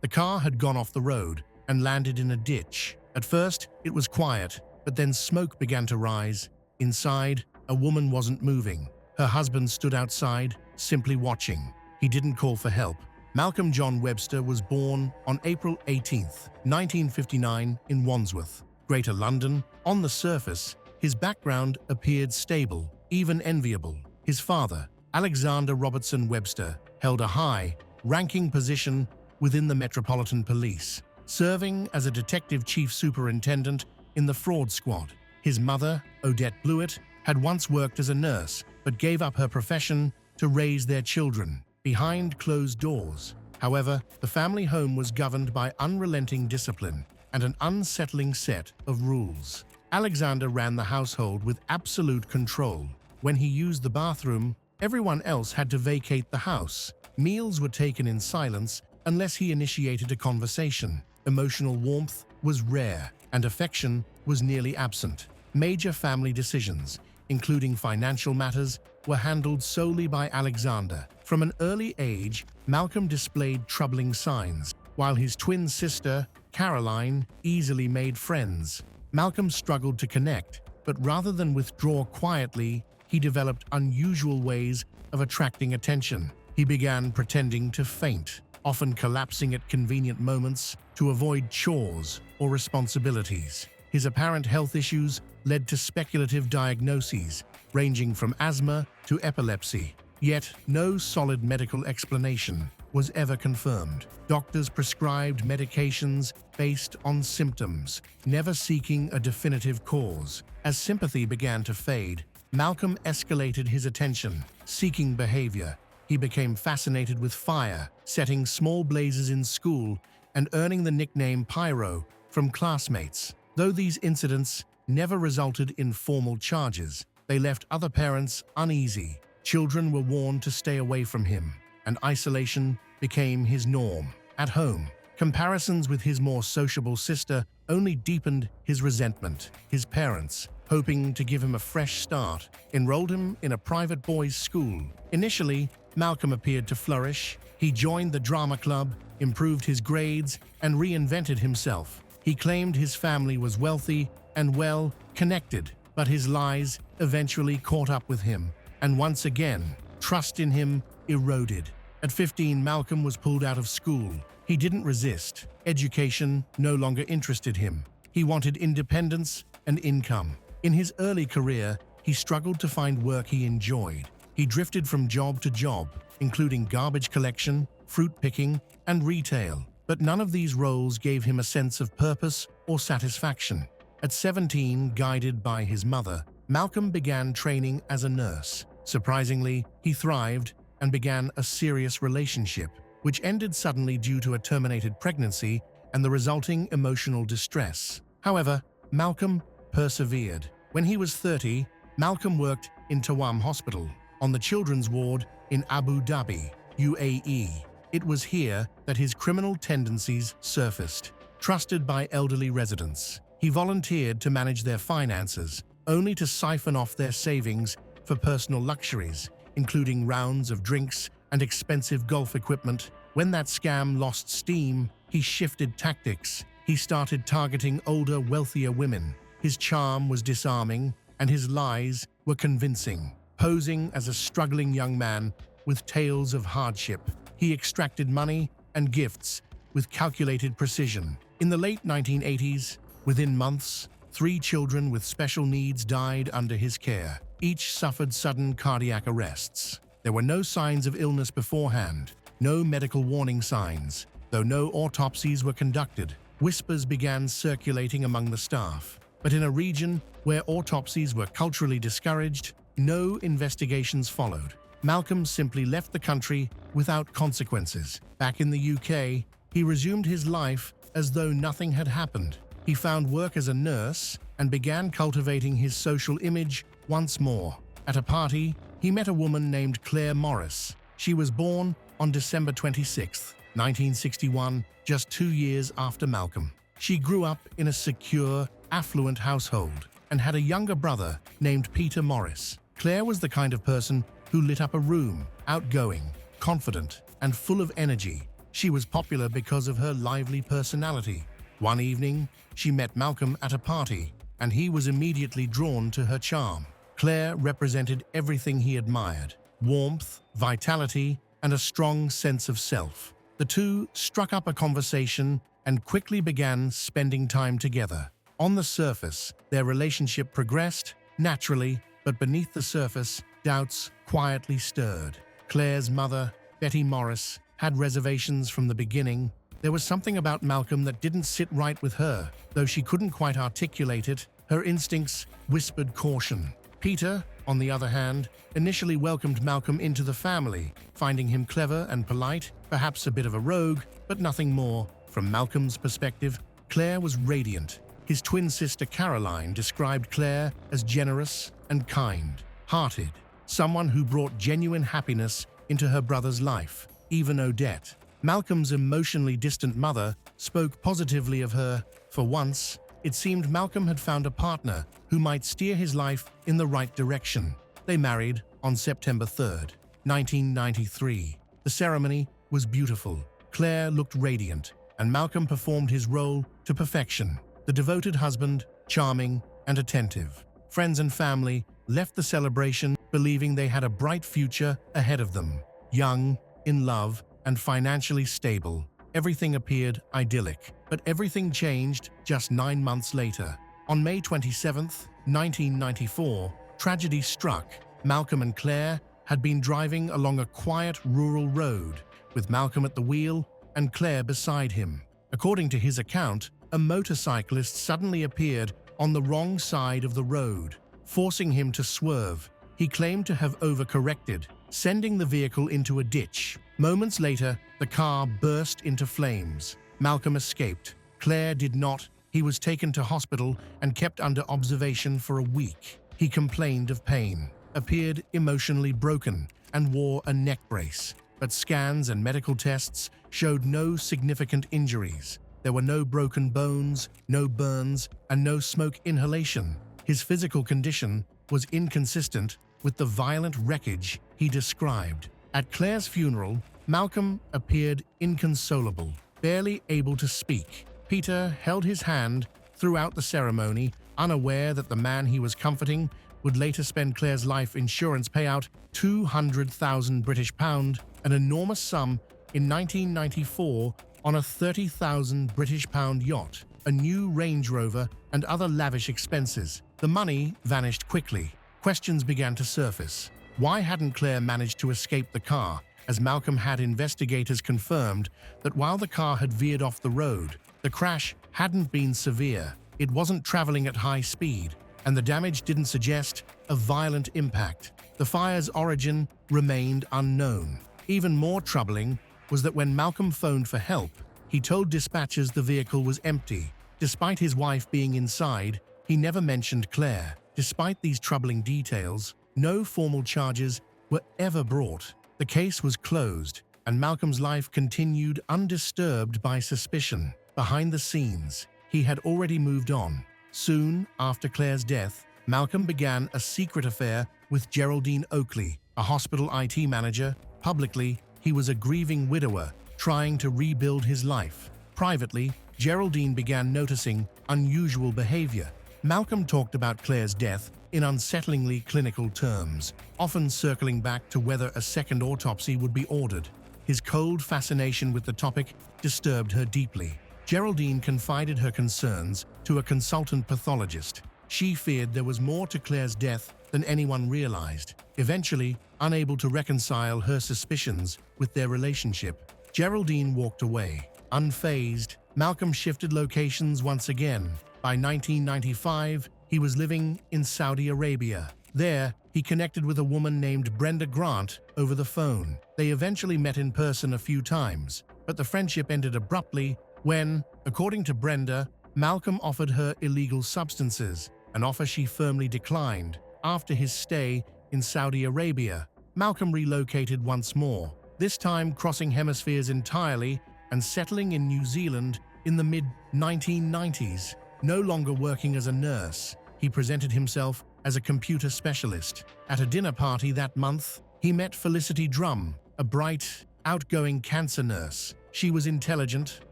The car had gone off the road and landed in a ditch. At first, it was quiet, but then smoke began to rise. Inside, a woman wasn't moving. Her husband stood outside, simply watching. He didn't call for help. Malcolm John Webster was born on April 18, 1959, in Wandsworth, Greater London. On the surface, his background appeared stable, even enviable. His father, Alexander Robertson Webster, held a high-ranking position within the Metropolitan Police, serving as a detective chief superintendent in the fraud squad. His mother, Odette Blewett, had once worked as a nurse but gave up her profession to raise their children behind closed doors. However, the family home was governed by unrelenting discipline and an unsettling set of rules. Alexander ran the household with absolute control. When he used the bathroom, everyone else had to vacate the house. Meals were taken in silence unless he initiated a conversation. Emotional warmth was rare, and affection was nearly absent. Major family decisions, including financial matters, were handled solely by Alexander. From an early age, Malcolm displayed troubling signs. While his twin sister, Caroline, easily made friends, Malcolm struggled to connect, but rather than withdraw quietly, he developed unusual ways of attracting attention. He began pretending to faint, often collapsing at convenient moments to avoid chores or responsibilities. His apparent health issues led to speculative diagnoses, ranging from asthma to epilepsy. Yet, no solid medical explanation was ever confirmed. Doctors prescribed medications based on symptoms, never seeking a definitive cause. As sympathy began to fade, Malcolm escalated his attention-seeking behavior. He became fascinated with fire, setting small blazes in school and earning the nickname Pyro from classmates. Though these incidents never resulted in formal charges, they left other parents uneasy. Children were warned to stay away from him, and isolation became his norm. At home, comparisons with his more sociable sister only deepened his resentment. His parents, hoping to give him a fresh start, enrolled him in a private boys' school. Initially, Malcolm appeared to flourish. He joined the drama club, improved his grades, and reinvented himself. He claimed his family was wealthy and well-connected, but his lies eventually caught up with him, and once again, trust in him eroded. At 15, Malcolm was pulled out of school. He didn't resist. Education no longer interested him. He wanted independence and income. In his early career, he struggled to find work he enjoyed. He drifted from job to job, including garbage collection, fruit picking, and retail. But none of these roles gave him a sense of purpose or satisfaction. At 17, guided by his mother, Malcolm began training as a nurse. Surprisingly, he thrived and began a serious relationship, which ended suddenly due to a terminated pregnancy and the resulting emotional distress. However, Malcolm persevered. When he was 30, Malcolm worked in Tawam Hospital, on the children's ward in Abu Dhabi, UAE. It was here that his criminal tendencies surfaced. Trusted by elderly residents, he volunteered to manage their finances, only to siphon off their savings for personal luxuries, including rounds of drinks and expensive golf equipment. When that scam lost steam, he shifted tactics. He started targeting older, wealthier women. His charm was disarming, and his lies were convincing. Posing as a struggling young man with tales of hardship, he extracted money and gifts with calculated precision. In the late 1980s, within months, 3 children with special needs died under his care. Each suffered sudden cardiac arrests. There were no signs of illness beforehand, no medical warning signs. Though no autopsies were conducted, whispers began circulating among the staff. But in a region where autopsies were culturally discouraged, no investigations followed. Malcolm simply left the country without consequences. Back in the UK, he resumed his life as though nothing had happened. He found work as a nurse and began cultivating his social image once more. At a party, he met a woman named Claire Morris. She was born on December 26, 1961, just 2 years after Malcolm. She grew up in a secure, affluent household and had a younger brother named Peter Morris. Claire was the kind of person who lit up a room, outgoing, confident, and full of energy. She was popular because of her lively personality. One evening, she met Malcolm at a party, and he was immediately drawn to her charm. Claire represented everything he admired: warmth, vitality, and a strong sense of self. The two struck up a conversation and quickly began spending time together. On the surface, their relationship progressed naturally, but beneath the surface, doubts quietly stirred. Claire's mother, Betty Morris, had reservations from the beginning. There was something about Malcolm that didn't sit right with her. Though she couldn't quite articulate it, her instincts whispered caution. Peter, on the other hand, initially welcomed Malcolm into the family, finding him clever and polite, perhaps a bit of a rogue, but nothing more. From Malcolm's perspective, Claire was radiant. His twin sister Caroline described Claire as generous and kind-hearted, someone who brought genuine happiness into her brother's life. Even Odette, Malcolm's emotionally distant mother, spoke positively of her. For once, it seemed Malcolm had found a partner who might steer his life in the right direction. They married on September 3rd, 1993. The ceremony was beautiful. Claire looked radiant, and Malcolm performed his role to perfection. The devoted husband, charming and attentive. Friends and family left the celebration believing they had a bright future ahead of them. Young, in love, and financially stable, everything appeared idyllic. But everything changed just 9 months later. On May 27, 1994, tragedy struck. Malcolm and Claire had been driving along a quiet rural road, with Malcolm at the wheel and Claire beside him. According to his account, a motorcyclist suddenly appeared on the wrong side of the road, forcing him to swerve. He claimed to have overcorrected, sending the vehicle into a ditch. Moments later, the car burst into flames. Malcolm escaped. Claire did not. He was taken to hospital and kept under observation for a week. He complained of pain, appeared emotionally broken, and wore a neck brace. But scans and medical tests showed no significant injuries. There were no broken bones, no burns, and no smoke inhalation. His physical condition was inconsistent with the violent wreckage he described. At Claire's funeral, Malcolm appeared inconsolable, barely able to speak. Peter held his hand throughout the ceremony, unaware that the man he was comforting would later spend Claire's life insurance payout, £200,000, an enormous sum, in 1994 on a £30,000 yacht, a new Range Rover, and other lavish expenses. The money vanished quickly. Questions began to surface. Why hadn't Claire managed to escape the car, as Malcolm had investigators confirmed that while the car had veered off the road, the crash hadn't been severe. It wasn't traveling at high speed, and the damage didn't suggest a violent impact. The fire's origin remained unknown. Even more troubling was that when Malcolm phoned for help, he told dispatchers the vehicle was empty. Despite his wife being inside, he never mentioned Claire. Despite these troubling details, no formal charges were ever brought. The case was closed, and Malcolm's life continued undisturbed by suspicion. Behind the scenes, he had already moved on. Soon after Claire's death, Malcolm began a secret affair with Geraldine Oakley, a hospital IT manager. Publicly, he was a grieving widower trying to rebuild his life. Privately, Geraldine began noticing unusual behavior. Malcolm talked about Claire's death in unsettlingly clinical terms, often circling back to whether a second autopsy would be ordered. His cold fascination with the topic disturbed her deeply. Geraldine confided her concerns to a consultant pathologist. She feared there was more to Claire's death than anyone realized. Eventually, unable to reconcile her suspicions with their relationship, Geraldine walked away. Unfazed, Malcolm shifted locations once again. By 1995, he was living in Saudi Arabia. There, he connected with a woman named Brenda Grant over the phone. They eventually met in person a few times, but the friendship ended abruptly when, according to Brenda, Malcolm offered her illegal substances, an offer she firmly declined. After his stay in Saudi Arabia, Malcolm relocated once more, this time crossing hemispheres entirely and settling in New Zealand in the mid-1990s. No longer working as a nurse, he presented himself as a computer specialist. At a dinner party that month, he met Felicity Drum, a bright, outgoing cancer nurse. She was intelligent,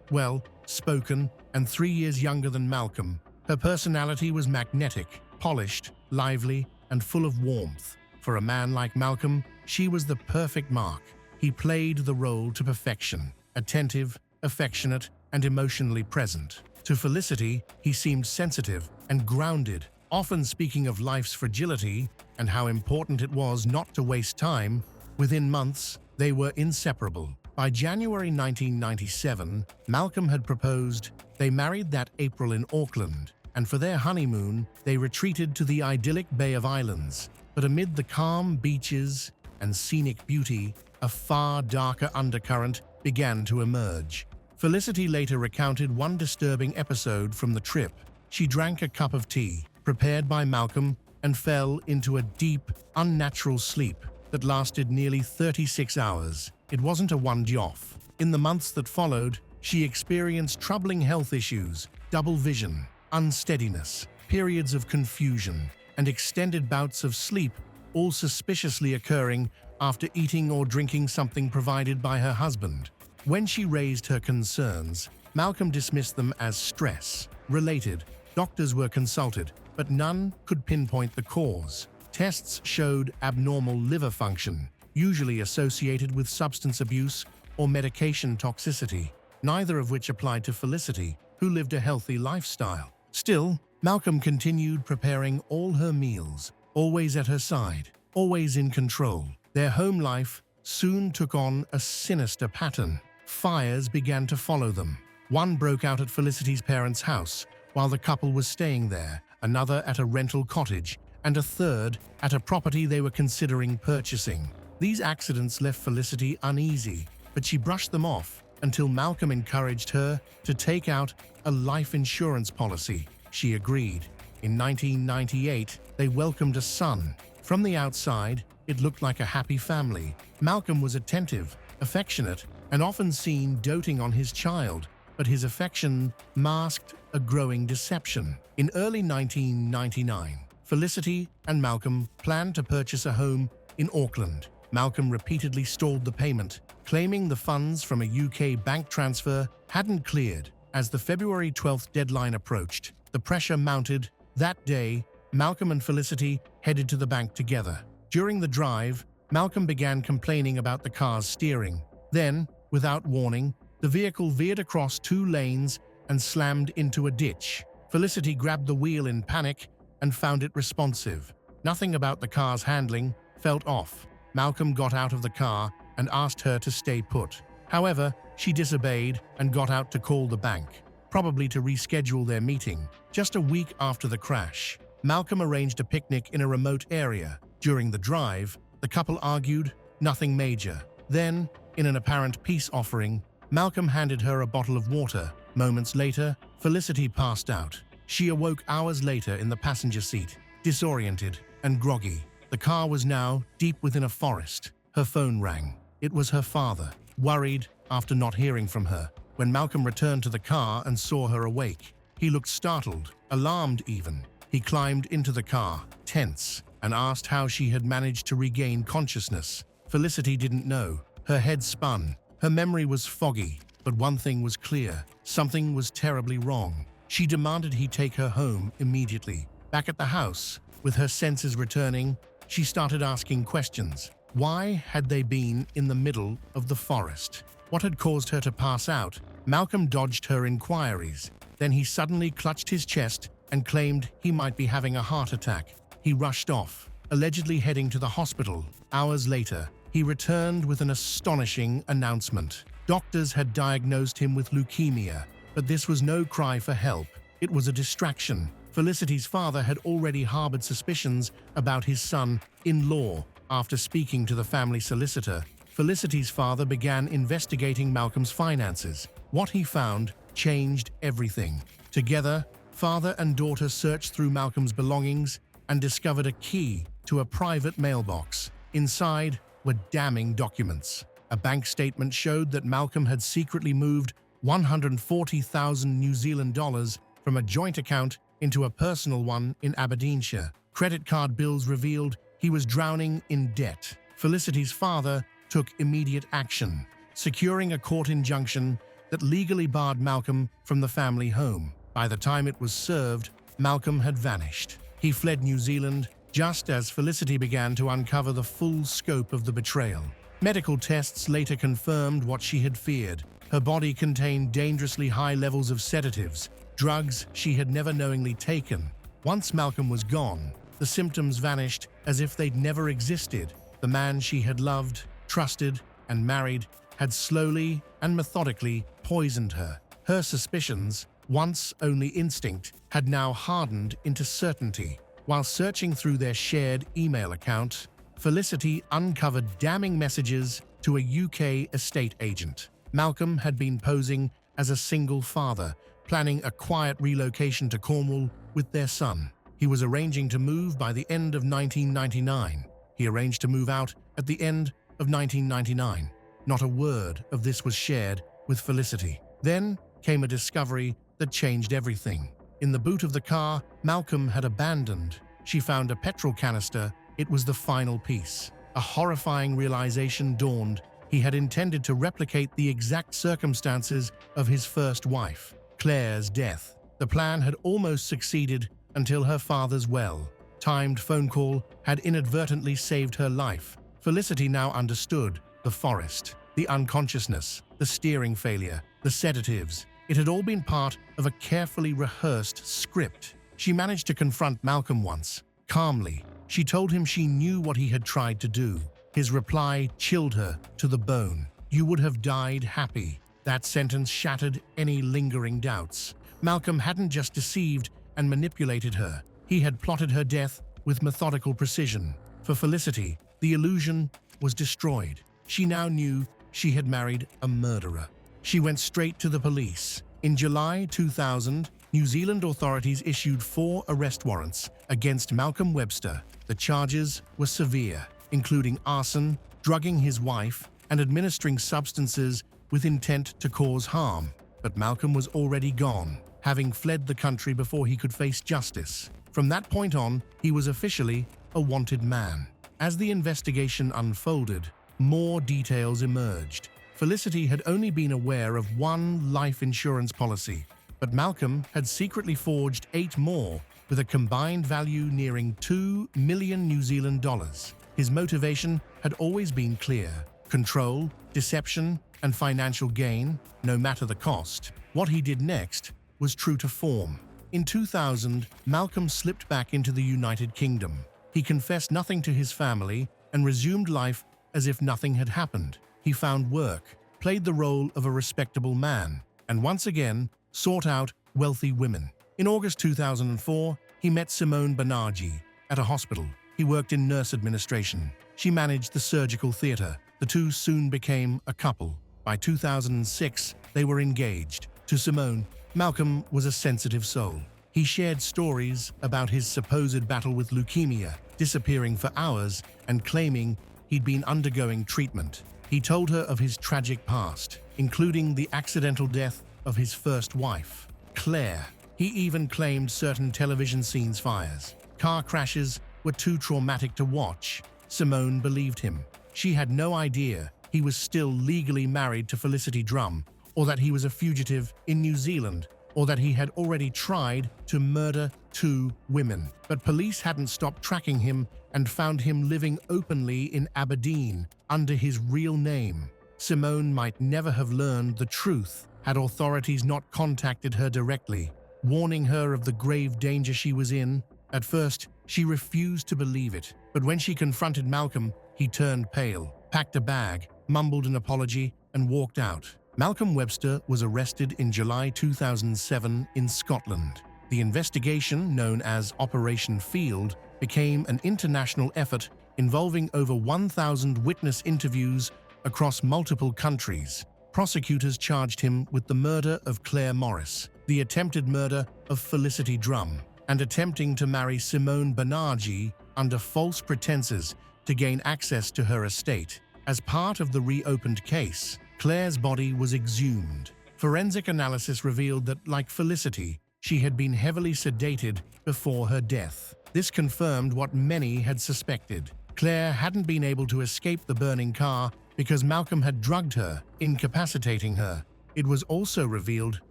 well-spoken, and 3 years younger than Malcolm. Her personality was magnetic, polished, lively, and full of warmth. For a man like Malcolm, she was the perfect mark. He played the role to perfection, attentive, affectionate, and emotionally present. To Felicity, he seemed sensitive and grounded, often speaking of life's fragility and how important it was not to waste time. Within months, they were inseparable. By January 1997, Malcolm had proposed. They married that April in Auckland, and for their honeymoon, they retreated to the idyllic Bay of Islands. But amid the calm beaches and scenic beauty, a far darker undercurrent began to emerge. Felicity later recounted one disturbing episode from the trip. She drank a cup of tea, prepared by Malcolm, and fell into a deep, unnatural sleep that lasted nearly 36 hours. It wasn't a one-off. In the months that followed, she experienced troubling health issues, double vision, unsteadiness, periods of confusion, and extended bouts of sleep, all suspiciously occurring after eating or drinking something provided by her husband. When she raised her concerns, Malcolm dismissed them as stress-related. Doctors were consulted, but none could pinpoint the cause. Tests showed abnormal liver function, usually associated with substance abuse or medication toxicity, neither of which applied to Felicity, who lived a healthy lifestyle. Still, Malcolm continued preparing all her meals, always at her side, always in control. Their home life soon took on a sinister pattern. Fires began to follow them. One broke out at Felicity's parents' house while the couple was staying there, another at a rental cottage, and a third at a property they were considering purchasing. These accidents left Felicity uneasy, but she brushed them off until Malcolm encouraged her to take out a life insurance policy. She agreed. In 1998, they welcomed a son. From the outside, it looked like a happy family. Malcolm was attentive, affectionate, and often seen doting on his child, but his affection masked a growing deception. In early 1999, Felicity and Malcolm planned to purchase a home in Auckland. Malcolm repeatedly stalled the payment, claiming the funds from a UK bank transfer hadn't cleared. As the February 12th deadline approached, the pressure mounted. That day, Malcolm and Felicity headed to the bank together. During the drive, Malcolm began complaining about the car's steering. Then, without warning, the vehicle veered across 2 lanes and slammed into a ditch. Felicity grabbed the wheel in panic and found it responsive. Nothing about the car's handling felt off. Malcolm got out of the car and asked her to stay put. However, she disobeyed and got out to call the bank, probably to reschedule their meeting. Just a week after the crash, Malcolm arranged a picnic in a remote area. During the drive, the couple argued, nothing major. Then, in an apparent peace offering, Malcolm handed her a bottle of water. Moments later, Felicity passed out. She awoke hours later in the passenger seat, disoriented and groggy. The car was now deep within a forest. Her phone rang. It was her father, worried after not hearing from her. When Malcolm returned to the car and saw her awake, he looked startled, alarmed even. He climbed into the car, tense, and asked how she had managed to regain consciousness. Felicity didn't know. Her head spun. Her memory was foggy, but one thing was clear. Something was terribly wrong. She demanded he take her home immediately. Back at the house, with her senses returning, she started asking questions. Why had they been in the middle of the forest? What had caused her to pass out? Malcolm dodged her inquiries. Then he suddenly clutched his chest and claimed he might be having a heart attack. He rushed off, allegedly heading to the hospital. Hours later, he returned with an astonishing announcement. Doctors had diagnosed him with leukemia, but this was no cry for help. It was a distraction. Felicity's father had already harbored suspicions about his son-in-law. After speaking to the family solicitor, Felicity's father began investigating Malcolm's finances. What he found changed everything. Together, father and daughter searched through Malcolm's belongings and discovered a key to a private mailbox. Inside were damning documents. A bank statement showed that Malcolm had secretly moved 140,000 New Zealand dollars from a joint account into a personal one in Aberdeenshire. Credit card bills revealed he was drowning in debt. Felicity's father took immediate action. securing a court injunction that legally barred Malcolm from the family home. By the time it was served, Malcolm had vanished. He fled New Zealand just as Felicity began to uncover the full scope of the betrayal. Medical tests later confirmed what she had feared. Her body contained dangerously high levels of sedatives, drugs she had never knowingly taken. Once Malcolm was gone, the symptoms vanished as if they'd never existed. The man she had loved, trusted, and married had slowly and methodically poisoned her. Her suspicions, once only instinct, had now hardened into certainty. While searching through their shared email account, Felicity uncovered damning messages to a UK estate agent. Malcolm had been posing as a single father, planning a quiet relocation to Cornwall with their son. He was arranging to move by the end of 1999. He arranged to move out at the end of 1999. Not a word of this was shared with Felicity. Then came a discovery that changed everything. In the boot of the car Malcolm had abandoned, she found a petrol canister. It was the final piece. A horrifying realization dawned. He had intended to replicate the exact circumstances of his first wife, Claire's death. The plan had almost succeeded until her father's well-timed phone call had inadvertently saved her life. Felicity now understood the forest, the unconsciousness, the steering failure, the sedatives. It had all been part of a carefully rehearsed script. She managed to confront Malcolm once. Calmly, she told him she knew what he had tried to do. His reply chilled her to the bone. "You would have died happy." That sentence shattered any lingering doubts. Malcolm hadn't just deceived and manipulated her. He had plotted her death with methodical precision. For Felicity, the illusion was destroyed. She now knew she had married a murderer. She went straight to the police. In July 2000, New Zealand authorities issued 4 arrest warrants against Malcolm Webster. The charges were severe, including arson, drugging his wife, and administering substances with intent to cause harm. But Malcolm was already gone, having fled the country before he could face justice. From that point on, he was officially a wanted man. As the investigation unfolded, more details emerged. Felicity had only been aware of one life insurance policy, but Malcolm had secretly forged 8 more, with a combined value nearing $2 million New Zealand dollars. His motivation had always been clear: control, deception, and financial gain, no matter the cost. What he did next was true to form. In 2000, Malcolm slipped back into the United Kingdom. He confessed nothing to his family and resumed life as if nothing had happened. He found work, played the role of a respectable man, and once again sought out wealthy women. In August 2004, he met Simone Banerjee at a hospital. He worked in nurse administration. She managed the surgical theater. The two soon became a couple. By 2006, they were engaged. To Simone, Malcolm was a sensitive soul. He shared stories about his supposed battle with leukemia, disappearing for hours and claiming he'd been undergoing treatment. He told her of his tragic past, including the accidental death of his first wife, Claire. He even claimed certain television scenes fires. Car crashes were too traumatic to watch. Simone believed him. She had no idea he was still legally married to Felicity Drum, or that he was a fugitive in New Zealand, or that he had already tried to murder 2 women. But police hadn't stopped tracking him and found him living openly in Aberdeen under his real name. Simone might never have learned the truth had authorities not contacted her directly, warning her of the grave danger she was in. At first, she refused to believe it, but when she confronted Malcolm, he turned pale, packed a bag, mumbled an apology, and walked out. Malcolm Webster was arrested in July 2007 in Scotland. The investigation, known as Operation Field, became an international effort involving over 1,000 witness interviews across multiple countries. Prosecutors charged him with the murder of Claire Morris, the attempted murder of Felicity Drum, and attempting to marry Simone Banerjee under false pretenses to gain access to her estate. As part of the reopened case, Claire's body was exhumed. Forensic analysis revealed that, like Felicity, she had been heavily sedated before her death. This confirmed what many had suspected. Claire hadn't been able to escape the burning car because Malcolm had drugged her, incapacitating her. It was also revealed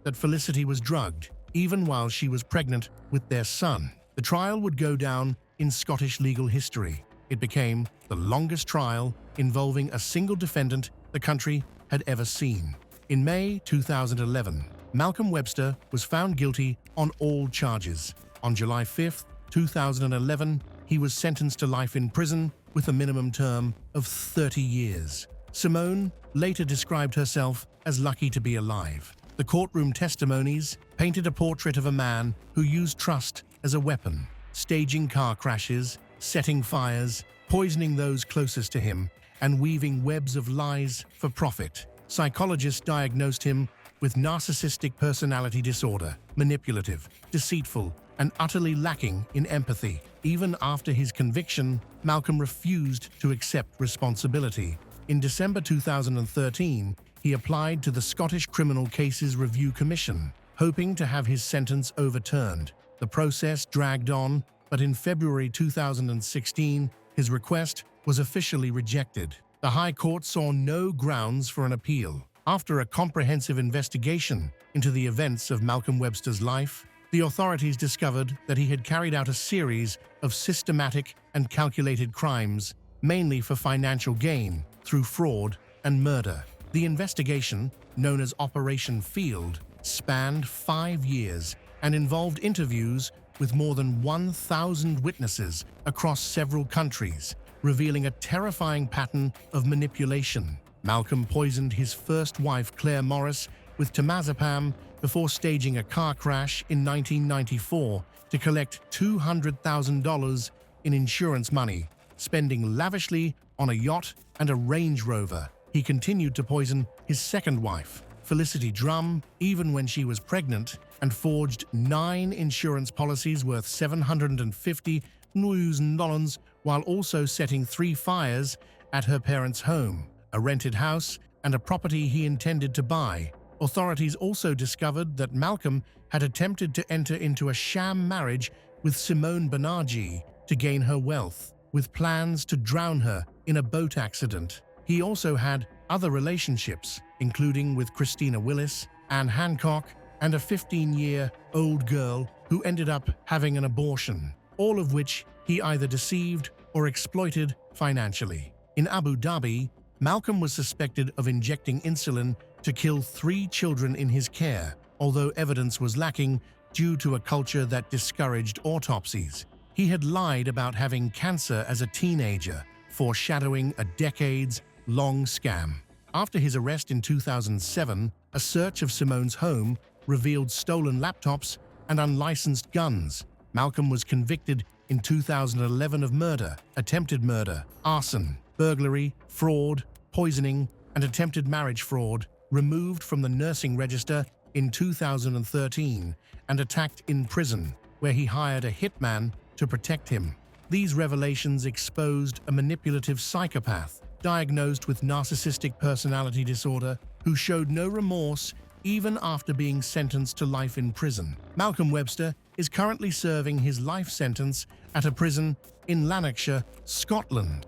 that Felicity was drugged, even while she was pregnant with their son. The trial would go down in Scottish legal history. It became the longest trial involving a single defendant the country had ever seen. In May 2011, Malcolm Webster was found guilty on all charges. On July 5, 2011, he was sentenced to life in prison with a minimum term of 30 years. Simone later described herself as lucky to be alive. The courtroom testimonies painted a portrait of a man who used trust as a weapon, staging car crashes, setting fires, poisoning those closest to him, and weaving webs of lies for profit. Psychologists diagnosed him with narcissistic personality disorder, manipulative, deceitful, and utterly lacking in empathy. Even after his conviction, Malcolm refused to accept responsibility. In December 2013, he applied to the Scottish Criminal Cases Review Commission, hoping to have his sentence overturned. The process dragged on, but in February 2016, his request was officially rejected. The High Court saw no grounds for an appeal. After a comprehensive investigation into the events of Malcolm Webster's life, the authorities discovered that he had carried out a series of systematic and calculated crimes, mainly for financial gain, through fraud and murder. The investigation, known as Operation Field, spanned 5 years and involved interviews with more than 1,000 witnesses across several countries, revealing a terrifying pattern of manipulation. Malcolm poisoned his first wife, Claire Morris, with temazepam before staging a car crash in 1994 to collect $200,000 in insurance money, spending lavishly on a yacht and a Range Rover. He continued to poison his second wife, Felicity Drum, even when she was pregnant, and forged 9 insurance policies worth $750,000 while also setting 3 fires at her parents' home, a rented house, and a property he intended to buy. Authorities also discovered that Malcolm had attempted to enter into a sham marriage with Simone Banerjee to gain her wealth, with plans to drown her in a boat accident. He also had other relationships, including with Christina Willis, Anne Hancock, and a 15-year-old girl who ended up having an abortion, all of which he either deceived or exploited financially. In Abu Dhabi, Malcolm was suspected of injecting insulin to kill 3 children in his care, although evidence was lacking due to a culture that discouraged autopsies. He had lied about having cancer as a teenager, foreshadowing a decades-long scam. After his arrest in 2007, a search of Simone's home revealed stolen laptops and unlicensed guns. Malcolm was convicted in 2011 of murder, attempted murder, arson, burglary, fraud, poisoning, and attempted marriage fraud, removed from the nursing register in 2013, and attacked in prison, where he hired a hitman to protect him. These revelations exposed a manipulative psychopath diagnosed with narcissistic personality disorder who showed no remorse even after being sentenced to life in prison. Malcolm Webster is currently serving his life sentence at a prison in Lanarkshire, Scotland.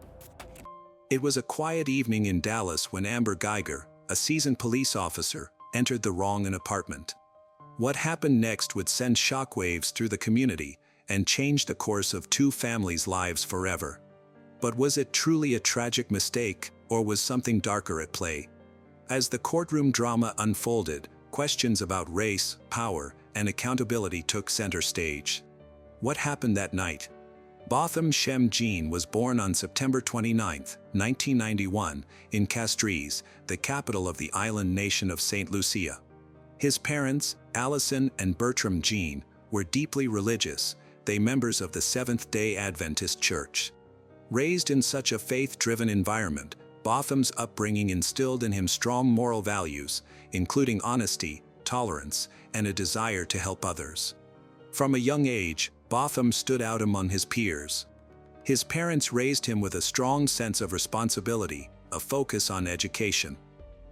It was a quiet evening in Dallas when Amber Geiger, a seasoned police officer, entered the wrong apartment. What happened next would send shockwaves through the community and change the course of 2 families' lives forever. But was it truly a tragic mistake, or was something darker at play? As the courtroom drama unfolded, questions about race, power, and accountability took center stage. What happened that night? Botham Shem Jean was born on September 29, 1991, in Castries, the capital of the island nation of St. Lucia. His parents, Allison and Bertram Jean, were deeply religious, they members of the Seventh-day Adventist Church. Raised in such a faith-driven environment, Botham's upbringing instilled in him strong moral values, including honesty, tolerance, and a desire to help others. From a young age, Botham stood out among his peers. His parents raised him with a strong sense of responsibility, a focus on education.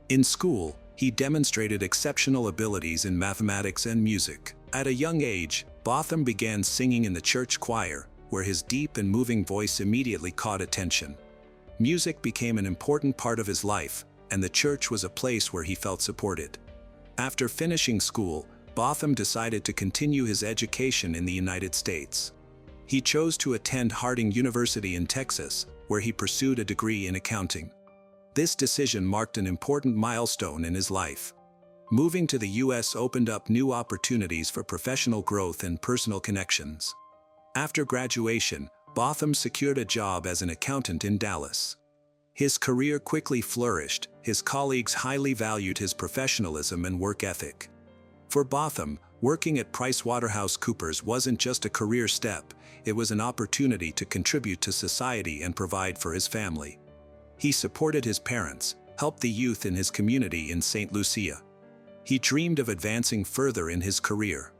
In school, he demonstrated exceptional abilities in mathematics and music. At a young age, Botham began singing in the church choir, where his deep and moving voice immediately caught attention. Music became an important part of his life, and the church was a place where he felt supported. After finishing school, Botham decided to continue his education in the United States. He chose to attend Harding University in Texas, where he pursued a degree in accounting. This decision marked an important milestone in his life. Moving to the U.S. opened up new opportunities for professional growth and personal connections. After graduation, Botham secured a job as an accountant in Dallas. His career quickly flourished. His colleagues highly valued his professionalism and work ethic. For Botham, working at PricewaterhouseCoopers wasn't just a career step, it was an opportunity to contribute to society and provide for his family. He supported his parents, helped the youth in his community in St. Lucia. He dreamed of advancing further in his career.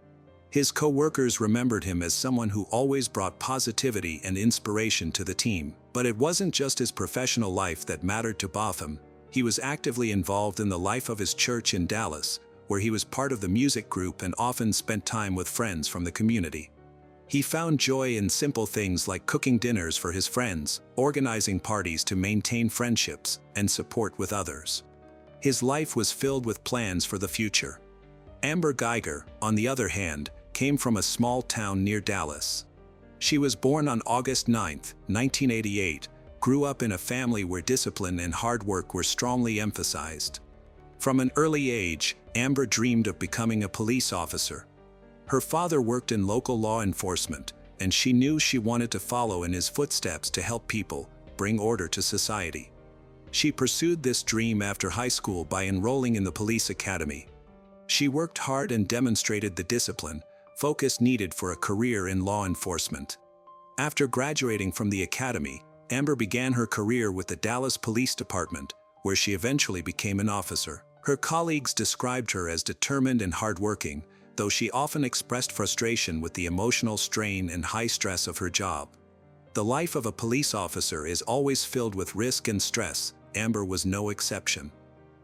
His co-workers remembered him as someone who always brought positivity and inspiration to the team. But it wasn't just his professional life that mattered to Botham. He was actively involved in the life of his church in Dallas, where he was part of the music group and often spent time with friends from the community. He found joy in simple things like cooking dinners for his friends, organizing parties to maintain friendships, and support with others. His life was filled with plans for the future. Amber Geiger, on the other hand, came from a small town near Dallas. She was born on August 9, 1988, grew up in a family where discipline and hard work were strongly emphasized. From an early age, Amber dreamed of becoming a police officer. Her father worked in local law enforcement, and she knew she wanted to follow in his footsteps to help people, bring order to society. She pursued this dream after high school by enrolling in the police academy. She worked hard and demonstrated the discipline, focus needed for a career in law enforcement. After graduating from the academy, Amber began her career with the Dallas Police Department, where she eventually became an officer. Her colleagues described her as determined and hardworking, though she often expressed frustration with the emotional strain and high stress of her job. The life of a police officer is always filled with risk and stress. Amber was no exception.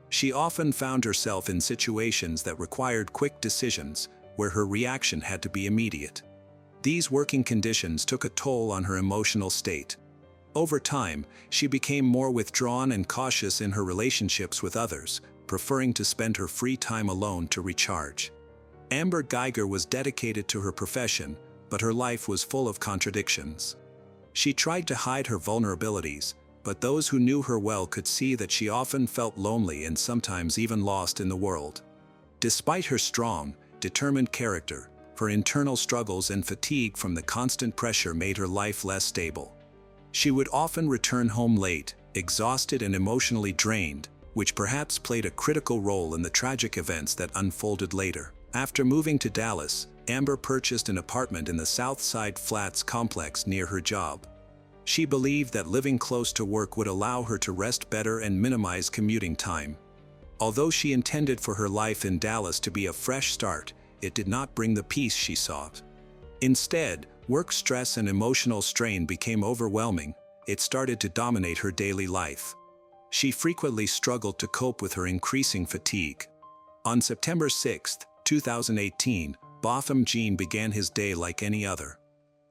She often found herself in situations that required quick decisions, where her reaction had to be immediate. These working conditions took a toll on her emotional state. Over time, she became more withdrawn and cautious in her relationships with others, preferring to spend her free time alone to recharge. Amber Geiger was dedicated to her profession, but her life was full of contradictions. She tried to hide her vulnerabilities, but those who knew her well could see that she often felt lonely and sometimes even lost in the world. Despite her strong, determined character, her internal struggles and fatigue from the constant pressure made her life less stable. She would often return home late, exhausted and emotionally drained, which perhaps played a critical role in the tragic events that unfolded later. After moving to Dallas, Amber purchased an apartment in the South Side Flats complex near her job. She believed that living close to work would allow her to rest better and minimize commuting time. Although she intended for her life in Dallas to be a fresh start, it did not bring the peace she sought. Instead, work stress and emotional strain became overwhelming. It started to dominate her daily life. She frequently struggled to cope with her increasing fatigue. On September 6, 2018, Botham Jean began his day like any other.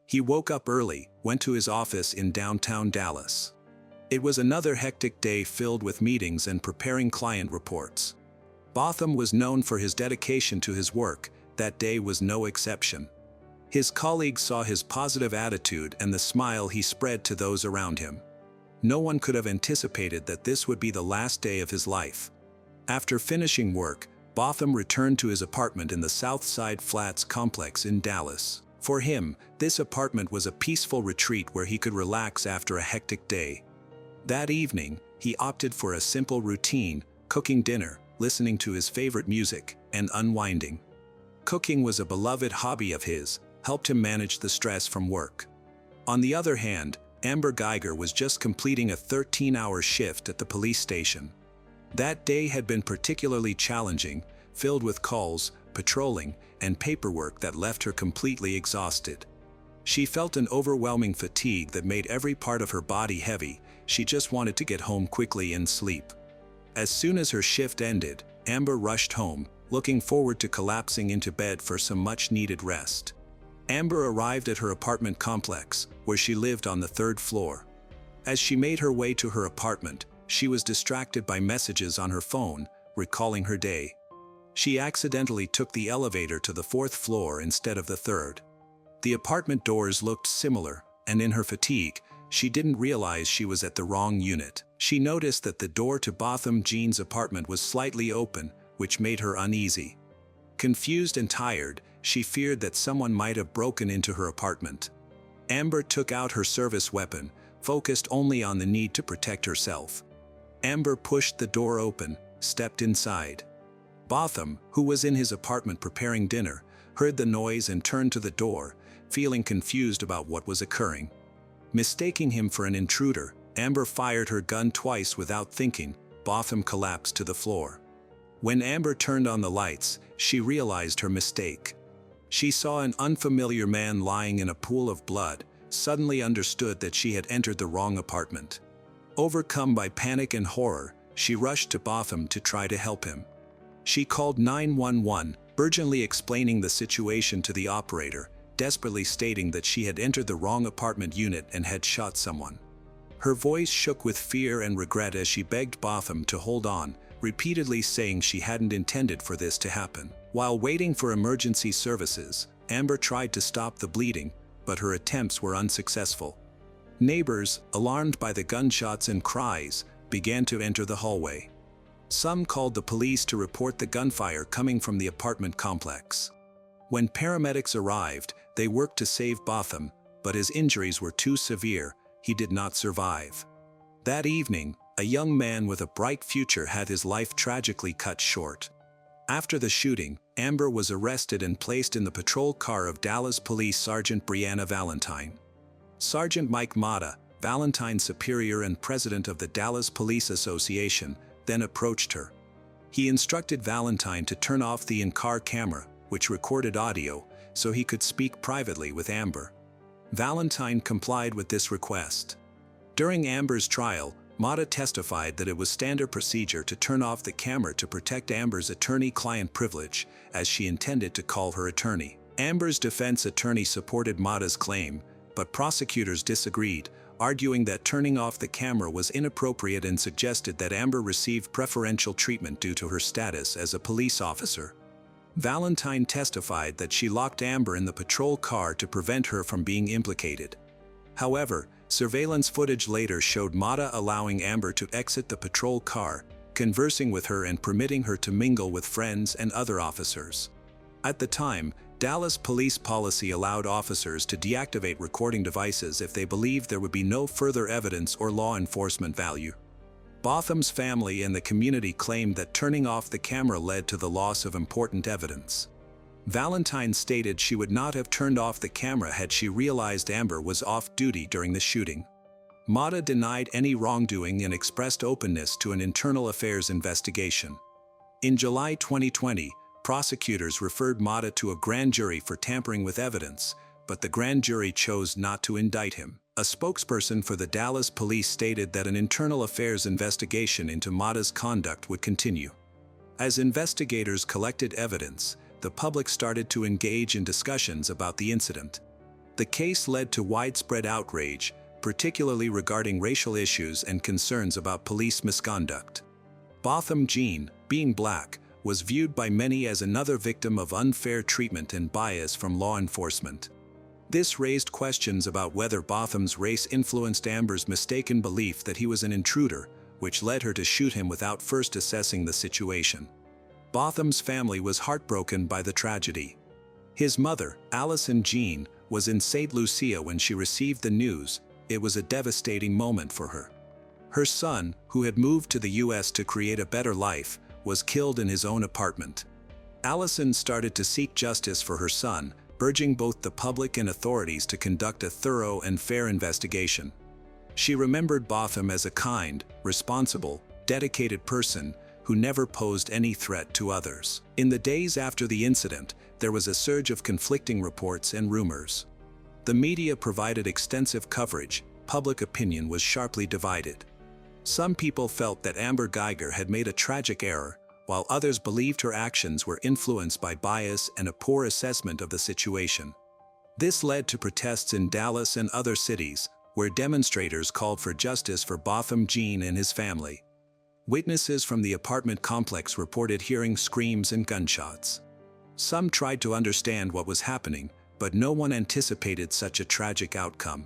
He woke up early, went to his office in downtown Dallas. It was another hectic day filled with meetings and preparing client reports. Botham was known for his dedication to his work. That day was no exception. His colleagues saw his positive attitude and the smile he spread to those around him. No one could have anticipated that this would be the last day of his life. After finishing work, Botham returned to his apartment in the South Side Flats complex in Dallas. For him, this apartment was a peaceful retreat where he could relax after a hectic day. That evening, he opted for a simple routine, cooking dinner, listening to his favorite music, and unwinding. Cooking was a beloved hobby of his, helped him manage the stress from work. On the other hand, Amber Geiger was just completing a 13-hour shift at the police station. That day had been particularly challenging, filled with calls, patrolling, and paperwork that left her completely exhausted. She felt an overwhelming fatigue that made every part of her body heavy. She just wanted to get home quickly and sleep. As soon as her shift ended, Amber rushed home, looking forward to collapsing into bed for some much-needed rest. Amber arrived at her apartment complex, where she lived on the third floor. As she made her way to her apartment, she was distracted by messages on her phone, recalling her day. She accidentally took the elevator to the 4th floor instead of the 3rd. The apartment doors looked similar, and in her fatigue, she didn't realize she was at the wrong unit. She noticed that the door to Botham Jean's apartment was slightly open, which made her uneasy. Confused and tired, she feared that someone might have broken into her apartment. Amber took out her service weapon, focused only on the need to protect herself. Amber pushed the door open, stepped inside. Botham, who was in his apartment preparing dinner, heard the noise and turned to the door, feeling confused about what was occurring. Mistaking him for an intruder, Amber fired her gun twice without thinking. Botham collapsed to the floor. When Amber turned on the lights, she realized her mistake. She saw an unfamiliar man lying in a pool of blood, suddenly understood that she had entered the wrong apartment. Overcome by panic and horror, she rushed to Botham to try to help him. She called 911, urgently explaining the situation to the operator, desperately stating that she had entered the wrong apartment unit and had shot someone. Her voice shook with fear and regret as she begged Botham to hold on, repeatedly saying she hadn't intended for this to happen. While waiting for emergency services, Amber tried to stop the bleeding, but her attempts were unsuccessful. Neighbors, alarmed by the gunshots and cries, began to enter the hallway. Some called the police to report the gunfire coming from the apartment complex. When paramedics arrived, they worked to save Botham, but his injuries were too severe. He did not survive. That evening, a young man with a bright future had his life tragically cut short. After the shooting, Amber was arrested and placed in the patrol car of Dallas Police Sergeant Brianna Valentine. Sergeant Mike Mata, Valentine's superior and president of the Dallas Police Association, then approached her. He instructed Valentine to turn off the in-car camera, which recorded audio, so he could speak privately with Amber. Valentine complied with this request. During Amber's trial, Mata testified that it was standard procedure to turn off the camera to protect Amber's attorney-client privilege, as she intended to call her attorney. Amber's defense attorney supported Mata's claim, but prosecutors disagreed, arguing that turning off the camera was inappropriate and suggested that Amber received preferential treatment due to her status as a police officer. Valentine testified that she locked Amber in the patrol car to prevent her from being implicated. However, surveillance footage later showed Mata allowing Amber to exit the patrol car, conversing with her and permitting her to mingle with friends and other officers. At the time, Dallas police policy allowed officers to deactivate recording devices if they believed there would be no further evidence or law enforcement value. Botham's family and the community claimed that turning off the camera led to the loss of important evidence. Valentine stated she would not have turned off the camera had she realized Amber was off-duty during the shooting. Mata denied any wrongdoing and expressed openness to an internal affairs investigation. In July 2020, prosecutors referred Mata to a grand jury for tampering with evidence, but the grand jury chose not to indict him. A spokesperson for the Dallas police stated that an internal affairs investigation into Mata's conduct would continue. As investigators collected evidence, the public started to engage in discussions about the incident. The case led to widespread outrage, particularly regarding racial issues and concerns about police misconduct. Botham Jean, being black, was viewed by many as another victim of unfair treatment and bias from law enforcement. This raised questions about whether Botham's race influenced Amber's mistaken belief that he was an intruder, which led her to shoot him without first assessing the situation. Botham's family was heartbroken by the tragedy. His mother, Allison Jean, was in St. Lucia when she received the news. It was a devastating moment for her. Her son, who had moved to the U.S. to create a better life, was killed in his own apartment. Allison started to seek justice for her son, urging both the public and authorities to conduct a thorough and fair investigation. She remembered Botham as a kind, responsible, dedicated person who never posed any threat to others. In the days after the incident, there was a surge of conflicting reports and rumors. The media provided extensive coverage. Public opinion was sharply divided. Some people felt that Amber Guyger had made a tragic error, while others believed her actions were influenced by bias and a poor assessment of the situation. This led to protests in Dallas and other cities, where demonstrators called for justice for Botham Jean and his family. Witnesses from the apartment complex reported hearing screams and gunshots. Some tried to understand what was happening, but no one anticipated such a tragic outcome.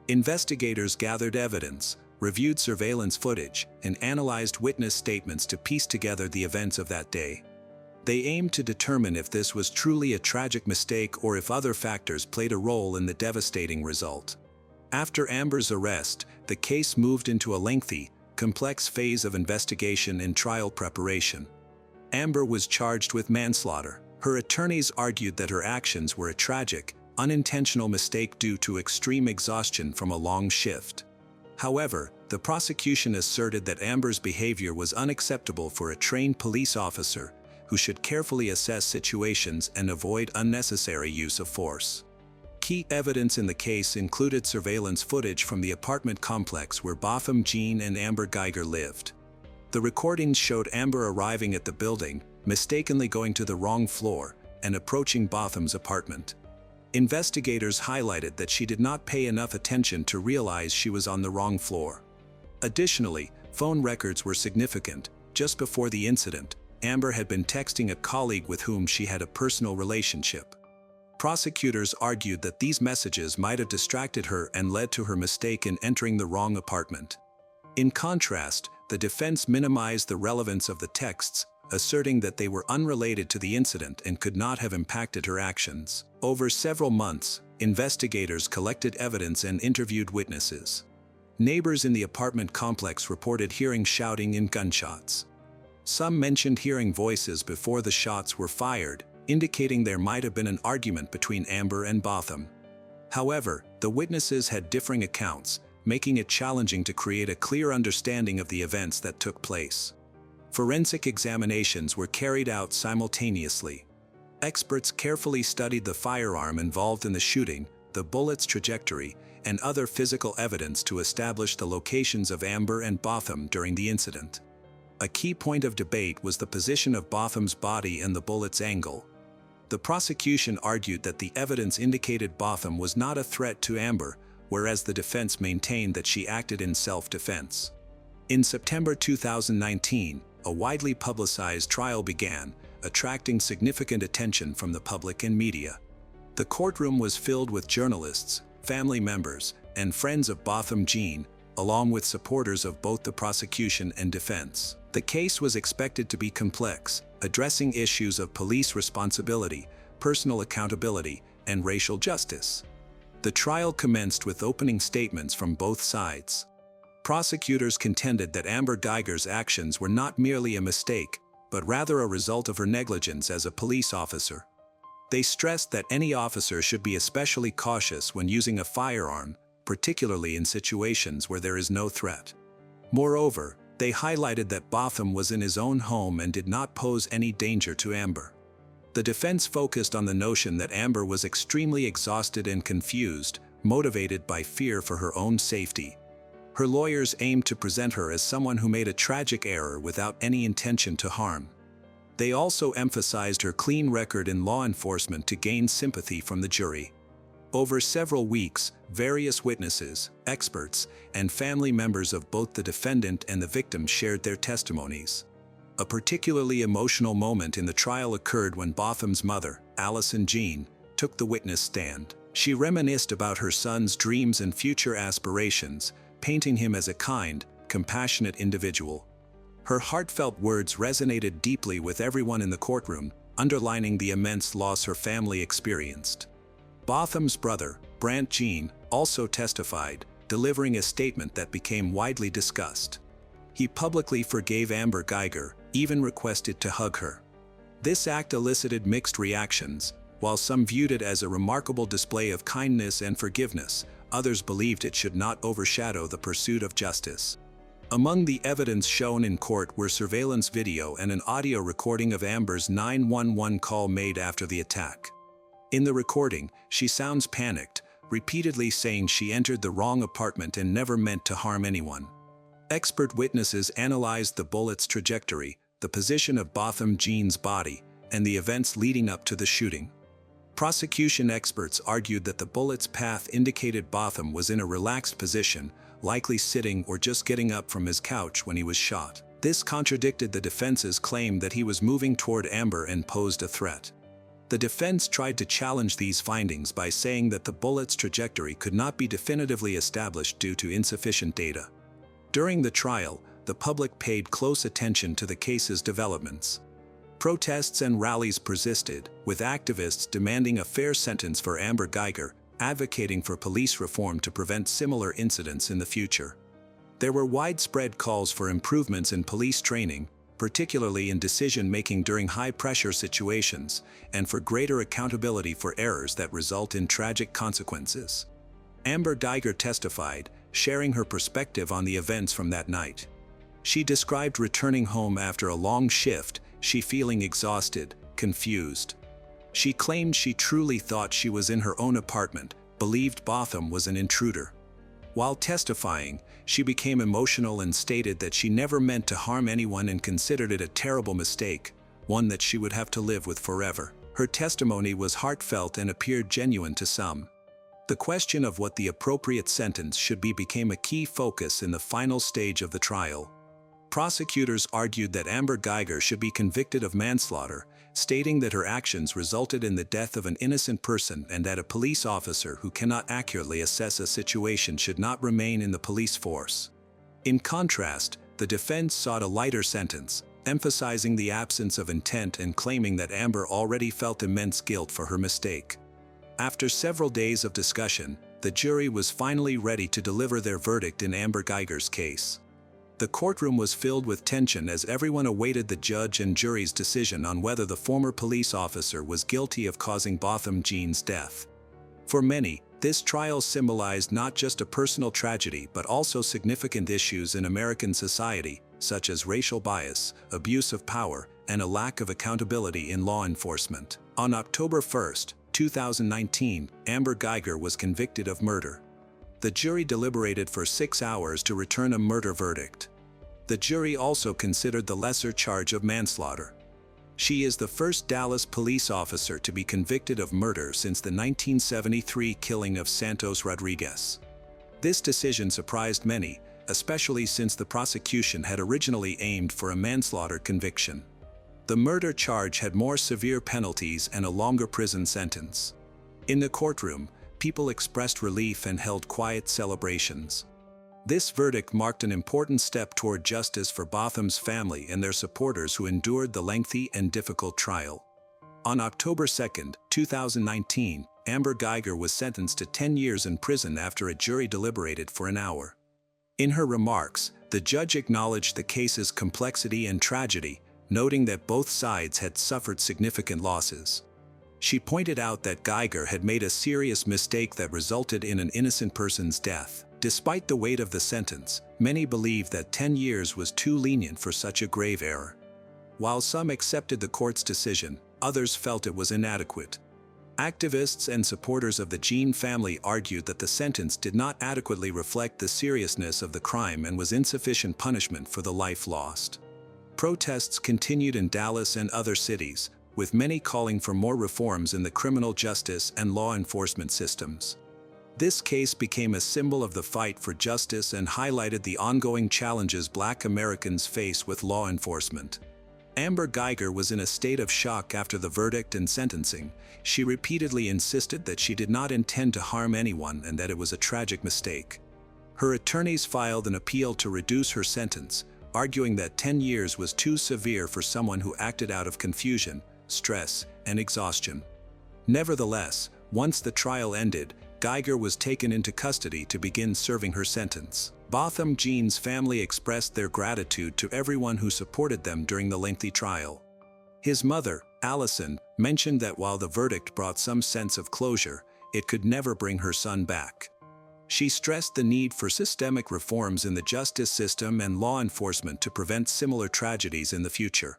Investigators gathered evidence, reviewed surveillance footage, and analyzed witness statements to piece together the events of that day. They aimed to determine if this was truly a tragic mistake or if other factors played a role in the devastating result. After Amber's arrest, the case moved into a lengthy, complex phase of investigation and trial preparation. Amber was charged with manslaughter. Her attorneys argued that her actions were a tragic, unintentional mistake due to extreme exhaustion from a long shift. However, the prosecution asserted that Amber's behavior was unacceptable for a trained police officer who should carefully assess situations and avoid unnecessary use of force. Key evidence in the case included surveillance footage from the apartment complex where Botham Jean and Amber Geiger lived. The recordings showed Amber arriving at the building, mistakenly going to the wrong floor, and approaching Botham's apartment. Investigators highlighted that she did not pay enough attention to realize she was on the wrong floor. Additionally, phone records were significant. Just before the incident, Amber had been texting a colleague with whom she had a personal relationship. Prosecutors argued that these messages might have distracted her and led to her mistake in entering the wrong apartment. In contrast, the defense minimized the relevance of the texts, asserting that they were unrelated to the incident and could not have impacted her actions. Over several months, investigators collected evidence and interviewed witnesses. Neighbors in the apartment complex reported hearing shouting and gunshots. Some mentioned hearing voices before the shots were fired, indicating there might have been an argument between Amber and Botham. However, the witnesses had differing accounts, making it challenging to create a clear understanding of the events that took place. Forensic examinations were carried out simultaneously. Experts carefully studied the firearm involved in the shooting, the bullet's trajectory, and other physical evidence to establish the locations of Amber and Botham during the incident. A key point of debate was the position of Botham's body and the bullet's angle. The prosecution argued that the evidence indicated Botham was not a threat to Amber, whereas the defense maintained that she acted in self-defense. In September 2019, a widely publicized trial began, attracting significant attention from the public and media. The courtroom was filled with journalists, family members, and friends of Botham Jean, along with supporters of both the prosecution and defense. The case was expected to be complex, addressing issues of police responsibility, personal accountability, and racial justice. The trial commenced with opening statements from both sides. Prosecutors contended that Amber Geiger's actions were not merely a mistake, but rather a result of her negligence as a police officer. They stressed that any officer should be especially cautious when using a firearm, particularly in situations where there is no threat. Moreover, they highlighted that Botham was in his own home and did not pose any danger to Amber. The defense focused on the notion that Amber was extremely exhausted and confused, motivated by fear for her own safety. Her lawyers aimed to present her as someone who made a tragic error without any intention to harm. They also emphasized her clean record in law enforcement to gain sympathy from the jury. Over several weeks, various witnesses, experts, and family members of both the defendant and the victim shared their testimonies. A particularly emotional moment in the trial occurred when Botham's mother, Allison Jean, took the witness stand. She reminisced about her son's dreams and future aspirations, painting him as a kind, compassionate individual. Her heartfelt words resonated deeply with everyone in the courtroom, underlining the immense loss her family experienced. Botham's brother, Brant Jean, also testified, delivering a statement that became widely discussed. He publicly forgave Amber Geiger, even requested to hug her. This act elicited mixed reactions. While some viewed it as a remarkable display of kindness and forgiveness, others believed it should not overshadow the pursuit of justice. Among the evidence shown in court were surveillance video and an audio recording of Amber's 911 call made after the attack. In the recording, she sounds panicked, repeatedly saying she entered the wrong apartment and never meant to harm anyone. Expert witnesses analyzed the bullet's trajectory, the position of Botham Jean's body, and the events leading up to the shooting. Prosecution experts argued that the bullet's path indicated Botham was in a relaxed position, likely sitting or just getting up from his couch when he was shot. This contradicted the defense's claim that he was moving toward Amber and posed a threat. The defense tried to challenge these findings by saying that the bullet's trajectory could not be definitively established due to insufficient data. During the trial, the public paid close attention to the case's developments. Protests and rallies persisted, with activists demanding a fair sentence for Amber Guyger, advocating for police reform to prevent similar incidents in the future. There were widespread calls for improvements in police training, particularly in decision-making during high-pressure situations, and for greater accountability for errors that result in tragic consequences. Amber Guyger testified, sharing her perspective on the events from that night. She described returning home after a long shift, she feeling exhausted, confused. She claimed she truly thought she was in her own apartment, believed Botham was an intruder. While testifying, she became emotional and stated that she never meant to harm anyone and considered it a terrible mistake, one that she would have to live with forever. Her testimony was heartfelt and appeared genuine to some. The question of what the appropriate sentence should be became a key focus in the final stage of the trial. Prosecutors argued that Amber Guyger should be convicted of manslaughter, stating that her actions resulted in the death of an innocent person and that a police officer who cannot accurately assess a situation should not remain in the police force. In contrast, the defense sought a lighter sentence, emphasizing the absence of intent and claiming that Amber already felt immense guilt for her mistake. After several days of discussion, the jury was finally ready to deliver their verdict in Amber Guyger's case. The courtroom was filled with tension as everyone awaited the judge and jury's decision on whether the former police officer was guilty of causing Botham Jean's death. For many, this trial symbolized not just a personal tragedy but also significant issues in American society, such as racial bias, abuse of power, and a lack of accountability in law enforcement. On October 1, 2019, Amber Guyger was convicted of murder. The jury deliberated for 6 hours to return a murder verdict. The jury also considered the lesser charge of manslaughter. She is the first Dallas police officer to be convicted of murder since the 1973 killing of Santos Rodriguez. This decision surprised many, especially since the prosecution had originally aimed for a manslaughter conviction. The murder charge had more severe penalties and a longer prison sentence. In the courtroom, people expressed relief and held quiet celebrations. This verdict marked an important step toward justice for Botham's family and their supporters who endured the lengthy and difficult trial. On October 2, 2019, Amber Guyger was sentenced to 10 years in prison after a jury deliberated for an hour. In her remarks, the judge acknowledged the case's complexity and tragedy, noting that both sides had suffered significant losses. She pointed out that Guyger had made a serious mistake that resulted in an innocent person's death. Despite the weight of the sentence, many believed that 10 years was too lenient for such a grave error. While some accepted the court's decision, others felt it was inadequate. Activists and supporters of the Jean family argued that the sentence did not adequately reflect the seriousness of the crime and was insufficient punishment for the life lost. Protests continued in Dallas and other cities, with many calling for more reforms in the criminal justice and law enforcement systems. This case became a symbol of the fight for justice and highlighted the ongoing challenges Black Americans face with law enforcement. Amber Guyger was in a state of shock after the verdict and sentencing. She repeatedly insisted that she did not intend to harm anyone and that it was a tragic mistake. Her attorneys filed an appeal to reduce her sentence, arguing that 10 years was too severe for someone who acted out of confusion, stress, and exhaustion. Nevertheless, once the trial ended, Guyger was taken into custody to begin serving her sentence. Botham Jean's family expressed their gratitude to everyone who supported them during the lengthy trial. His mother, Allison, mentioned that while the verdict brought some sense of closure, it could never bring her son back. She stressed the need for systemic reforms in the justice system and law enforcement to prevent similar tragedies in the future.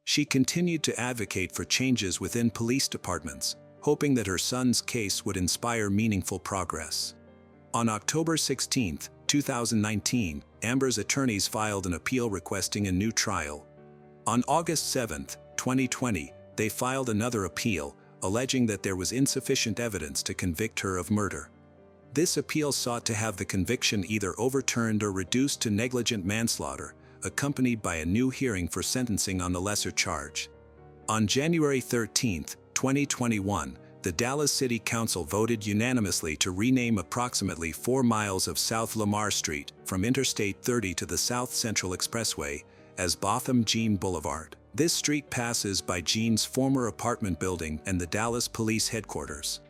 She continued to advocate for changes within police departments, hoping that her son's case would inspire meaningful progress. On October 16, 2019, Amber's attorneys filed an appeal requesting a new trial. On August 7, 2020, they filed another appeal, alleging that there was insufficient evidence to convict her of murder. This appeal sought to have the conviction either overturned or reduced to negligent manslaughter, accompanied by a new hearing for sentencing on the lesser charge. On January 13, 2021, the Dallas City Council voted unanimously to rename approximately 4 miles of South Lamar Street from Interstate 30 to the South Central Expressway as Botham-Jean Boulevard. This street passes by Jean's former apartment building and the Dallas Police Headquarters.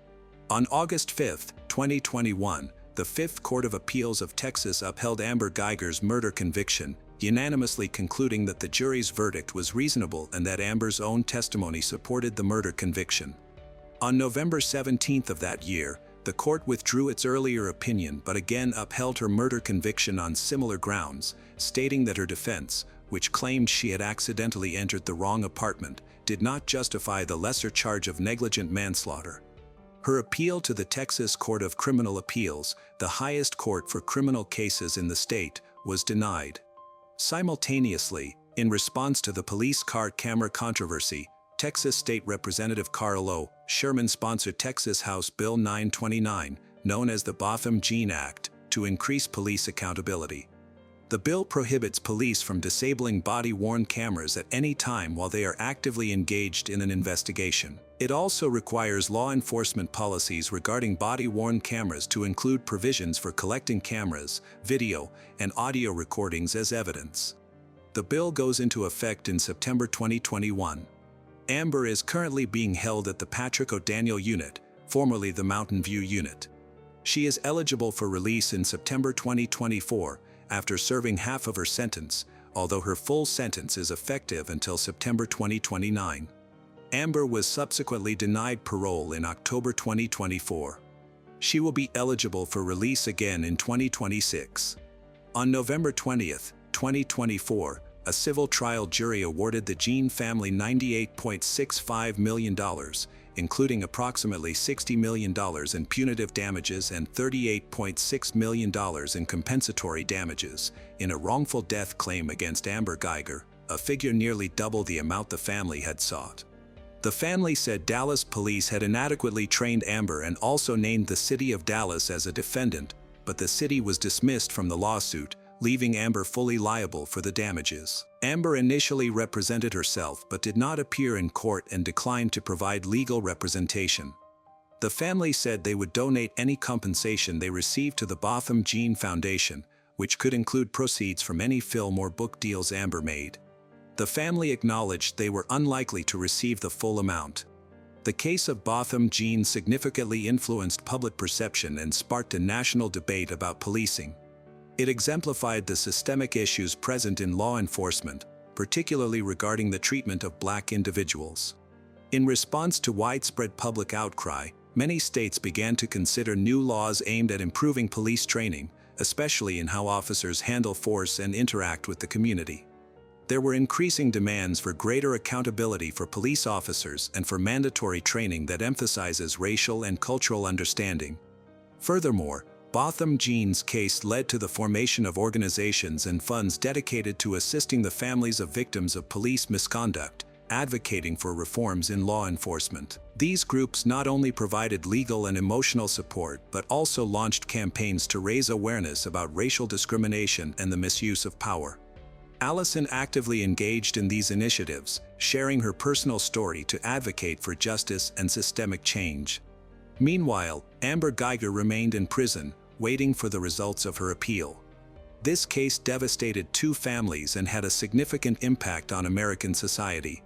On August 5, 2021, the Fifth Court of Appeals of Texas upheld Amber Guyger's murder conviction, unanimously concluding that the jury's verdict was reasonable and that Amber's own testimony supported the murder conviction. On November 17 of that year, the court withdrew its earlier opinion but again upheld her murder conviction on similar grounds, stating that her defense, which claimed she had accidentally entered the wrong apartment, did not justify the lesser charge of negligent manslaughter. Her appeal to the Texas Court of Criminal Appeals, the highest court for criminal cases in the state, was denied. Simultaneously, in response to the police car camera controversy, Texas State Representative Carl O. Sherman sponsored Texas House Bill 929, known as the Botham-Jean Act, to increase police accountability. The bill prohibits police from disabling body-worn cameras at any time while they are actively engaged in an investigation. It also requires law enforcement policies regarding body-worn cameras to include provisions for collecting cameras, video, and audio recordings as evidence. The bill goes into effect in September 2021. Amber is currently being held at the Patrick O'Daniel Unit, formerly the Mountain View Unit. She is eligible for release in September 2024, after serving half of her sentence, although her full sentence is effective until September 2029. Amber was subsequently denied parole in October 2024. She will be eligible for release again in 2026. On November 20, 2024, a civil trial jury awarded the Jean family $98.65 million, including approximately $60 million in punitive damages and $38.6 million in compensatory damages, in a wrongful death claim against Amber Guyger, a figure nearly double the amount the family had sought. The family said Dallas police had inadequately trained Amber and also named the city of Dallas as a defendant, but the city was dismissed from the lawsuit, leaving Amber fully liable for the damages. Amber initially represented herself but did not appear in court and declined to provide legal representation. The family said they would donate any compensation they received to the Botham-Jean Foundation, which could include proceeds from any film or book deals Amber made. The family acknowledged they were unlikely to receive the full amount. The case of Botham-Jean significantly influenced public perception and sparked a national debate about policing. It exemplified the systemic issues present in law enforcement, particularly regarding the treatment of Black individuals. In response to widespread public outcry, many states began to consider new laws aimed at improving police training, especially in how officers handle force and interact with the community. There were increasing demands for greater accountability for police officers and for mandatory training that emphasizes racial and cultural understanding. Furthermore, Botham-Jean's case led to the formation of organizations and funds dedicated to assisting the families of victims of police misconduct, advocating for reforms in law enforcement. These groups not only provided legal and emotional support but also launched campaigns to raise awareness about racial discrimination and the misuse of power. Allison actively engaged in these initiatives, sharing her personal story to advocate for justice and systemic change. Meanwhile, Amber Guyger remained in prison, waiting for the results of her appeal. This case devastated two families and had a significant impact on American society.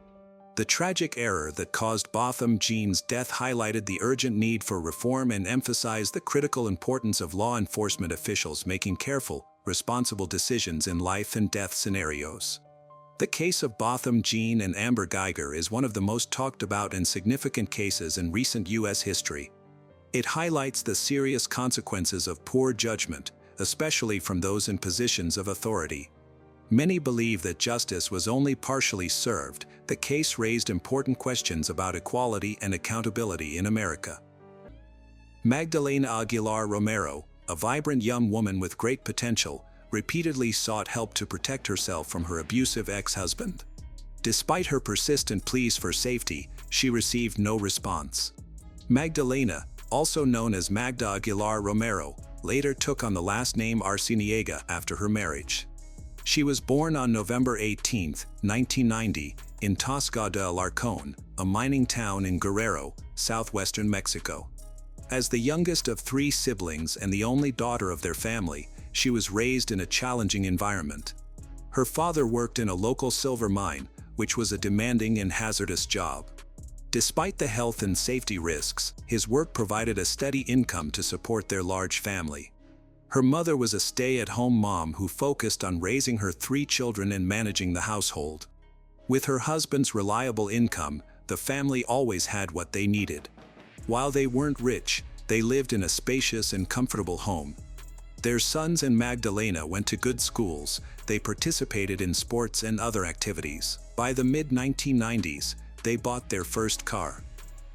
The tragic error that caused Botham-Jean's death highlighted the urgent need for reform and emphasized the critical importance of law enforcement officials making careful, responsible decisions in life and death scenarios. The case of Botham-Jean and Amber Guyger is one of the most talked about and significant cases in recent U.S. history. It highlights the serious consequences of poor judgment, especially from those in positions of authority. Many believe that justice was only partially served. The case raised important questions about equality and accountability in America. Magdalena Aguilar Romero, a vibrant young woman with great potential, repeatedly sought help to protect herself from her abusive ex-husband. Despite her persistent pleas for safety, she received no response. Magdalena, also known as Magda Aguilar Romero, later took on the last name Arciniega after her marriage. She was born on November 18, 1990, in Tasca de Alarcón, a mining town in Guerrero, southwestern Mexico. As the youngest of 3 siblings and the only daughter of their family, she was raised in a challenging environment. Her father worked in a local silver mine, which was a demanding and hazardous job. Despite the health and safety risks, his work provided a steady income to support their large family. Her mother was a stay-at-home mom who focused on raising her 3 children and managing the household. With her husband's reliable income, the family always had what they needed. While they weren't rich, they lived in a spacious and comfortable home. Their sons and Magdalena went to good schools. They participated in sports and other activities. By the mid-1990s, they bought their first car.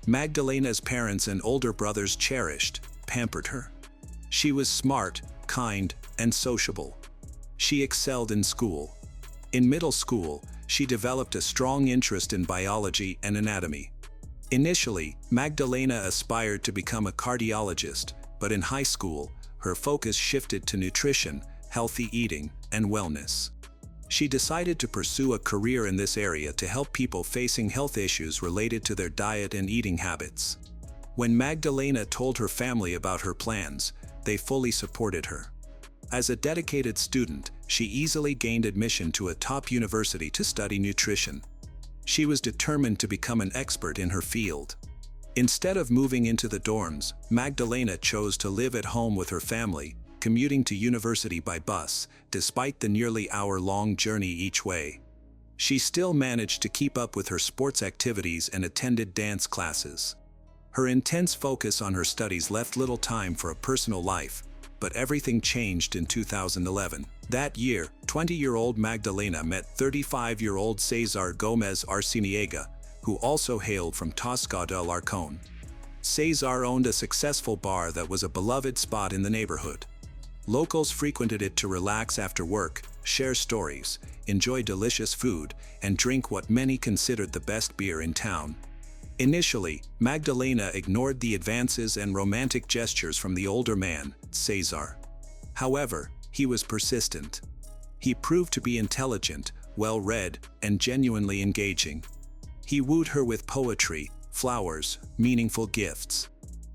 Magdalena's parents and older brothers cherished, pampered her. She was smart, kind, and sociable. She excelled in school. In middle school, she developed a strong interest in biology and anatomy. Initially, Magdalena aspired to become a cardiologist, but in high school, her focus shifted to nutrition, healthy eating, and wellness. She decided to pursue a career in this area to help people facing health issues related to their diet and eating habits. When Magdalena told her family about her plans, they fully supported her. As a dedicated student, she easily gained admission to a top university to study nutrition. She was determined to become an expert in her field. Instead of moving into the dorms, Magdalena chose to live at home with her family, commuting to university by bus, despite the nearly hour-long journey each way. She still managed to keep up with her sports activities and attended dance classes. Her intense focus on her studies left little time for a personal life, but everything changed in 2011. That year, 20-year-old Magdalena met 35-year-old Cesar Gomez Arciniega, who also hailed from Tasca de Alarcón. Cesar owned a successful bar that was a beloved spot in the neighborhood. Locals frequented it to relax after work, share stories, enjoy delicious food, and drink what many considered the best beer in town. Initially, Magdalena ignored the advances and romantic gestures from the older man, Cesar. However, he was persistent. He proved to be intelligent, well-read, and genuinely engaging. He wooed her with poetry, flowers, meaningful gifts.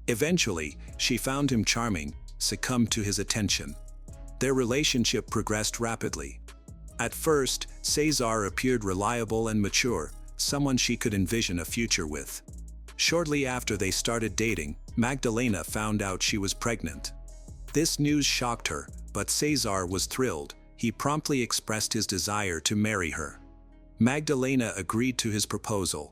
Eventually, she found him charming, succumbed to his attention. Their relationship progressed rapidly. At first, Cesar appeared reliable and mature, someone she could envision a future with. Shortly after they started dating, Magdalena found out she was pregnant. This news shocked her, but Cesar was thrilled. He promptly expressed his desire to marry her. Magdalena agreed to his proposal.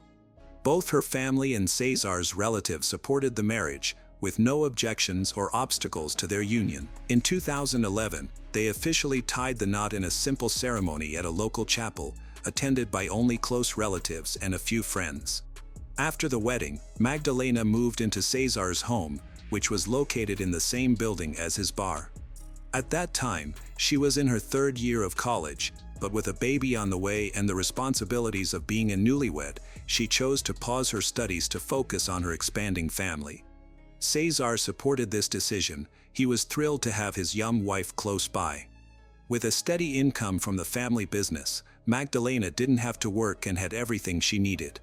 Both her family and Cesar's relatives supported the marriage, with no objections or obstacles to their union. In 2011, they officially tied the knot in a simple ceremony at a local chapel, attended by only close relatives and a few friends. After the wedding, Magdalena moved into Cesar's home, which was located in the same building as his bar. At that time, she was in her 3rd year of college, but with a baby on the way and the responsibilities of being a newlywed, she chose to pause her studies to focus on her expanding family. Cesar supported this decision. He was thrilled to have his young wife close by. With a steady income from the family business, Magdalena didn't have to work and had everything she needed.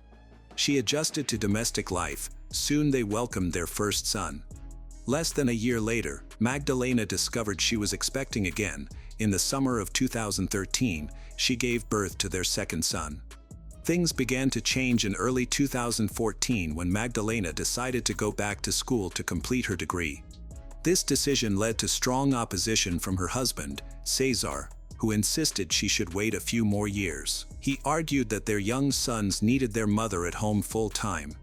She adjusted to domestic life. Soon they welcomed their first son. Less than a year later, Magdalena discovered she was expecting again. In the summer of 2013, she gave birth to their second son. Things began to change in early 2014 when Magdalena decided to go back to school to complete her degree. This decision led to strong opposition from her husband, Cesar, who insisted she should wait a few more years. He argued that their young sons needed their mother at home full-time.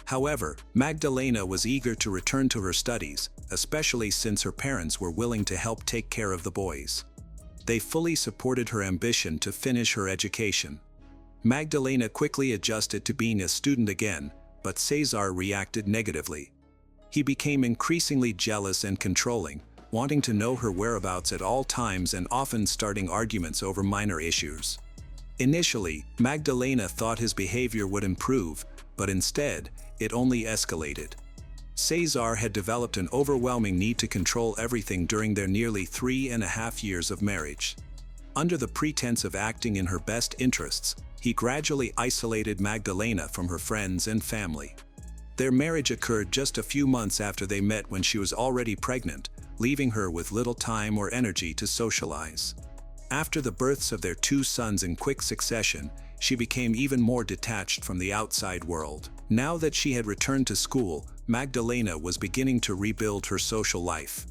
However, Magdalena was eager to return to her studies, especially since her parents were willing to help take care of the boys. They fully supported her ambition to finish her education. Magdalena quickly adjusted to being a student again, but Cesar reacted negatively. He became increasingly jealous and controlling, wanting to know her whereabouts at all times and often starting arguments over minor issues. Initially, Magdalena thought his behavior would improve, but instead, it only escalated. Cesar had developed an overwhelming need to control everything during their nearly 3.5 years of marriage. Under the pretense of acting in her best interests, he gradually isolated Magdalena from her friends and family. Their marriage occurred just a few months after they met when she was already pregnant, leaving her with little time or energy to socialize. After the births of their 2 sons in quick succession, she became even more detached from the outside world. Now that she had returned to school, Magdalena was beginning to rebuild her social life.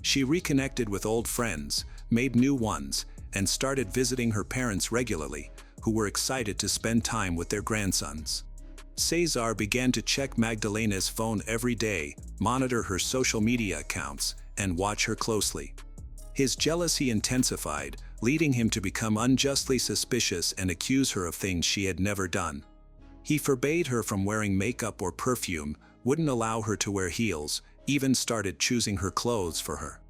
She reconnected with old friends, made new ones, and started visiting her parents regularly, who were excited to spend time with their grandsons. Cesar began to check Magdalena's phone every day, monitor her social media accounts, and watch her closely. His jealousy intensified, leading him to become unjustly suspicious and accuse her of things she had never done. He forbade her from wearing makeup or perfume, wouldn't allow her to wear heels, even started choosing her clothes for her.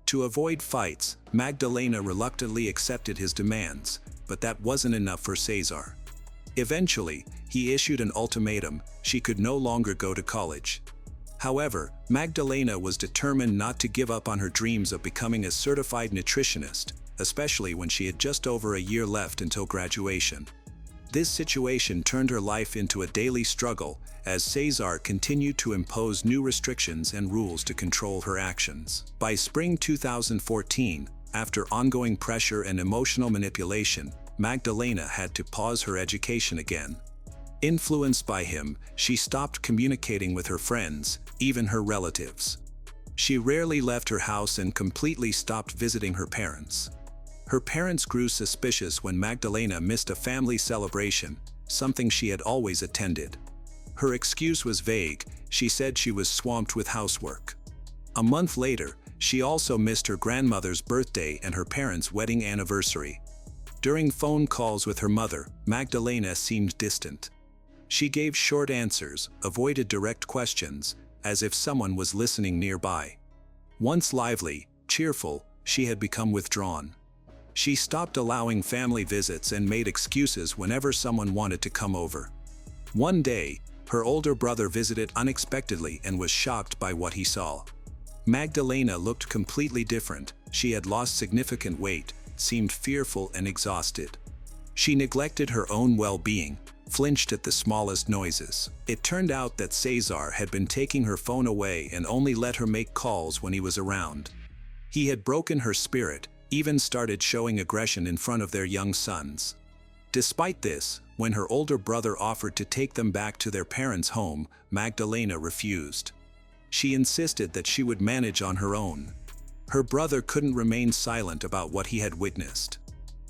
To avoid fights, Magdalena reluctantly accepted his demands, but that wasn't enough for Cesar. Eventually, he issued an ultimatum: she could no longer go to college. However, Magdalena was determined not to give up on her dreams of becoming a certified nutritionist, especially when she had just over a year left until graduation. This situation turned her life into a daily struggle, as Cesar continued to impose new restrictions and rules to control her actions. By spring 2014, after ongoing pressure and emotional manipulation, Magdalena had to pause her education again. Influenced by him, she stopped communicating with her friends, even her relatives. She rarely left her house and completely stopped visiting her parents. Her parents grew suspicious when Magdalena missed a family celebration, something she had always attended. Her excuse was vague: she said she was swamped with housework. A month later, she also missed her grandmother's birthday and her parents' wedding anniversary. During phone calls with her mother, Magdalena seemed distant. She gave short answers, avoided direct questions, as if someone was listening nearby. Once lively, cheerful, she had become withdrawn. She stopped allowing family visits and made excuses whenever someone wanted to come over. One day, her older brother visited unexpectedly and was shocked by what he saw. Magdalena looked completely different. She had lost significant weight, seemed fearful and exhausted. She neglected her own well-being, flinched at the smallest noises. It turned out that Cesar had been taking her phone away and only let her make calls when he was around. He had broken her spirit, even started showing aggression in front of their young sons. Despite this, when her older brother offered to take them back to their parents' home, Magdalena refused. She insisted that she would manage on her own. Her brother couldn't remain silent about what he had witnessed.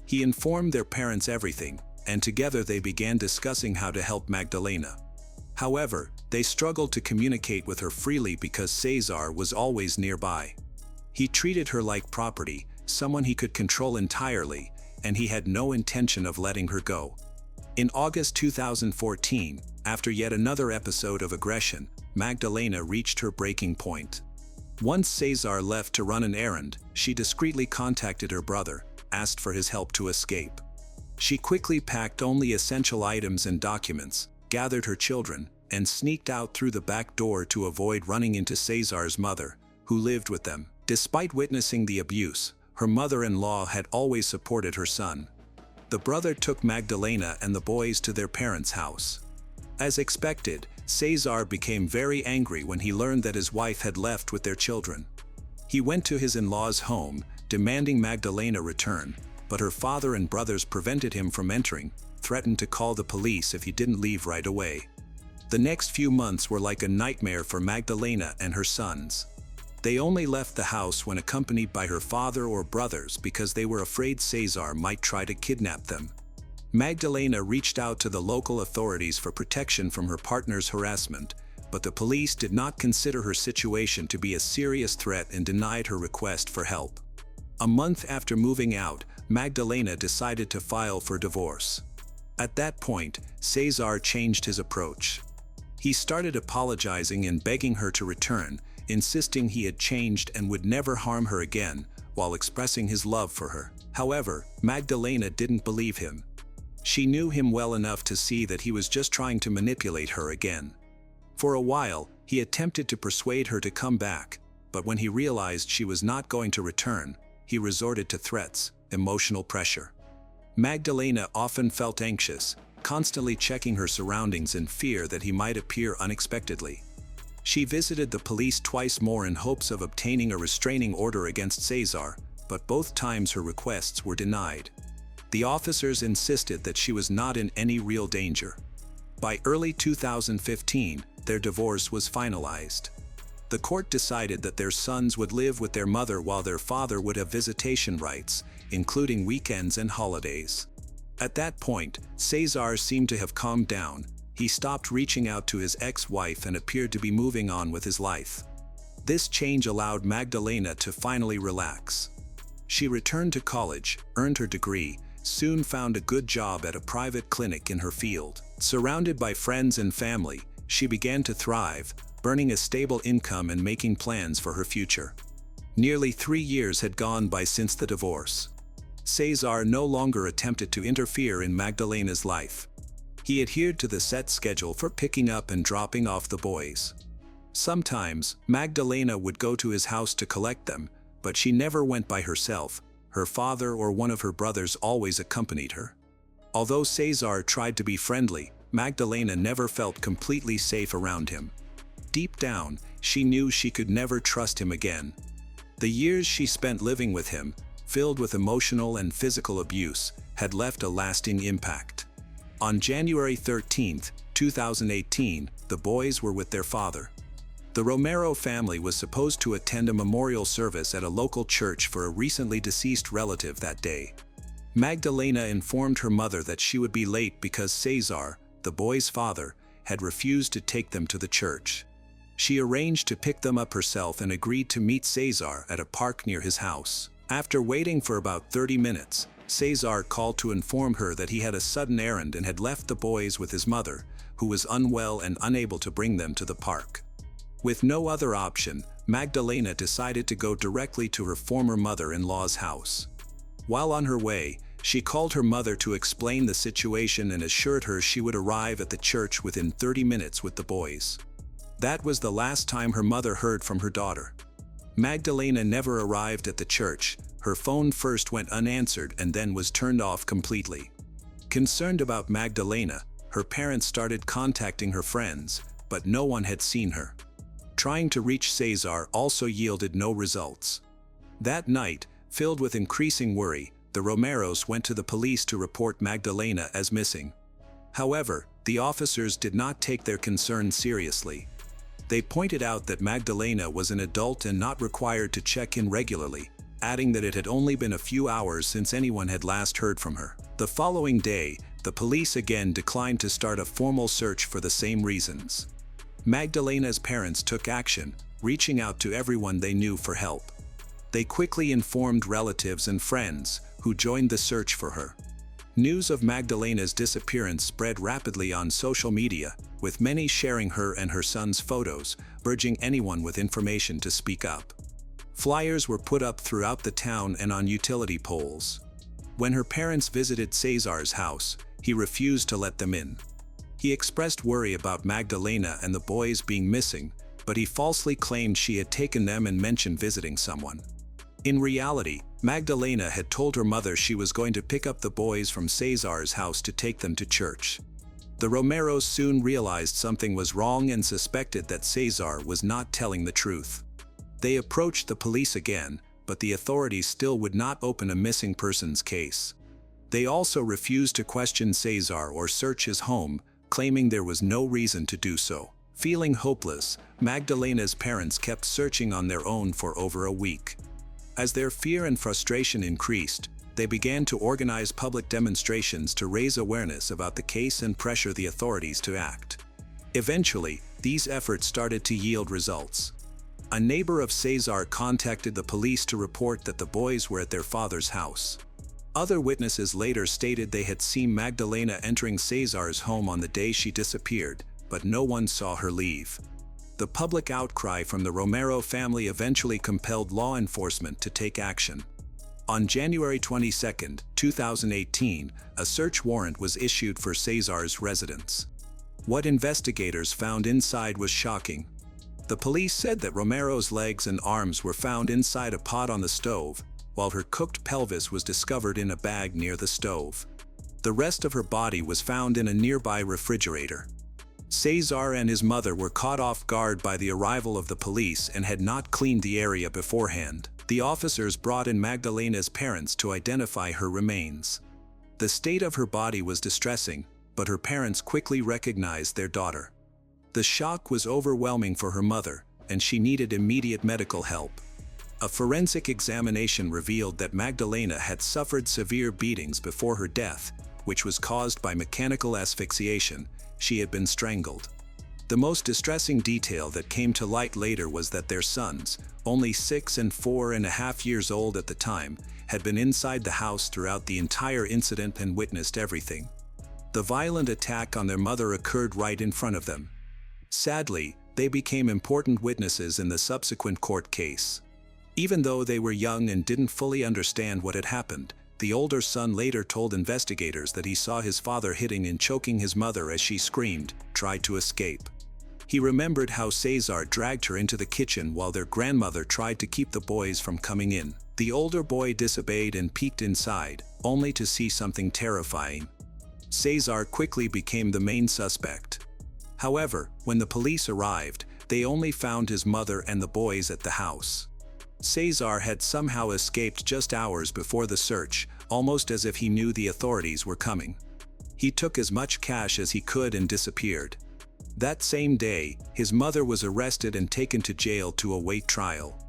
He informed their parents everything, and together they began discussing how to help Magdalena. However, they struggled to communicate with her freely because Cesar was always nearby. He treated her like property, someone he could control entirely, and he had no intention of letting her go. In August 2014, after yet another episode of aggression, Magdalena reached her breaking point. Once Cesar left to run an errand, she discreetly contacted her brother, asked for his help to escape. She quickly packed only essential items and documents, gathered her children, and sneaked out through the back door to avoid running into Cesar's mother, who lived with them. Despite witnessing the abuse, her mother-in-law had always supported her son. The brother took Magdalena and the boys to their parents' house. As expected, Cesar became very angry when he learned that his wife had left with their children. He went to his in-laws' home, demanding Magdalena return, but her father and brothers prevented him from entering, threatened to call the police if he didn't leave right away. The next few months were like a nightmare for Magdalena and her sons. They only left the house when accompanied by her father or brothers because they were afraid Cesar might try to kidnap them. Magdalena reached out to the local authorities for protection from her partner's harassment, but the police did not consider her situation to be a serious threat and denied her request for help. A month after moving out, Magdalena decided to file for divorce. At that point, Cesar changed his approach. He started apologizing and begging her to return, insisting he had changed and would never harm her again, while expressing his love for her. However, Magdalena didn't believe him. She knew him well enough to see that he was just trying to manipulate her again. For a while, he attempted to persuade her to come back, but when he realized she was not going to return, he resorted to threats, emotional pressure. Magdalena often felt anxious, constantly checking her surroundings in fear that he might appear unexpectedly. She visited the police twice more in hopes of obtaining a restraining order against Cesar, but both times her requests were denied. The officers insisted that she was not in any real danger. By early 2015, their divorce was finalized. The court decided that their sons would live with their mother while their father would have visitation rights, including weekends and holidays. At that point, Cesar seemed to have calmed down. He stopped reaching out to his ex-wife and appeared to be moving on with his life. This change allowed Magdalena to finally relax. She returned to college, earned her degree, soon found a good job at a private clinic in her field. Surrounded by friends and family, she began to thrive, earning a stable income and making plans for her future. Nearly 3 years had gone by since the divorce. Cesar no longer attempted to interfere in Magdalena's life. He adhered to the set schedule for picking up and dropping off the boys. Sometimes, Magdalena would go to his house to collect them, but she never went by herself. Her father or one of her brothers always accompanied her. Although Cesar tried to be friendly, Magdalena never felt completely safe around him. Deep down, she knew she could never trust him again. The years she spent living with him, filled with emotional and physical abuse, had left a lasting impact. On January 13, 2018, the boys were with their father. The Romero family was supposed to attend a memorial service at a local church for a recently deceased relative that day. Magdalena informed her mother that she would be late because Cesar, the boys' father, had refused to take them to the church. She arranged to pick them up herself and agreed to meet Cesar at a park near his house. After waiting for about 30 minutes, Cesar called to inform her that he had a sudden errand and had left the boys with his mother, who was unwell and unable to bring them to the park. With no other option, Magdalena decided to go directly to her former mother-in-law's house. While on her way, she called her mother to explain the situation and assured her she would arrive at the church within 30 minutes with the boys. That was the last time her mother heard from her daughter. Magdalena never arrived at the church. Her phone first went unanswered and then was turned off completely. Concerned about Magdalena, her parents started contacting her friends, but no one had seen her. Trying to reach Cesar also yielded no results. That night, filled with increasing worry, the Romeros went to the police to report Magdalena as missing. However, the officers did not take their concerns seriously. They pointed out that Magdalena was an adult and not required to check in regularly, adding that it had only been a few hours since anyone had last heard from her. The following day, the police again declined to start a formal search for the same reasons. Magdalena's parents took action, reaching out to everyone they knew for help. They quickly informed relatives and friends, who joined the search for her. News of Magdalena's disappearance spread rapidly on social media, with many sharing her and her son's photos, urging anyone with information to speak up. Flyers were put up throughout the town and on utility poles. When her parents visited Cesar's house, he refused to let them in. He expressed worry about Magdalena and the boys being missing, but he falsely claimed she had taken them and mentioned visiting someone. In reality, Magdalena had told her mother she was going to pick up the boys from Cesar's house to take them to church. The Romeros soon realized something was wrong and suspected that Cesar was not telling the truth. They approached the police again, but the authorities still would not open a missing persons case. They also refused to question Cesar or search his home, claiming there was no reason to do so. Feeling hopeless, Magdalena's parents kept searching on their own for over a week. As their fear and frustration increased, they began to organize public demonstrations to raise awareness about the case and pressure the authorities to act. Eventually, these efforts started to yield results. A neighbor of Cesar contacted the police to report that the boys were at their father's house. Other witnesses later stated they had seen Magdalena entering Cesar's home on the day she disappeared, but no one saw her leave. The public outcry from the Romero family eventually compelled law enforcement to take action. On January 22, 2018, a search warrant was issued for Cesar's residence. What investigators found inside was shocking. The police said that Romero's legs and arms were found inside a pot on the stove, while her cooked pelvis was discovered in a bag near the stove. The rest of her body was found in a nearby refrigerator. Cesar and his mother were caught off guard by the arrival of the police and had not cleaned the area beforehand. The officers brought in Magdalena's parents to identify her remains. The state of her body was distressing, but her parents quickly recognized their daughter. The shock was overwhelming for her mother, and she needed immediate medical help. A forensic examination revealed that Magdalena had suffered severe beatings before her death, which was caused by mechanical asphyxiation. She had been strangled. The most distressing detail that came to light later was that their sons, only 6 and 4.5 years old at the time, had been inside the house throughout the entire incident and witnessed everything. The violent attack on their mother occurred right in front of them. Sadly, they became important witnesses in the subsequent court case. Even though they were young and didn't fully understand what had happened, the older son later told investigators that he saw his father hitting and choking his mother as she screamed, tried to escape. He remembered how Cesar dragged her into the kitchen while their grandmother tried to keep the boys from coming in. The older boy disobeyed and peeked inside, only to see something terrifying. Cesar quickly became the main suspect. However, when the police arrived, they only found his mother and the boys at the house. Cesar had somehow escaped just hours before the search, almost as if he knew the authorities were coming. He took as much cash as he could and disappeared. That same day, his mother was arrested and taken to jail to await trial.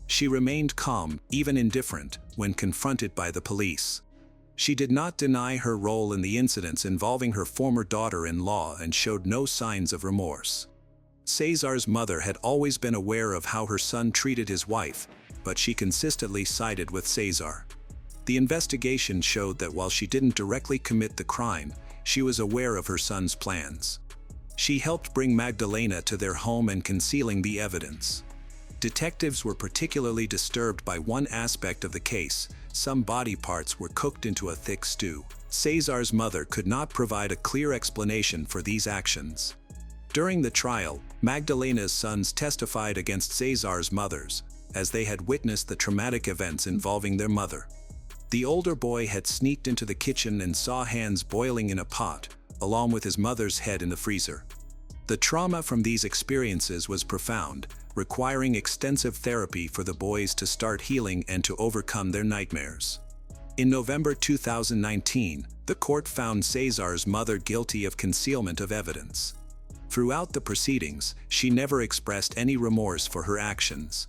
She remained calm, even indifferent, when confronted by the police. She did not deny her role in the incidents involving her former daughter-in-law and showed no signs of remorse. Cesar's mother had always been aware of how her son treated his wife, but she consistently sided with Cesar. The investigation showed that while she didn't directly commit the crime, she was aware of her son's plans. She helped bring Magdalena to their home and concealing the evidence. Detectives were particularly disturbed by one aspect of the case: some body parts were cooked into a thick stew. Cesar's mother could not provide a clear explanation for these actions. During the trial, Magdalena's sons testified against Cesar's mothers, as they had witnessed the traumatic events involving their mother. The older boy had sneaked into the kitchen and saw hands boiling in a pot, along with his mother's head in the freezer. The trauma from these experiences was profound, requiring extensive therapy for the boys to start healing and to overcome their nightmares. In November 2019, the court found Cesar's mother guilty of concealment of evidence. Throughout the proceedings, she never expressed any remorse for her actions.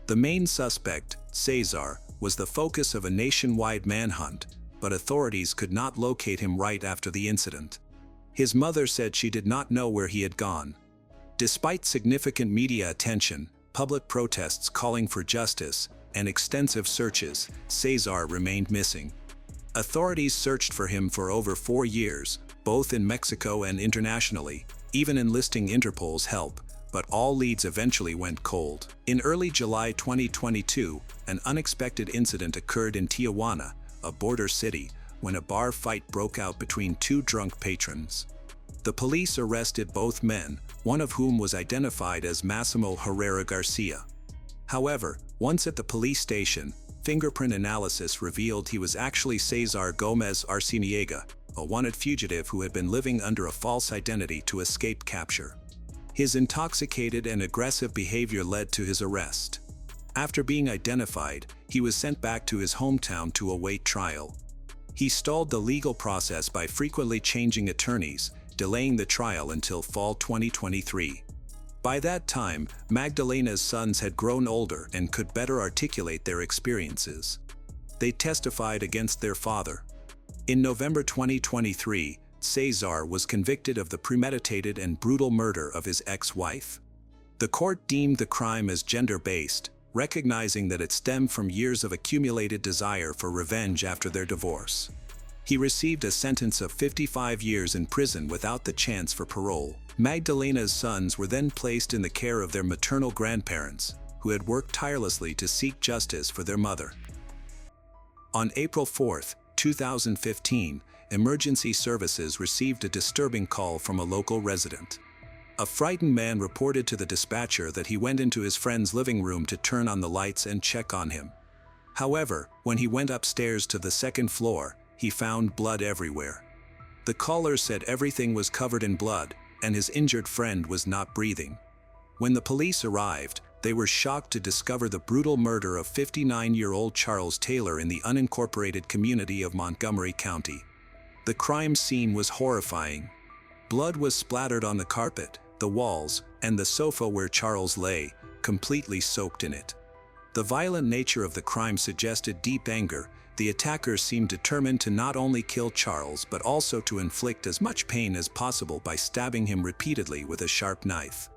The main suspect, Cesar, was the focus of a nationwide manhunt, but authorities could not locate him right after the incident. His mother said she did not know where he had gone. Despite significant media attention, public protests calling for justice, and extensive searches, Cesar remained missing. Authorities searched for him for over 4 years, both in Mexico and internationally, even enlisting Interpol's help, but all leads eventually went cold. In early July 2022, an unexpected incident occurred in Tijuana, a border city, when a bar fight broke out between 2 drunk patrons. The police arrested both men, one of whom was identified as Massimo Herrera Garcia. However, once at the police station, fingerprint analysis revealed he was actually Cesar Gomez Arciniega, a wanted fugitive who had been living under a false identity to escape capture. His intoxicated and aggressive behavior led to his arrest. After being identified, he was sent back to his hometown to await trial. He stalled the legal process by frequently changing attorneys, delaying the trial until fall 2023. By that time, Magdalena's sons had grown older and could better articulate their experiences. They testified against their father. In November 2023, Cesar was convicted of the premeditated and brutal murder of his ex-wife. The court deemed the crime as gender-based, recognizing that it stemmed from years of accumulated desire for revenge after their divorce. He received a sentence of 55 years in prison without the chance for parole. Magdalena's sons were then placed in the care of their maternal grandparents, who had worked tirelessly to seek justice for their mother. On April 4, 2015, emergency services received a disturbing call from a local resident. A frightened man reported to the dispatcher that he went into his friend's living room to turn on the lights and check on him. However, when he went upstairs to the second floor, he found blood everywhere. The caller said everything was covered in blood, and his injured friend was not breathing. When the police arrived, they were shocked to discover the brutal murder of 59-year-old Charles Taylor in the unincorporated community of Montgomery County. The crime scene was horrifying. Blood was splattered on the carpet, the walls, and the sofa where Charles lay, completely soaked in it. The violent nature of the crime suggested deep anger. The attackers seemed determined to not only kill Charles but also to inflict as much pain as possible by stabbing him repeatedly with a sharp knife.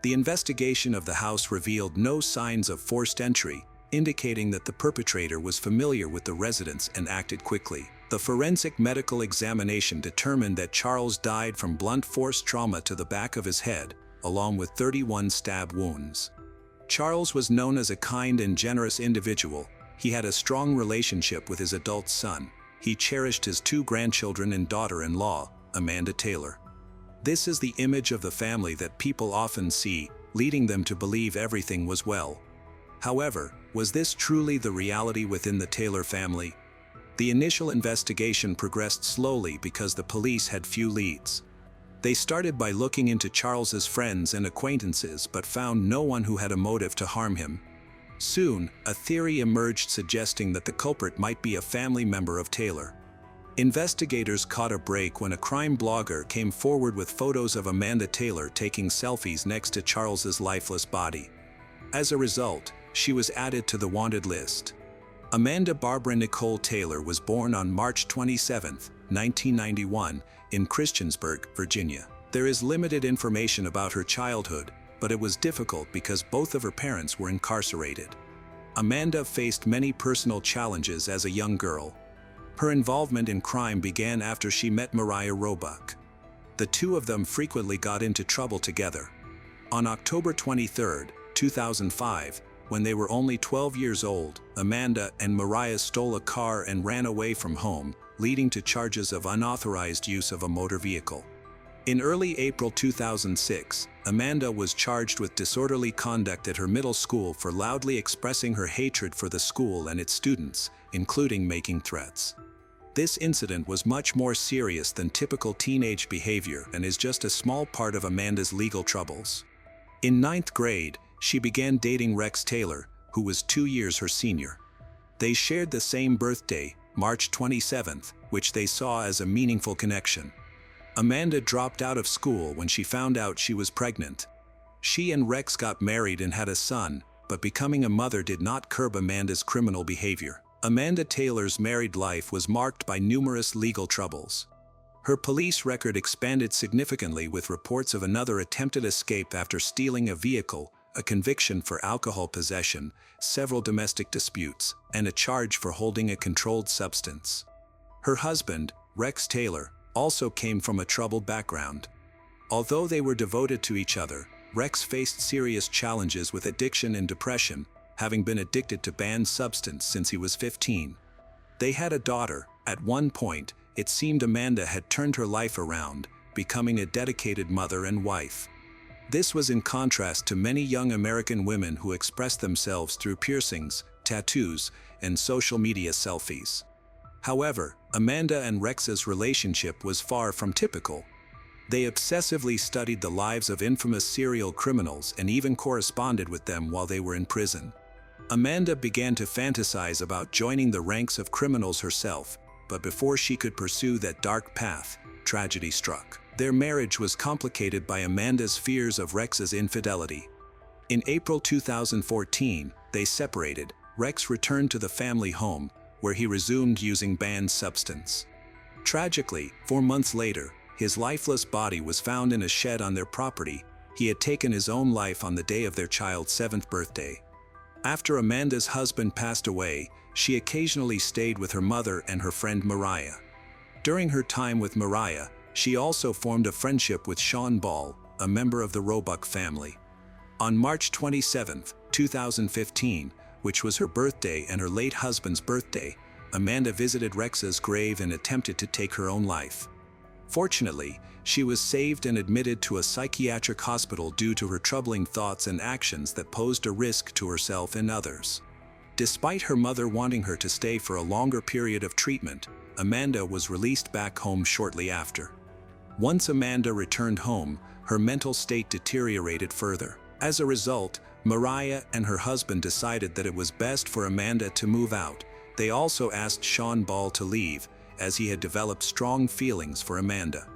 The investigation of the house revealed no signs of forced entry, indicating that the perpetrator was familiar with the residents and acted quickly. The forensic medical examination determined that Charles died from blunt force trauma to the back of his head, along with 31 stab wounds. Charles was known as a kind and generous individual. He had a strong relationship with his adult son. He cherished his 2 grandchildren and daughter-in-law, Amanda Taylor. This is the image of the family that people often see, leading them to believe everything was well. However, was this truly the reality within the Taylor family? The initial investigation progressed slowly because the police had few leads. They started by looking into Charles's friends and acquaintances but found no one who had a motive to harm him. Soon, a theory emerged suggesting that the culprit might be a family member of Taylor. Investigators caught a break when a crime blogger came forward with photos of Amanda Taylor taking selfies next to Charles's lifeless body. As a result, she was added to the wanted list. Amanda Barbara Nicole Taylor was born on March 27, 1991, in Christiansburg, Virginia. There is limited information about her childhood, but it was difficult because both of her parents were incarcerated. Amanda faced many personal challenges as a young girl. Her involvement in crime began after she met Mariah Roebuck. The two of them frequently got into trouble together. On October 23, 2005, when they were only 12 years old, Amanda and Mariah stole a car and ran away from home, leading to charges of unauthorized use of a motor vehicle. In early April 2006, Amanda was charged with disorderly conduct at her middle school for loudly expressing her hatred for the school and its students, including making threats. This incident was much more serious than typical teenage behavior and is just a small part of Amanda's legal troubles. In 9th grade, she began dating Rex Taylor, who was 2 years her senior. They shared the same birthday, March 27th, which they saw as a meaningful connection. Amanda dropped out of school when she found out she was pregnant. She and Rex got married and had a son, but becoming a mother did not curb Amanda's criminal behavior. Amanda Taylor's married life was marked by numerous legal troubles. Her police record expanded significantly with reports of another attempted escape after stealing a vehicle, a conviction for alcohol possession, several domestic disputes, and a charge for holding a controlled substance. Her husband, Rex Taylor, also came from a troubled background. Although they were devoted to each other, Rex faced serious challenges with addiction and depression, having been addicted to banned substance since he was 15. They had a daughter. At one point, it seemed Amanda had turned her life around, becoming a dedicated mother and wife. This was in contrast to many young American women who expressed themselves through piercings, tattoos, and social media selfies. However, Amanda and Rex's relationship was far from typical. They obsessively studied the lives of infamous serial criminals and even corresponded with them while they were in prison. Amanda began to fantasize about joining the ranks of criminals herself, but before she could pursue that dark path, tragedy struck. Their marriage was complicated by Amanda's fears of Rex's infidelity. In April 2014, they separated. Rex returned to the family home, where he resumed using banned substance. Tragically, 4 months later, his lifeless body was found in a shed on their property. He had taken his own life on the day of their child's 7th birthday. After Amanda's husband passed away, she occasionally stayed with her mother and her friend Mariah. During her time with Mariah, she also formed a friendship with Sean Ball, a member of the Roebuck family. On March 27, 2015, which was her birthday and her late husband's birthday, Amanda visited Rex's grave and attempted to take her own life. Fortunately, she was saved and admitted to a psychiatric hospital due to her troubling thoughts and actions that posed a risk to herself and others. Despite her mother wanting her to stay for a longer period of treatment, Amanda was released back home shortly after. Once Amanda returned home, her mental state deteriorated further. As a result, Mariah and her husband decided that it was best for Amanda to move out. They also asked Sean Ball to leave, as he had developed strong feelings for Amanda.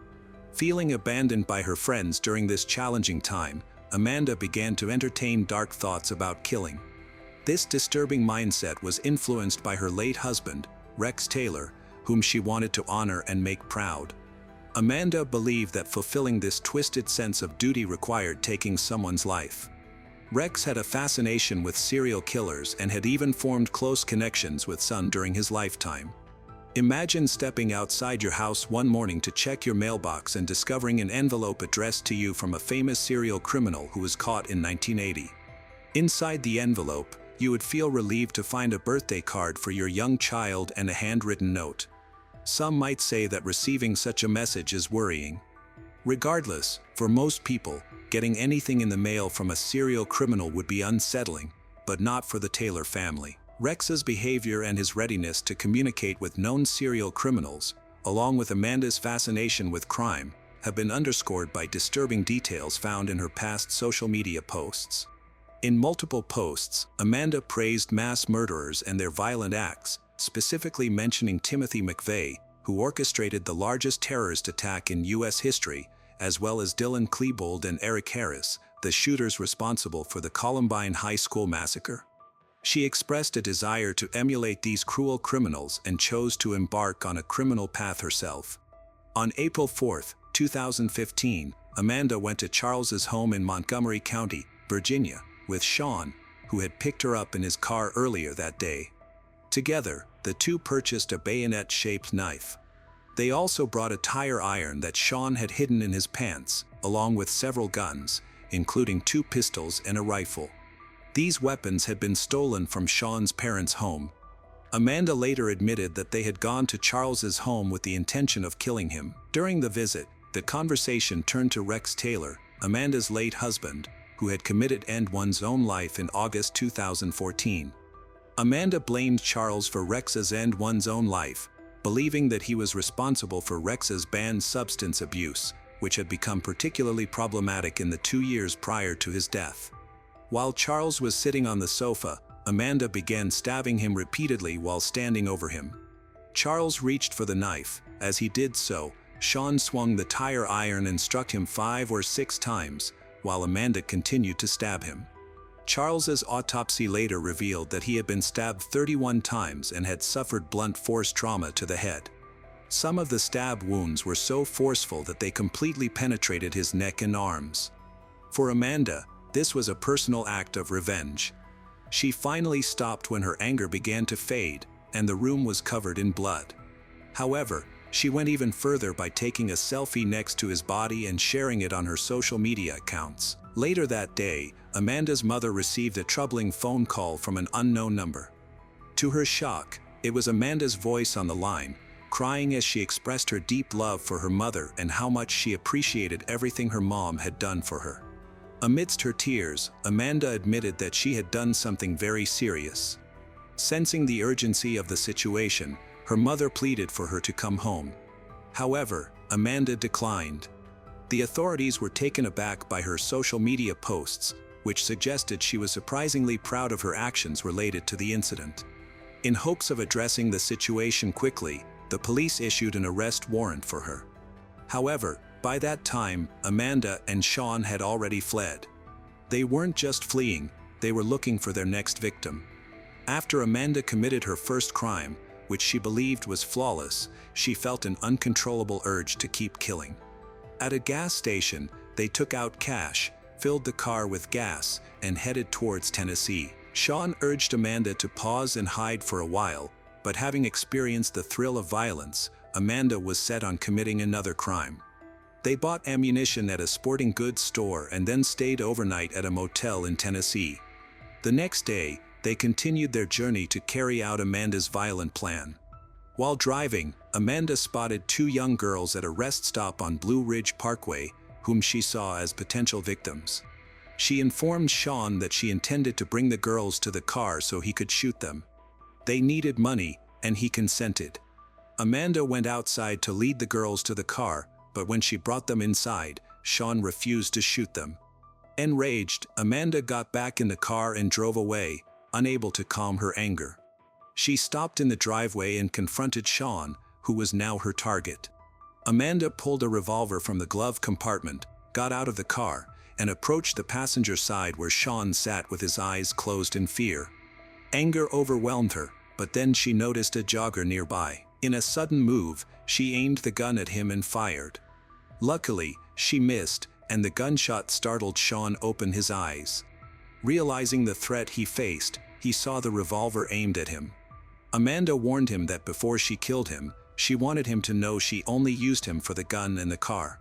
Feeling abandoned by her friends during this challenging time, Amanda began to entertain dark thoughts about killing. This disturbing mindset was influenced by her late husband, Rex Taylor, whom she wanted to honor and make proud. Amanda believed that fulfilling this twisted sense of duty required taking someone's life. Rex had a fascination with serial killers and had even formed close connections with some during his lifetime. Imagine stepping outside your house one morning to check your mailbox and discovering an envelope addressed to you from a famous serial criminal who was caught in 1980. Inside the envelope, you would feel relieved to find a birthday card for your young child and a handwritten note. Some might say that receiving such a message is worrying. Regardless, for most people, getting anything in the mail from a serial criminal would be unsettling, but not for the Taylor family. Rex's behavior and his readiness to communicate with known serial criminals, along with Amanda's fascination with crime, have been underscored by disturbing details found in her past social media posts. In multiple posts, Amanda praised mass murderers and their violent acts, specifically mentioning Timothy McVeigh, who orchestrated the largest terrorist attack in U.S. history, as well as Dylan Klebold and Eric Harris, the shooters responsible for the Columbine High School massacre. She expressed a desire to emulate these cruel criminals and chose to embark on a criminal path herself. On April 4, 2015, Amanda went to Charles's home in Montgomery County, Virginia, with Sean, who had picked her up in his car earlier that day. Together, the two purchased a bayonet-shaped knife. They also brought a tire iron that Sean had hidden in his pants, along with several guns, including 2 pistols and a rifle. These weapons had been stolen from Sean's parents' home. Amanda later admitted that they had gone to Charles's home with the intention of killing him. During the visit, the conversation turned to Rex Taylor, Amanda's late husband, who had committed to end one's own life in August 2014. Amanda blamed Charles for Rex's end one's own life, believing that he was responsible for Rex's banned substance abuse, which had become particularly problematic in the 2 years prior to his death. While Charles was sitting on the sofa, Amanda began stabbing him repeatedly while standing over him. Charles reached for the knife. As he did so, Sean swung the tire iron and struck him 5 or 6 times, while Amanda continued to stab him. Charles's autopsy later revealed that he had been stabbed 31 times and had suffered blunt force trauma to the head. Some of the stab wounds were so forceful that they completely penetrated his neck and arms. For Amanda, this was a personal act of revenge. She finally stopped when her anger began to fade, and the room was covered in blood. However, she went even further by taking a selfie next to his body and sharing it on her social media accounts. Later that day, Amanda's mother received a troubling phone call from an unknown number. To her shock, it was Amanda's voice on the line, crying as she expressed her deep love for her mother and how much she appreciated everything her mom had done for her. Amidst her tears, Amanda admitted that she had done something very serious. Sensing the urgency of the situation, her mother pleaded for her to come home. However, Amanda declined. The authorities were taken aback by her social media posts, which suggested she was surprisingly proud of her actions related to the incident. In hopes of addressing the situation quickly, the police issued an arrest warrant for her. However, by that time, Amanda and Sean had already fled. They weren't just fleeing, they were looking for their next victim. After Amanda committed her first crime, which she believed was flawless, she felt an uncontrollable urge to keep killing. At a gas station, they took out cash, filled the car with gas, and headed towards Tennessee. Sean urged Amanda to pause and hide for a while, but having experienced the thrill of violence, Amanda was set on committing another crime. They bought ammunition at a sporting goods store and then stayed overnight at a motel in Tennessee. The next day, they continued their journey to carry out Amanda's violent plan. While driving, Amanda spotted two young girls at a rest stop on Blue Ridge Parkway, whom she saw as potential victims. She informed Sean that she intended to bring the girls to the car so he could shoot them. They needed money, and he consented. Amanda went outside to lead the girls to the car, but when she brought them inside, Sean refused to shoot them. Enraged, Amanda got back in the car and drove away, unable to calm her anger. She stopped in the driveway and confronted Sean, who was now her target. Amanda pulled a revolver from the glove compartment, got out of the car, and approached the passenger side where Sean sat with his eyes closed in fear. Anger overwhelmed her, but then she noticed a jogger nearby. In a sudden move, she aimed the gun at him and fired. Luckily, she missed, and the gunshot startled Sean open his eyes. Realizing the threat he faced, he saw the revolver aimed at him. Amanda warned him that before she killed him, she wanted him to know she only used him for the gun and the car.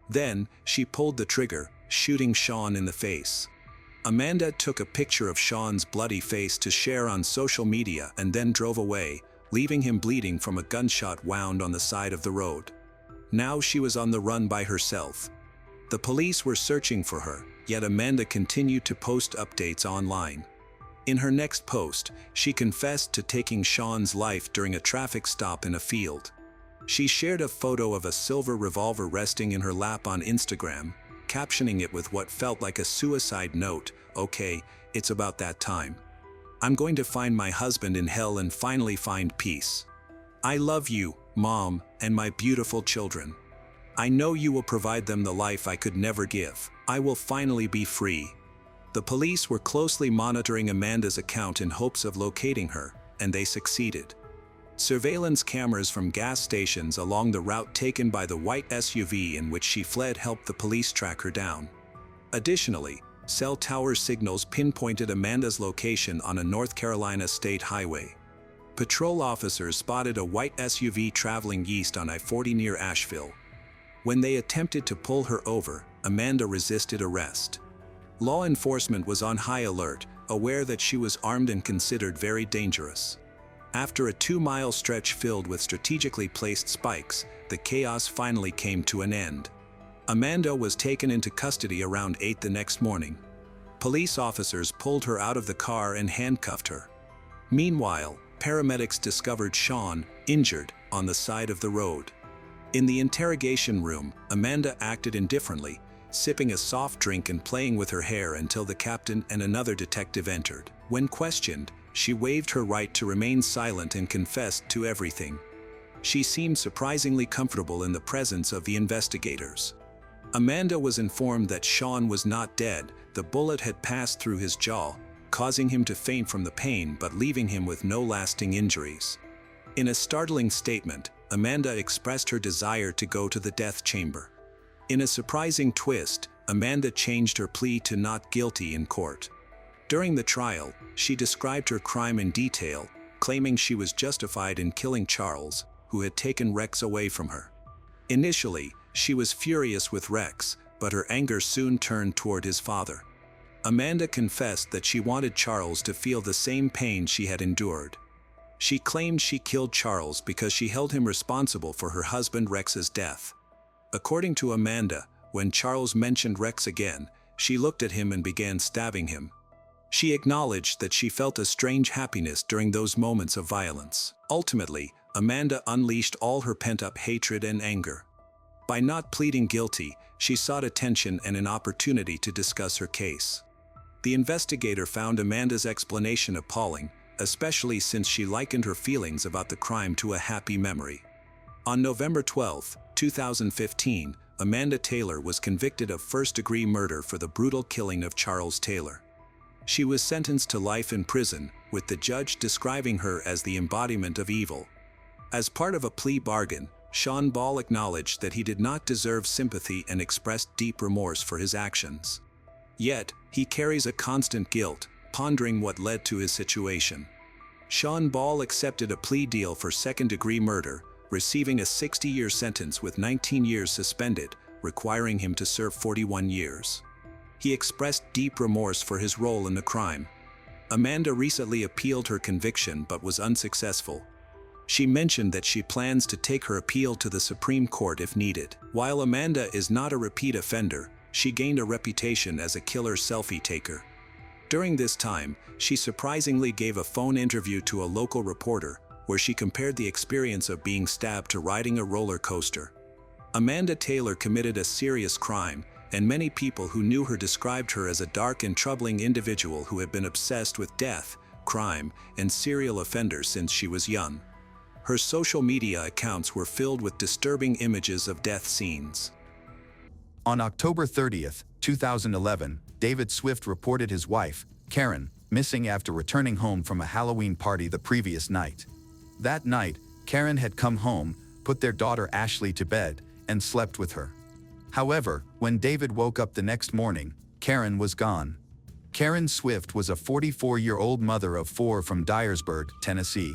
Then, she pulled the trigger, shooting Sean in the face. Amanda took a picture of Sean's bloody face to share on social media and then drove away, leaving him bleeding from a gunshot wound on the side of the road. Now she was on the run by herself. The police were searching for her, yet Amanda continued to post updates online. In her next post, she confessed to taking Sean's life during a traffic stop in a field. She shared a photo of a silver revolver resting in her lap on Instagram, captioning it with what felt like a suicide note, "Okay, it's about that time. I'm going to find my husband in hell and finally find peace. I love you, Mom, and my beautiful children. I know you will provide them the life I could never give. I will finally be free." The police were closely monitoring Amanda's account in hopes of locating her, and they succeeded. Surveillance cameras from gas stations along the route taken by the white SUV in which she fled helped the police track her down. Additionally, cell tower signals pinpointed Amanda's location on a North Carolina state highway. Patrol officers spotted a white SUV traveling east on I-40 near Asheville. When they attempted to pull her over, Amanda resisted arrest. Law enforcement was on high alert, aware that she was armed and considered very dangerous. After a 2-mile stretch filled with strategically placed spikes, the chaos finally came to an end. Amanda was taken into custody around 8 the next morning. Police officers pulled her out of the car and handcuffed her. Meanwhile, paramedics discovered Sean, injured, on the side of the road. In the interrogation room, Amanda acted indifferently, sipping a soft drink and playing with her hair until the captain and another detective entered. When questioned, she waived her right to remain silent and confessed to everything. She seemed surprisingly comfortable in the presence of the investigators. Amanda was informed that Sean was not dead. The bullet had passed through his jaw, causing him to faint from the pain but leaving him with no lasting injuries. In a startling statement, Amanda expressed her desire to go to the death chamber. In a surprising twist, Amanda changed her plea to not guilty in court. During the trial, she described her crime in detail, claiming she was justified in killing Charles, who had taken Rex away from her. Initially, she was furious with Rex, but her anger soon turned toward his father. Amanda confessed that she wanted Charles to feel the same pain she had endured. She claimed she killed Charles because she held him responsible for her husband Rex's death. According to Amanda, when Charles mentioned Rex again, she looked at him and began stabbing him. She acknowledged that she felt a strange happiness during those moments of violence. Ultimately, Amanda unleashed all her pent-up hatred and anger. By not pleading guilty, she sought attention and an opportunity to discuss her case. The investigator found Amanda's explanation appalling, especially since she likened her feelings about the crime to a happy memory. On November 12, 2015, Amanda Taylor was convicted of first-degree murder for the brutal killing of Charles Taylor. She was sentenced to life in prison, with the judge describing her as the embodiment of evil. As part of a plea bargain, Sean Ball acknowledged that he did not deserve sympathy and expressed deep remorse for his actions. Yet, he carries a constant guilt, pondering what led to his situation. Sean Ball accepted a plea deal for second-degree murder, receiving a 60-year sentence with 19 years suspended, requiring him to serve 41 years. He expressed deep remorse for his role in the crime. Amanda recently appealed her conviction but was unsuccessful. She mentioned that she plans to take her appeal to the Supreme Court if needed. While Amanda is not a repeat offender, she gained a reputation as a killer selfie taker. During this time, she surprisingly gave a phone interview to a local reporter, where she compared the experience of being stabbed to riding a roller coaster. Amanda Taylor committed a serious crime, and many people who knew her described her as a dark and troubling individual who had been obsessed with death, crime, and serial offenders since she was young. Her social media accounts were filled with disturbing images of death scenes. On October 30th, 2011, David Swift reported his wife, Karen, missing after returning home from a Halloween party the previous night. That night, Karen had come home, put their daughter Ashley to bed, and slept with her. However, when David woke up the next morning, Karen was gone. Karen Swift was a 44-year-old mother of 4 from Dyersburg, Tennessee.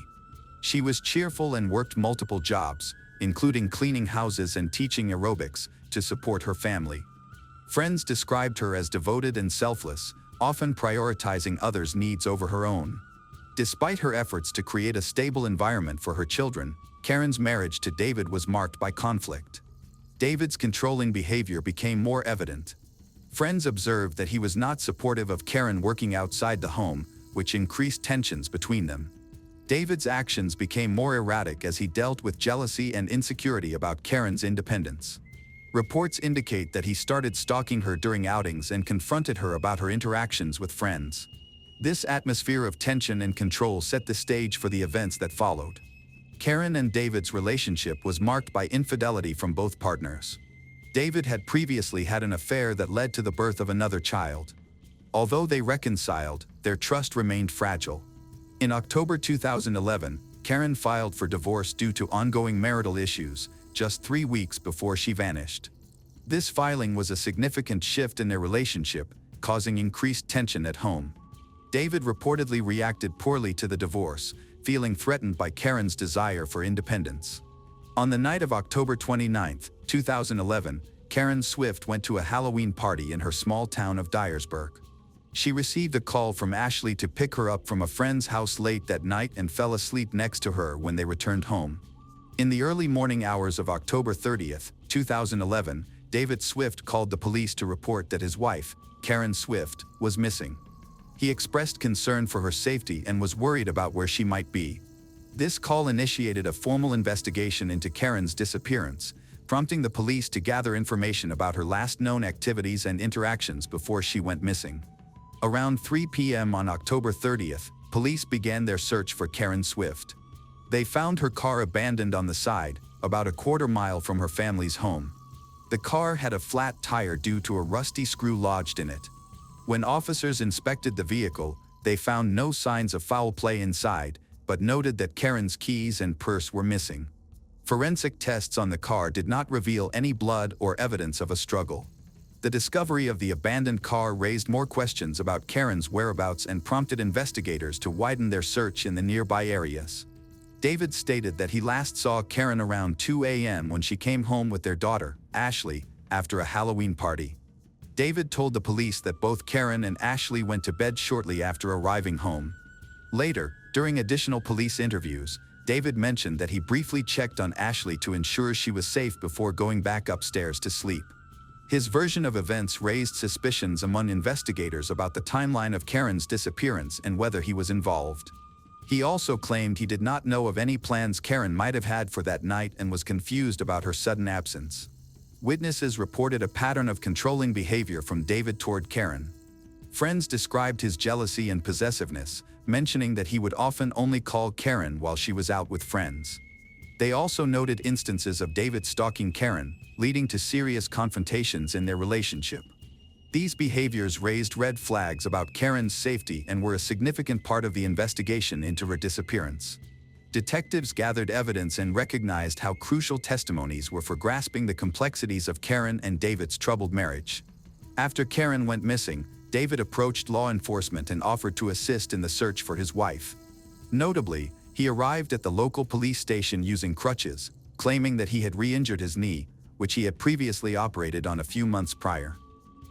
She was cheerful and worked multiple jobs, including cleaning houses and teaching aerobics, to support her family. Friends described her as devoted and selfless, often prioritizing others' needs over her own. Despite her efforts to create a stable environment for her children, Karen's marriage to David was marked by conflict. David's controlling behavior became more evident. Friends observed that he was not supportive of Karen working outside the home, which increased tensions between them. David's actions became more erratic as he dealt with jealousy and insecurity about Karen's independence. Reports indicate that he started stalking her during outings and confronted her about her interactions with friends. This atmosphere of tension and control set the stage for the events that followed. Karen and David's relationship was marked by infidelity from both partners. David had previously had an affair that led to the birth of another child. Although they reconciled, their trust remained fragile. In October 2011, Karen filed for divorce due to ongoing marital issues, just 3 weeks before she vanished. This filing was a significant shift in their relationship, causing increased tension at home. David reportedly reacted poorly to the divorce, feeling threatened by Karen's desire for independence. On the night of October 29, 2011, Karen Swift went to a Halloween party in her small town of Dyersburg. She received a call from Ashley to pick her up from a friend's house late that night and fell asleep next to her when they returned home. In the early morning hours of October 30, 2011, David Swift called the police to report that his wife, Karen Swift, was missing. He expressed concern for her safety and was worried about where she might be. This call initiated a formal investigation into Karen's disappearance, prompting the police to gather information about her last known activities and interactions before she went missing. Around 3 p.m. on October 30th, police began their search for Karen Swift. They found her car abandoned on the side, about a quarter mile from her family's home. The car had a flat tire due to a rusty screw lodged in it. When officers inspected the vehicle, they found no signs of foul play inside, but noted that Karen's keys and purse were missing. Forensic tests on the car did not reveal any blood or evidence of a struggle. The discovery of the abandoned car raised more questions about Karen's whereabouts and prompted investigators to widen their search in the nearby areas. David stated that he last saw Karen around 2 a.m. when she came home with their daughter, Ashley, after a Halloween party. David told the police that both Karen and Ashley went to bed shortly after arriving home. Later, during additional police interviews, David mentioned that he briefly checked on Ashley to ensure she was safe before going back upstairs to sleep. His version of events raised suspicions among investigators about the timeline of Karen's disappearance and whether he was involved. He also claimed he did not know of any plans Karen might have had for that night and was confused about her sudden absence. Witnesses reported a pattern of controlling behavior from David toward Karen. Friends described his jealousy and possessiveness, mentioning that he would often only call Karen while she was out with friends. They also noted instances of David stalking Karen, leading to serious confrontations in their relationship. These behaviors raised red flags about Karen's safety and were a significant part of the investigation into her disappearance. Detectives gathered evidence and recognized how crucial testimonies were for grasping the complexities of Karen and David's troubled marriage. After Karen went missing, David approached law enforcement and offered to assist in the search for his wife. Notably, he arrived at the local police station using crutches, claiming that he had re-injured his knee, which he had previously operated on a few months prior.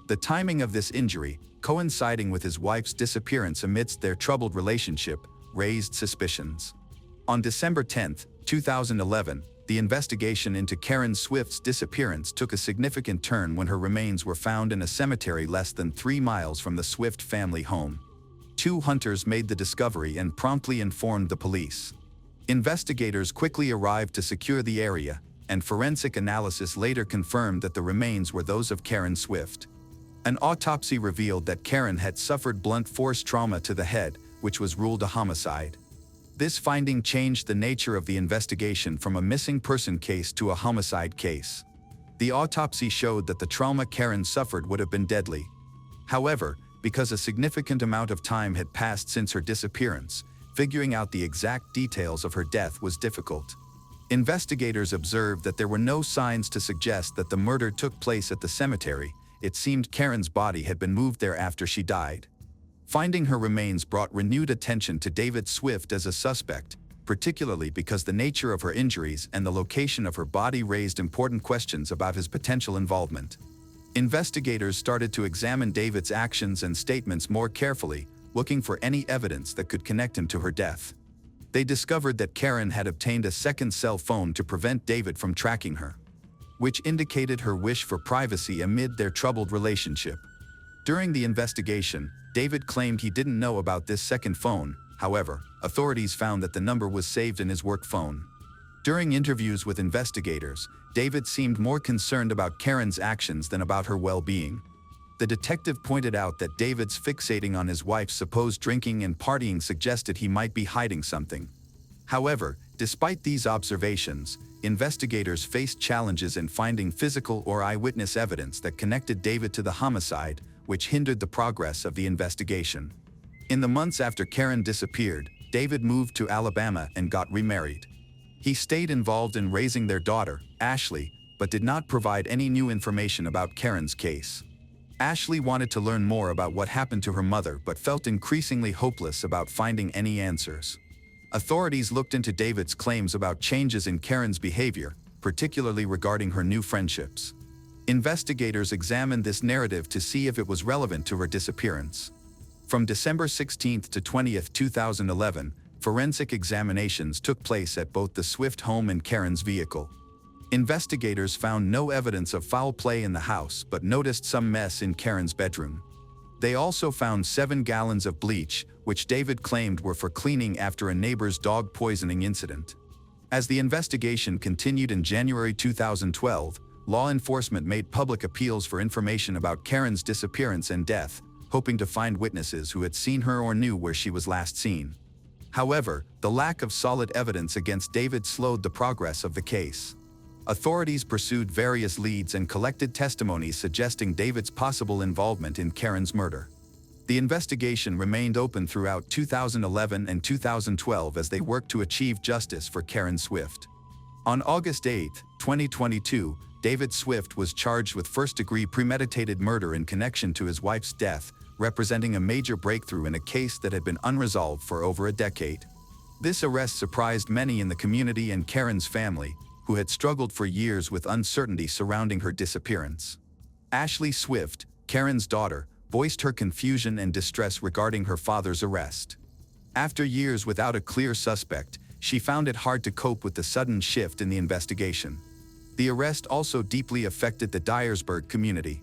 The timing of this injury, coinciding with his wife's disappearance amidst their troubled relationship, raised suspicions. On December 10, 2011, the investigation into Karen Swift's disappearance took a significant turn when her remains were found in a cemetery less than 3 miles from the Swift family home. 2 hunters made the discovery and promptly informed the police. Investigators quickly arrived to secure the area, and forensic analysis later confirmed that the remains were those of Karen Swift. An autopsy revealed that Karen had suffered blunt force trauma to the head, which was ruled a homicide. This finding changed the nature of the investigation from a missing person case to a homicide case. The autopsy showed that the trauma Karen suffered would have been deadly. However, because a significant amount of time had passed since her disappearance, figuring out the exact details of her death was difficult. Investigators observed that there were no signs to suggest that the murder took place at the cemetery. It seemed Karen's body had been moved there after she died. Finding her remains brought renewed attention to David Swift as a suspect, particularly because the nature of her injuries and the location of her body raised important questions about his potential involvement. Investigators started to examine David's actions and statements more carefully, looking for any evidence that could connect him to her death. They discovered that Karen had obtained a second cell phone to prevent David from tracking her, which indicated her wish for privacy amid their troubled relationship. During the investigation, David claimed he didn't know about this second phone. However, authorities found that the number was saved in his work phone. During interviews with investigators, David seemed more concerned about Karen's actions than about her well-being. The detective pointed out that David's fixating on his wife's supposed drinking and partying suggested he might be hiding something. However, despite these observations, investigators faced challenges in finding physical or eyewitness evidence that connected David to the homicide, which hindered the progress of the investigation. In the months after Karen disappeared, David moved to Alabama and got remarried. He stayed involved in raising their daughter, Ashley, but did not provide any new information about Karen's case. Ashley wanted to learn more about what happened to her mother but felt increasingly hopeless about finding any answers. Authorities looked into David's claims about changes in Karen's behavior, particularly regarding her new friendships. Investigators examined this narrative to see if it was relevant to her disappearance. From December 16 to 20, 2011, forensic examinations took place at both the Swift home and Karen's vehicle. Investigators found no evidence of foul play in the house but noticed some mess in Karen's bedroom. They also found 7 gallons of bleach, which David claimed were for cleaning after a neighbor's dog poisoning incident. As the investigation continued in January 2012, law enforcement made public appeals for information about Karen's disappearance and death, hoping to find witnesses who had seen her or knew where she was last seen. However, the lack of solid evidence against David slowed the progress of the case. Authorities pursued various leads and collected testimonies suggesting David's possible involvement in Karen's murder. The investigation remained open throughout 2011 and 2012 as they worked to achieve justice for Karen Swift. On August 8, 2022, David Swift was charged with first-degree premeditated murder in connection to his wife's death, representing a major breakthrough in a case that had been unresolved for over a decade. This arrest surprised many in the community and Karen's family, who had struggled for years with uncertainty surrounding her disappearance. Ashley Swift, Karen's daughter, voiced her confusion and distress regarding her father's arrest. After years without a clear suspect, she found it hard to cope with the sudden shift in the investigation. The arrest also deeply affected the Dyersburg community.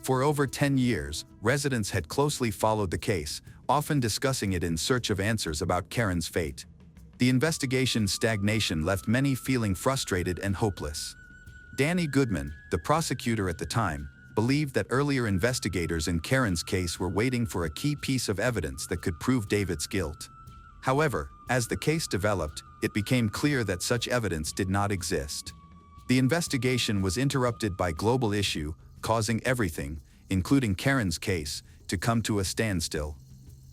For over 10 years, residents had closely followed the case, often discussing it in search of answers about Karen's fate. The investigation's stagnation left many feeling frustrated and hopeless. Danny Goodman, the prosecutor at the time, believed that earlier investigators in Karen's case were waiting for a key piece of evidence that could prove David's guilt. However, as the case developed, it became clear that such evidence did not exist. The investigation was interrupted by global issue, causing everything, including Karen's case, to come to a standstill.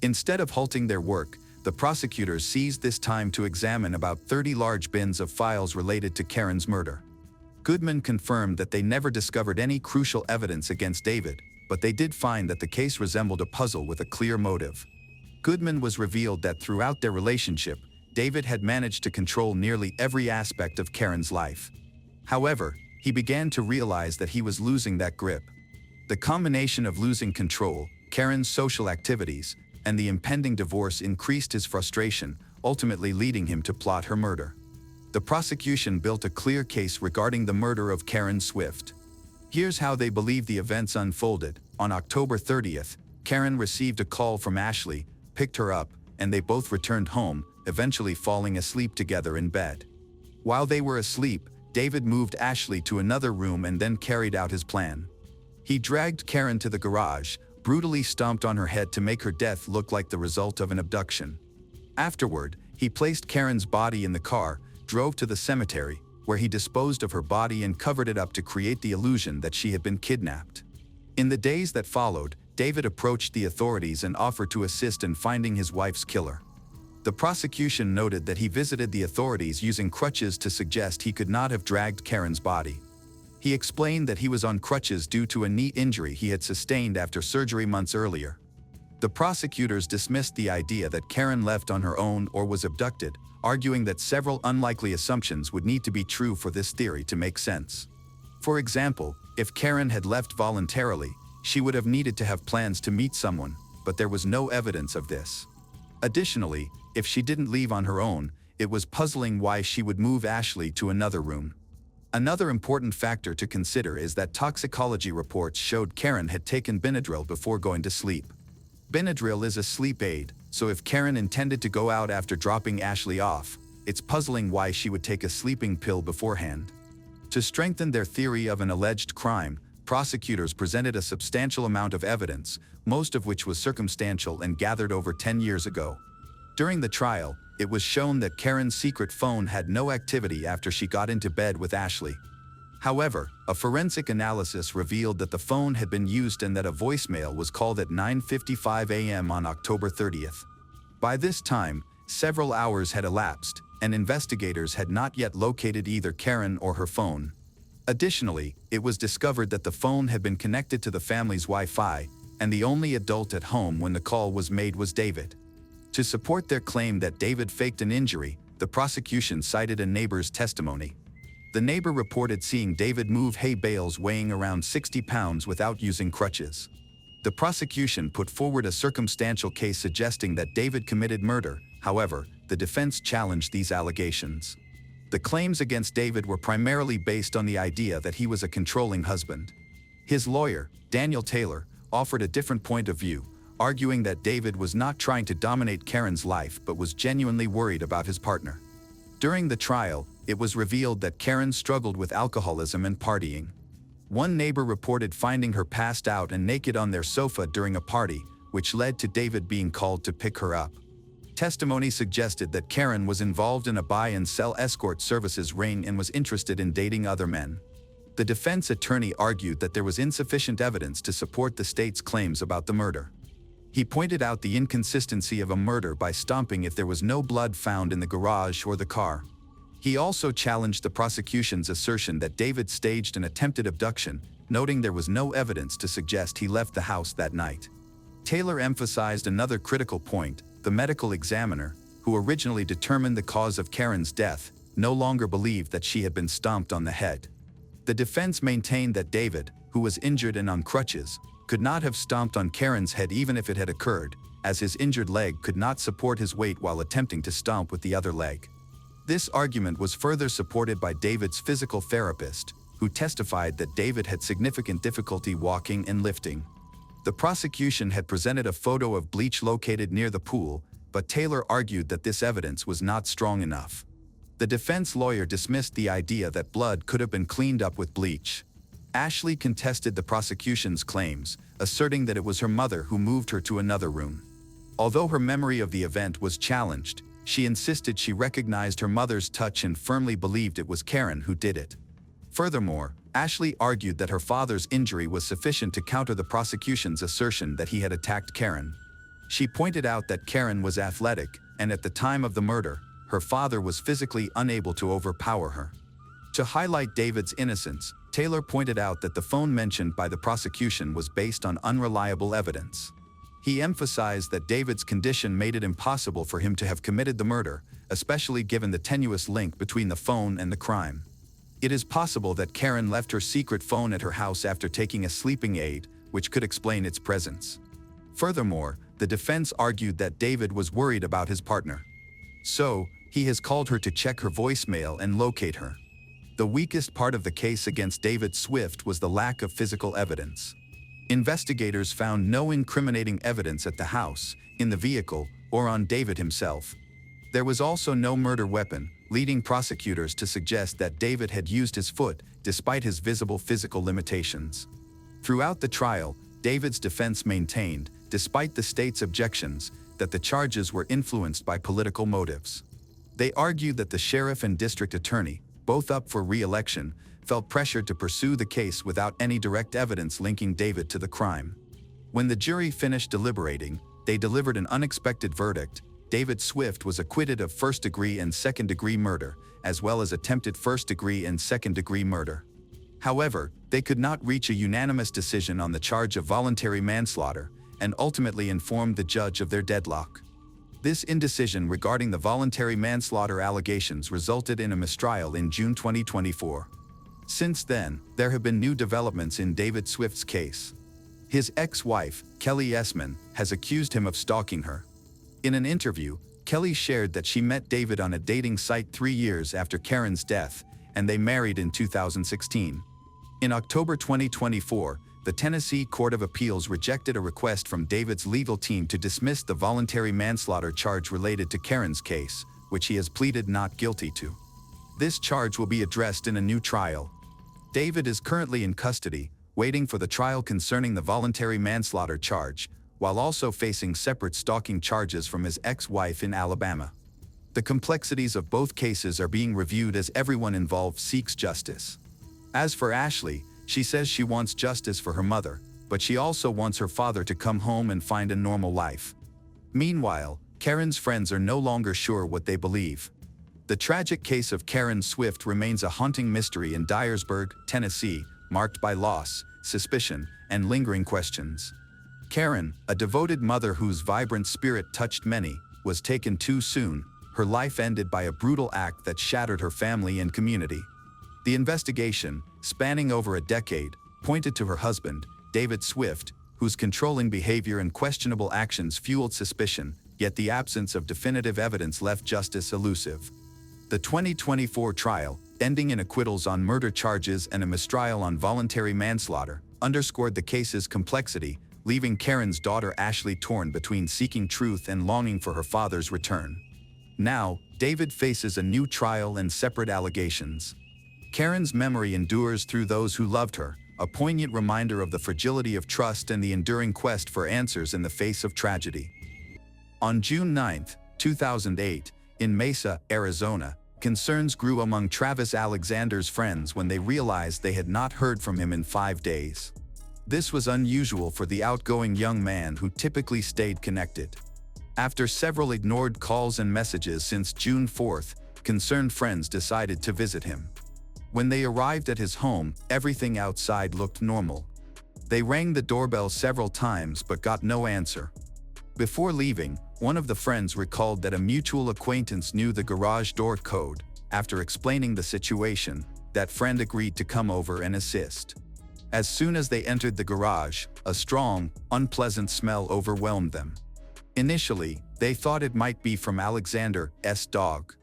Instead of halting their work, the prosecutors seized this time to examine about 30 large bins of files related to Karen's murder. Goodman confirmed that they never discovered any crucial evidence against David, but they did find that the case resembled a puzzle with a clear motive. Goodman was revealed that throughout their relationship, David had managed to control nearly every aspect of Karen's life. However, he began to realize that he was losing that grip. The combination of losing control, Karen's social activities, and the impending divorce increased his frustration, ultimately leading him to plot her murder. The prosecution built a clear case regarding the murder of Karen Swift. Here's how they believe the events unfolded. On October 30th, Karen received a call from Ashley, picked her up, and they both returned home, eventually falling asleep together in bed. While they were asleep, David moved Ashley to another room and then carried out his plan. He dragged Karen to the garage, brutally stomped on her head to make her death look like the result of an abduction. Afterward, he placed Karen's body in the car, drove to the cemetery, where he disposed of her body and covered it up to create the illusion that she had been kidnapped. In the days that followed, David approached the authorities and offered to assist in finding his wife's killer. The prosecution noted that he visited the authorities using crutches to suggest he could not have dragged Karen's body. He explained that he was on crutches due to a knee injury he had sustained after surgery months earlier. The prosecutors dismissed the idea that Karen left on her own or was abducted, arguing that several unlikely assumptions would need to be true for this theory to make sense. For example, if Karen had left voluntarily, she would have needed to have plans to meet someone, but there was no evidence of this. Additionally, if she didn't leave on her own, it was puzzling why she would move Ashley to another room. Another important factor to consider is that toxicology reports showed Karen had taken Benadryl before going to sleep. Benadryl is a sleep aid, so if Karen intended to go out after dropping Ashley off, it's puzzling why she would take a sleeping pill beforehand. To strengthen their theory of an alleged crime, prosecutors presented a substantial amount of evidence, most of which was circumstantial and gathered over 10 years ago. During the trial, it was shown that Karen's secret phone had no activity after she got into bed with Ashley. However, a forensic analysis revealed that the phone had been used and that a voicemail was called at 9:55 a.m. on October 30th. By this time, several hours had elapsed, and investigators had not yet located either Karen or her phone. Additionally, it was discovered that the phone had been connected to the family's Wi-Fi, and the only adult at home when the call was made was David. To support their claim that David faked an injury, the prosecution cited a neighbor's testimony. The neighbor reported seeing David move hay bales weighing around 60 pounds without using crutches. The prosecution put forward a circumstantial case suggesting that David committed murder. However, the defense challenged these allegations. The claims against David were primarily based on the idea that he was a controlling husband. His lawyer, Daniel Taylor, offered a different point of view, arguing that David was not trying to dominate Karen's life but was genuinely worried about his partner. During the trial, it was revealed that Karen struggled with alcoholism and partying. One neighbor reported finding her passed out and naked on their sofa during a party, which led to David being called to pick her up. Testimony suggested that Karen was involved in a buy and sell escort services ring and was interested in dating other men. The defense attorney argued that there was insufficient evidence to support the state's claims about the murder. He pointed out the inconsistency of a murder by stomping if there was no blood found in the garage or the car. He also challenged the prosecution's assertion that David staged an attempted abduction, noting there was no evidence to suggest he left the house that night. Taylor emphasized another critical point: the medical examiner, who originally determined the cause of Karen's death, no longer believed that she had been stomped on the head. The defense maintained that David, who was injured and on crutches, could not have stomped on Karen's head even if it had occurred, as his injured leg could not support his weight while attempting to stomp with the other leg. This argument was further supported by David's physical therapist, who testified that David had significant difficulty walking and lifting. The prosecution had presented a photo of bleach located near the pool, but Taylor argued that this evidence was not strong enough. The defense lawyer dismissed the idea that blood could have been cleaned up with bleach. Ashley contested the prosecution's claims, asserting that it was her mother who moved her to another room. Although her memory of the event was challenged, she insisted she recognized her mother's touch and firmly believed it was Karen who did it. Furthermore, Ashley argued that her father's injury was sufficient to counter the prosecution's assertion that he had attacked Karen. She pointed out that Karen was athletic, and at the time of the murder, her father was physically unable to overpower her. To highlight David's innocence, Taylor pointed out that the phone mentioned by the prosecution was based on unreliable evidence. He emphasized that David's condition made it impossible for him to have committed the murder, especially given the tenuous link between the phone and the crime. It is possible that Karen left her secret phone at her house after taking a sleeping aid, which could explain its presence. Furthermore, the defense argued that David was worried about his partner. So, he has called her to check her voicemail and locate her. The weakest part of the case against David Swift was the lack of physical evidence. Investigators found no incriminating evidence at the house, in the vehicle, or on David himself. There was also no murder weapon, leading prosecutors to suggest that David had used his foot despite his visible physical limitations. Throughout the trial, David's defense maintained, despite the state's objections, that the charges were influenced by political motives. They argued that the sheriff and district attorney, both up for re-election, felt pressured to pursue the case without any direct evidence linking David to the crime. When the jury finished deliberating, they delivered an unexpected verdict. David Swift was acquitted of first-degree and second-degree murder, as well as attempted first-degree and second-degree murder. However, they could not reach a unanimous decision on the charge of voluntary manslaughter, and ultimately informed the judge of their deadlock. This indecision regarding the voluntary manslaughter allegations resulted in a mistrial in June 2024. Since then, there have been new developments in David Swift's case. His ex-wife, Kelly Essman, has accused him of stalking her. In an interview, Kelly shared that she met David on a dating site 3 years after Karen's death, and they married in 2016. In October 2024, the Tennessee Court of Appeals rejected a request from David's legal team to dismiss the voluntary manslaughter charge related to Karen's case, which he has pleaded not guilty to. This charge will be addressed in a new trial. David is currently in custody, waiting for the trial concerning the voluntary manslaughter charge, while also facing separate stalking charges from his ex-wife in Alabama. The complexities of both cases are being reviewed as everyone involved seeks justice. As for Ashley, she says she wants justice for her mother, but she also wants her father to come home and find a normal life. Meanwhile, Karen's friends are no longer sure what they believe. The tragic case of Karen Swift remains a haunting mystery in Dyersburg, Tennessee, marked by loss, suspicion, and lingering questions. Karen, a devoted mother whose vibrant spirit touched many, was taken too soon, her life ended by a brutal act that shattered her family and community. The investigation, spanning over a decade, pointed to her husband, David Swift, whose controlling behavior and questionable actions fueled suspicion, yet the absence of definitive evidence left justice elusive. The 2024 trial, ending in acquittals on murder charges and a mistrial on voluntary manslaughter, underscored the case's complexity, leaving Karen's daughter Ashley torn between seeking truth and longing for her father's return. Now, David faces a new trial and separate allegations. Karen's memory endures through those who loved her, a poignant reminder of the fragility of trust and the enduring quest for answers in the face of tragedy. On June 9, 2008, in Mesa, Arizona, concerns grew among Travis Alexander's friends when they realized they had not heard from him in 5 days. This was unusual for the outgoing young man who typically stayed connected. After several ignored calls and messages since June 4, concerned friends decided to visit him. When they arrived at his home, everything outside looked normal. They rang the doorbell several times but got no answer. Before leaving, one of the friends recalled that a mutual acquaintance knew the garage door code. After explaining the situation, that friend agreed to come over and assist. As soon as they entered the garage, a strong, unpleasant smell overwhelmed them. Initially, they thought it might be from Alexander's dog.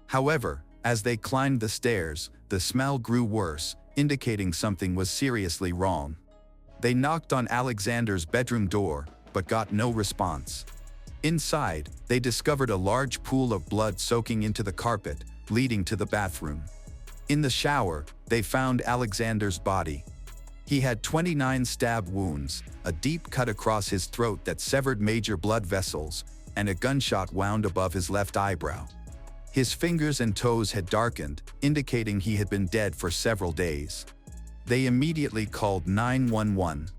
However, as they climbed the stairs, the smell grew worse, indicating something was seriously wrong. They knocked on Alexander's bedroom door, but got no response. Inside, they discovered a large pool of blood soaking into the carpet, leading to the bathroom. In the shower, they found Alexander's body. He had 29 stab wounds, a deep cut across his throat that severed major blood vessels, and a gunshot wound above his left eyebrow. His fingers and toes had darkened, indicating he had been dead for several days. They immediately called 911.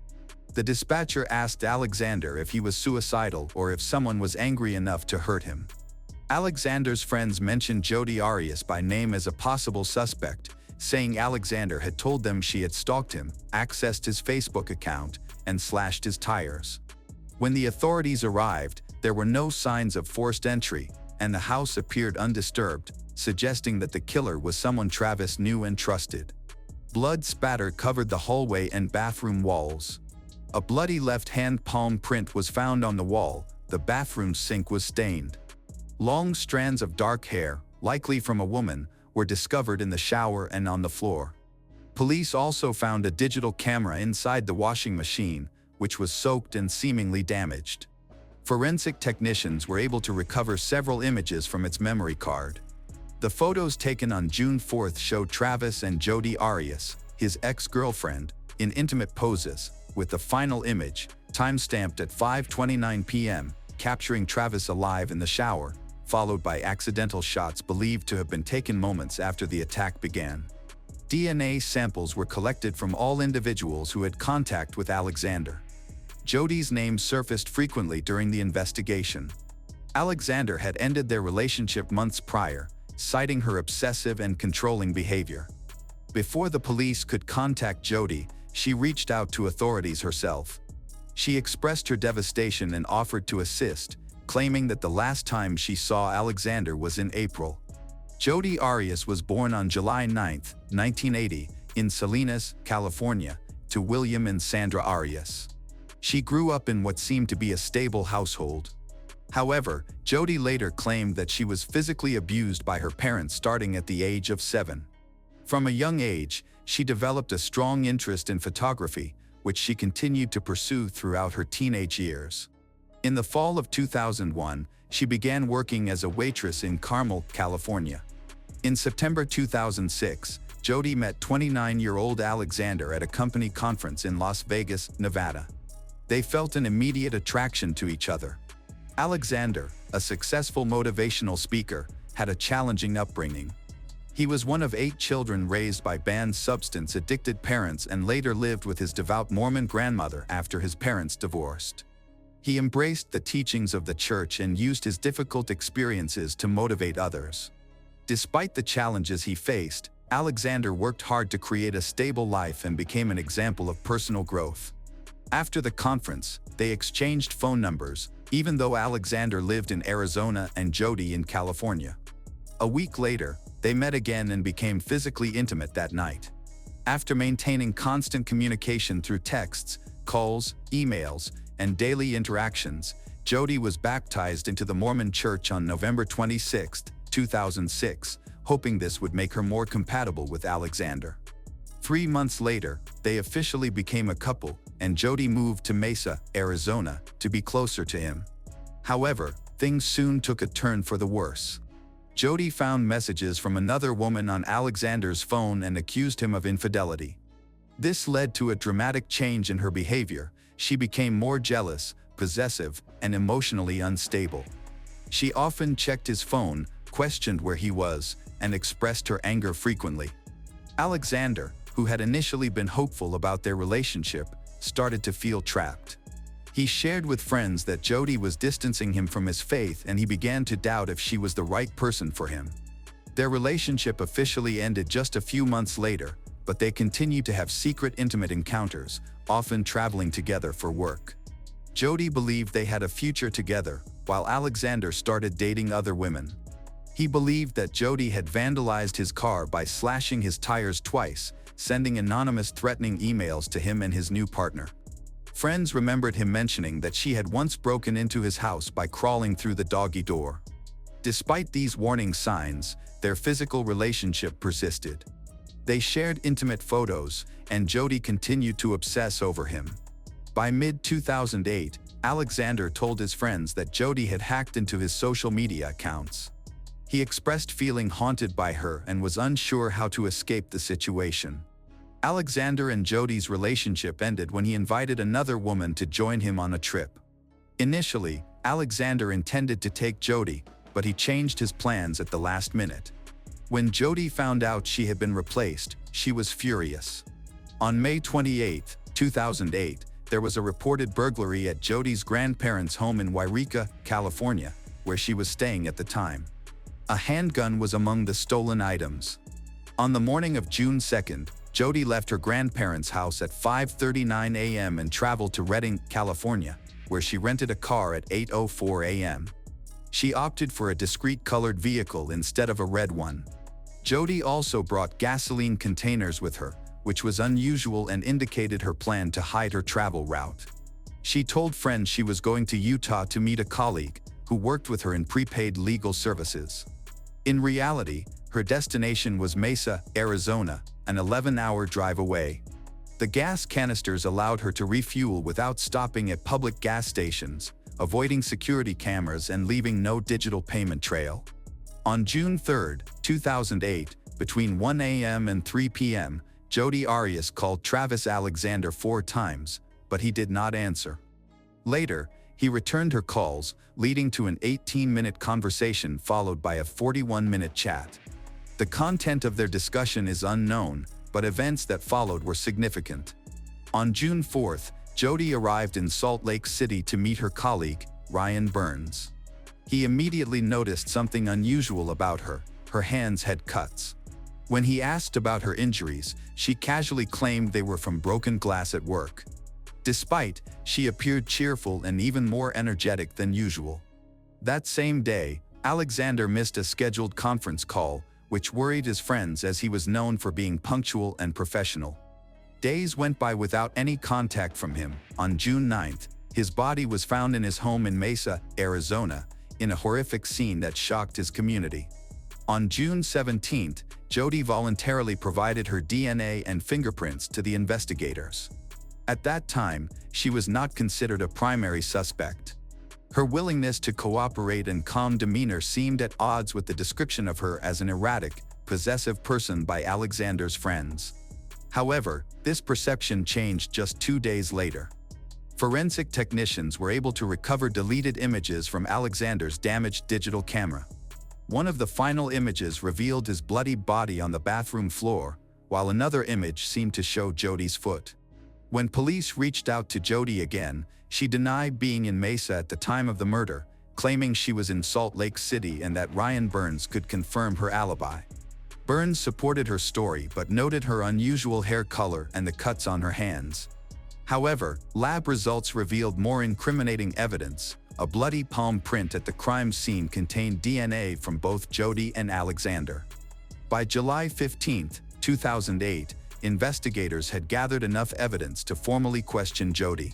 The dispatcher asked Alexander if he was suicidal or if someone was angry enough to hurt him. Alexander's friends mentioned Jodi Arias by name as a possible suspect, saying Alexander had told them she had stalked him, accessed his Facebook account, and slashed his tires. When the authorities arrived, there were no signs of forced entry, and the house appeared undisturbed, suggesting that the killer was someone Travis knew and trusted. Blood spatter covered the hallway and bathroom walls. A bloody left hand palm print was found on the wall. The bathroom sink was stained. Long strands of dark hair, likely from a woman, were discovered in the shower and on the floor. Police also found a digital camera inside the washing machine, which was soaked and seemingly damaged. Forensic technicians were able to recover several images from its memory card. The photos taken on June 4th showed Travis and Jodi Arias, his ex-girlfriend, in intimate poses, with the final image, time-stamped at 5:29 p.m., capturing Travis alive in the shower, followed by accidental shots believed to have been taken moments after the attack began. DNA samples were collected from all individuals who had contact with Alexander. Jodi's name surfaced frequently during the investigation. Alexander had ended their relationship months prior, citing her obsessive and controlling behavior. Before the police could contact Jodi, she reached out to authorities herself. She expressed her devastation and offered to assist, claiming that the last time she saw Alexander was in April. Jodi Arias was born on July 9, 1980, in Salinas, California, to William and Sandra Arias. She grew up in what seemed to be a stable household. However, Jodi later claimed that she was physically abused by her parents starting at the age of 7. From a young age, she developed a strong interest in photography, which she continued to pursue throughout her teenage years. In the fall of 2001, she began working as a waitress in Carmel, California. In September 2006, Jodi met 29-year-old Alexander at a company conference in Las Vegas, Nevada. They felt an immediate attraction to each other. Alexander, a successful motivational speaker, had a challenging upbringing. He was one of 8 children raised by banned substance-addicted parents and later lived with his devout Mormon grandmother after his parents divorced. He embraced the teachings of the church and used his difficult experiences to motivate others. Despite the challenges he faced, Alexander worked hard to create a stable life and became an example of personal growth. After the conference, they exchanged phone numbers, even though Alexander lived in Arizona and Jodi in California. A week later, they met again and became physically intimate that night. After maintaining constant communication through texts, calls, emails, and daily interactions, Jodi was baptized into the Mormon Church on November 26, 2006, hoping this would make her more compatible with Alexander. 3 months later, they officially became a couple, and Jodi moved to Mesa, Arizona, to be closer to him. However, things soon took a turn for the worse. Jodi found messages from another woman on Alexander's phone and accused him of infidelity. This led to a dramatic change in her behavior. She became more jealous, possessive, and emotionally unstable. She often checked his phone, questioned where he was, and expressed her anger frequently. Alexander, who had initially been hopeful about their relationship, started to feel trapped. He shared with friends that Jodi was distancing him from his faith, and he began to doubt if she was the right person for him. Their relationship officially ended just a few months later, but they continued to have secret intimate encounters, often traveling together for work. Jodi believed they had a future together, while Alexander started dating other women. He believed that Jodi had vandalized his car by slashing his tires twice, sending anonymous threatening emails to him and his new partner. Friends remembered him mentioning that she had once broken into his house by crawling through the doggy door. Despite these warning signs, their physical relationship persisted. They shared intimate photos, and Jodi continued to obsess over him. By mid-2008, Alexander told his friends that Jodi had hacked into his social media accounts. He expressed feeling haunted by her and was unsure how to escape the situation. Alexander and Jodi's relationship ended when he invited another woman to join him on a trip. Initially, Alexander intended to take Jodi, but he changed his plans at the last minute. When Jodi found out she had been replaced, she was furious. On May 28, 2008, there was a reported burglary at Jodi's grandparents' home in Yreka, California, where she was staying at the time. A handgun was among the stolen items. On the morning of June 2nd, Jodi left her grandparents' house at 5:39 a.m. and traveled to Redding, California, where she rented a car at 8:04 a.m. She opted for a discreet-colored vehicle instead of a red one. Jodi also brought gasoline containers with her, which was unusual and indicated her plan to hide her travel route. She told friends she was going to Utah to meet a colleague, who worked with her in prepaid legal services. In reality, her destination was Mesa, Arizona, an 11-hour drive away. The gas canisters allowed her to refuel without stopping at public gas stations, avoiding security cameras and leaving no digital payment trail. On June 3, 2008, between 1 a.m. and 3 p.m., Jodi Arias called Travis Alexander 4 times, but he did not answer. Later, he returned her calls, leading to an 18-minute conversation followed by a 41-minute chat. The content of their discussion is unknown, but events that followed were significant. On June 4th, Jodi arrived in Salt Lake City to meet her colleague, Ryan Burns. He immediately noticed something unusual about her. Her hands had cuts. When he asked about her injuries, she casually claimed they were from broken glass at work. Despite, she appeared cheerful and even more energetic than usual. That same day, Alexander missed a scheduled conference call, which worried his friends as he was known for being punctual and professional. Days went by without any contact from him. On June 9th, his body was found in his home in Mesa, Arizona, in a horrific scene that shocked his community. On June 17th, Jodi voluntarily provided her DNA and fingerprints to the investigators. At that time, she was not considered a primary suspect. Her willingness to cooperate and calm demeanor seemed at odds with the description of her as an erratic, possessive person by Alexander's friends. However, this perception changed just 2 days later. Forensic technicians were able to recover deleted images from Alexander's damaged digital camera. One of the final images revealed his bloody body on the bathroom floor, while another image seemed to show Jodi's foot. When police reached out to Jodi again, she denied being in Mesa at the time of the murder, claiming she was in Salt Lake City and that Ryan Burns could confirm her alibi. Burns supported her story but noted her unusual hair color and the cuts on her hands. However, lab results revealed more incriminating evidence. A bloody palm print at the crime scene contained DNA from both Jodi and Alexander. By July 15, 2008, investigators had gathered enough evidence to formally question Jodi.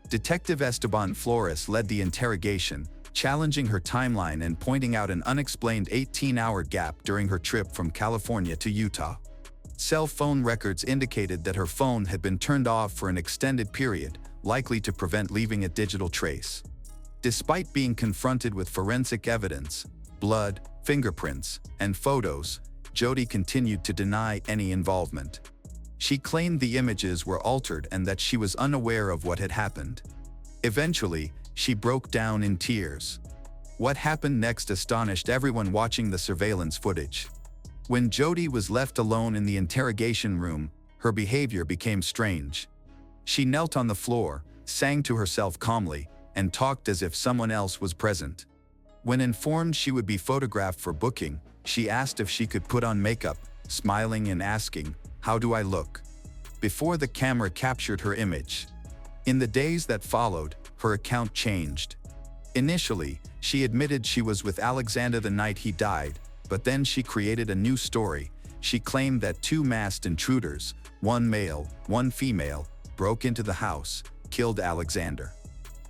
Detective Esteban Flores led the interrogation, challenging her timeline and pointing out an unexplained 18-hour gap during her trip from California to Utah. Cell phone records indicated that her phone had been turned off for an extended period, likely to prevent leaving a digital trace. Despite being confronted with forensic evidence, blood, fingerprints, and photos, Jodi continued to deny any involvement. She claimed the images were altered and that she was unaware of what had happened. Eventually, she broke down in tears. What happened next astonished everyone watching the surveillance footage. When Jodi was left alone in the interrogation room, her behavior became strange. She knelt on the floor, sang to herself calmly, and talked as if someone else was present. When informed she would be photographed for booking, she asked if she could put on makeup, smiling and asking, "How do I look?" before the camera captured her image. In the days that followed, her account changed. Initially, she admitted she was with Alexander the night he died, but then she created a new story. She claimed that 2 masked intruders, one male, one female, broke into the house, killed Alexander.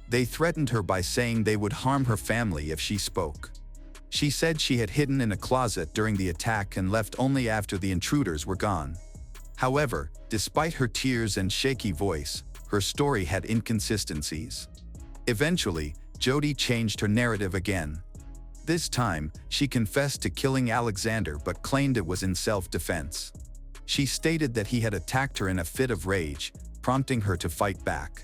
They threatened her by saying they would harm her family if she spoke. She said she had hidden in a closet during the attack and left only after the intruders were gone. However, despite her tears and shaky voice, her story had inconsistencies. Eventually, Jodi changed her narrative again. This time, she confessed to killing Alexander but claimed it was in self-defense. She stated that he had attacked her in a fit of rage, prompting her to fight back.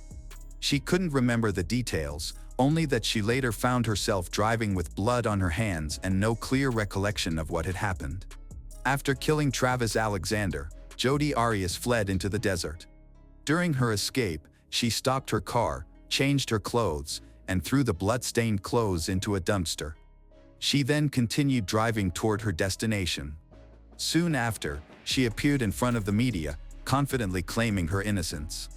She couldn't remember the details, only that she later found herself driving with blood on her hands and no clear recollection of what had happened. After killing Travis Alexander, Jodi Arias fled into the desert. During her escape, she stopped her car, changed her clothes, and threw the blood-stained clothes into a dumpster. She then continued driving toward her destination. Soon after, she appeared in front of the media, confidently claiming her innocence.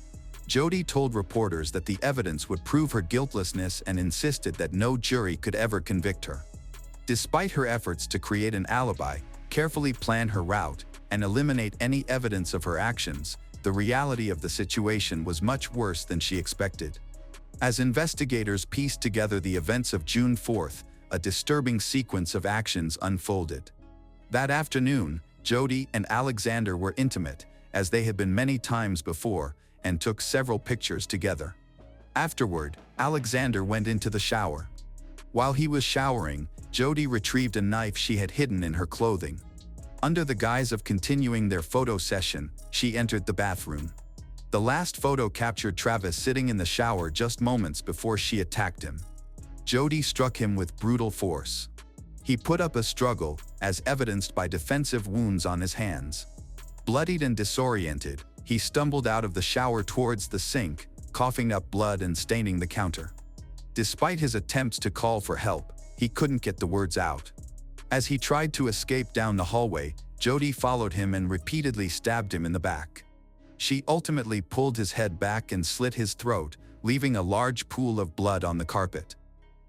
Jodi told reporters that the evidence would prove her guiltlessness and insisted that no jury could ever convict her. Despite her efforts to create an alibi, carefully plan her route, and eliminate any evidence of her actions, the reality of the situation was much worse than she expected. As investigators pieced together the events of June 4th, a disturbing sequence of actions unfolded. That afternoon, Jody and Alexander were intimate, as they had been many times before, and took several pictures together. Afterward, Alexander went into the shower. While he was showering, Jody retrieved a knife she had hidden in her clothing. Under the guise of continuing their photo session, she entered the bathroom. The last photo captured Travis sitting in the shower just moments before she attacked him. Jody struck him with brutal force. He put up a struggle, as evidenced by defensive wounds on his hands. Bloodied and disoriented, he stumbled out of the shower towards the sink, coughing up blood and staining the counter. Despite his attempts to call for help, he couldn't get the words out. As he tried to escape down the hallway, Jody followed him and repeatedly stabbed him in the back. She ultimately pulled his head back and slit his throat, leaving a large pool of blood on the carpet.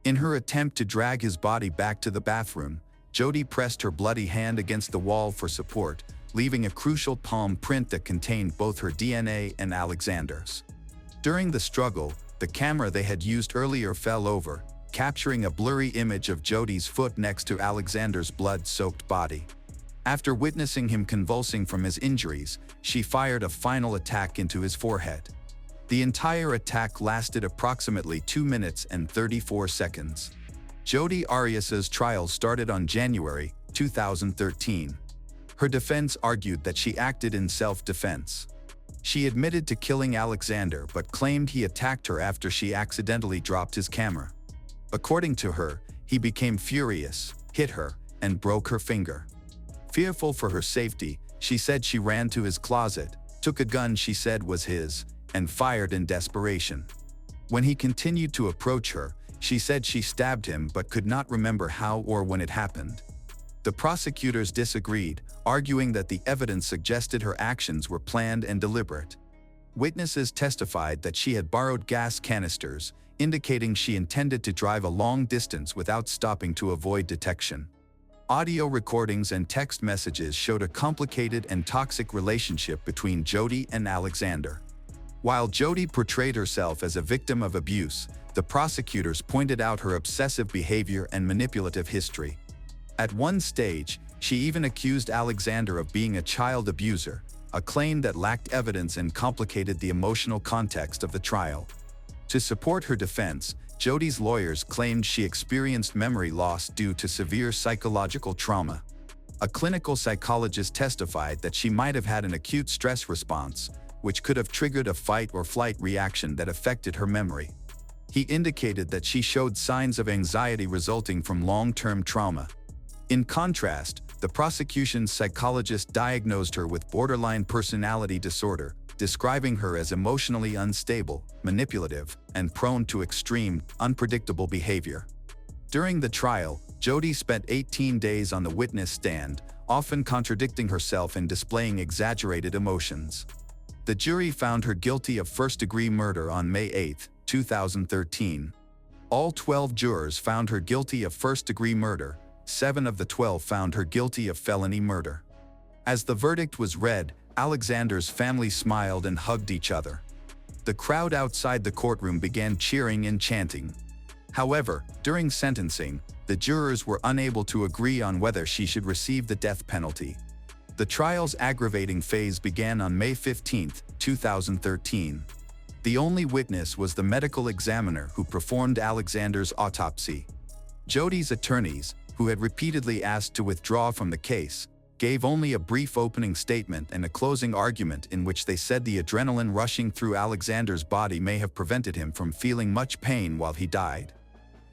In her attempt to drag his body back to the bathroom, Jody pressed her bloody hand against the wall for support, leaving a crucial palm print that contained both her DNA and Alexander's. During the struggle, the camera they had used earlier fell over, capturing a blurry image of Jody's foot next to Alexander's blood-soaked body. After witnessing him convulsing from his injuries, she fired a final attack into his forehead. The entire attack lasted approximately 2 minutes and 34 seconds. Jody Arias's trial started on January 2013. Her defense argued that she acted in self-defense. She admitted to killing Alexander but claimed he attacked her after she accidentally dropped his camera. According to her, he became furious, hit her, and broke her finger. Fearful for her safety, she said she ran to his closet, took a gun she said was his, and fired in desperation. When he continued to approach her, she said she stabbed him but could not remember how or when it happened. The prosecutors disagreed, arguing that the evidence suggested her actions were planned and deliberate. Witnesses testified that she had borrowed gas canisters, indicating she intended to drive a long distance without stopping to avoid detection. Audio recordings and text messages showed a complicated and toxic relationship between Jody and Alexander. While Jody portrayed herself as a victim of abuse, the prosecutors pointed out her obsessive behavior and manipulative history. At one stage, she even accused Alexander of being a child abuser, a claim that lacked evidence and complicated the emotional context of the trial. To support her defense, Jody's lawyers claimed she experienced memory loss due to severe psychological trauma. A clinical psychologist testified that she might have had an acute stress response, which could have triggered a fight or flight reaction that affected her memory. He indicated that she showed signs of anxiety resulting from long-term trauma. In contrast, the prosecution's psychologist diagnosed her with borderline personality disorder, describing her as emotionally unstable, manipulative, and prone to extreme, unpredictable behavior. During the trial, Jody spent 18 days on the witness stand, often contradicting herself and displaying exaggerated emotions. The jury found her guilty of first-degree murder on May 8, 2013. All 12 jurors found her guilty of first-degree murder. 7 of the 12 found her guilty of felony murder. As the verdict was read, Alexander's family smiled and hugged each other. The crowd outside the courtroom began cheering and chanting. However, during sentencing, the jurors were unable to agree on whether she should receive the death penalty. The trial's aggravating phase began on May 15, 2013. The only witness was the medical examiner who performed Alexander's autopsy. Jody's attorneys, who had repeatedly asked to withdraw from the case, gave only a brief opening statement and a closing argument in which they said the adrenaline rushing through Alexander's body may have prevented him from feeling much pain while he died.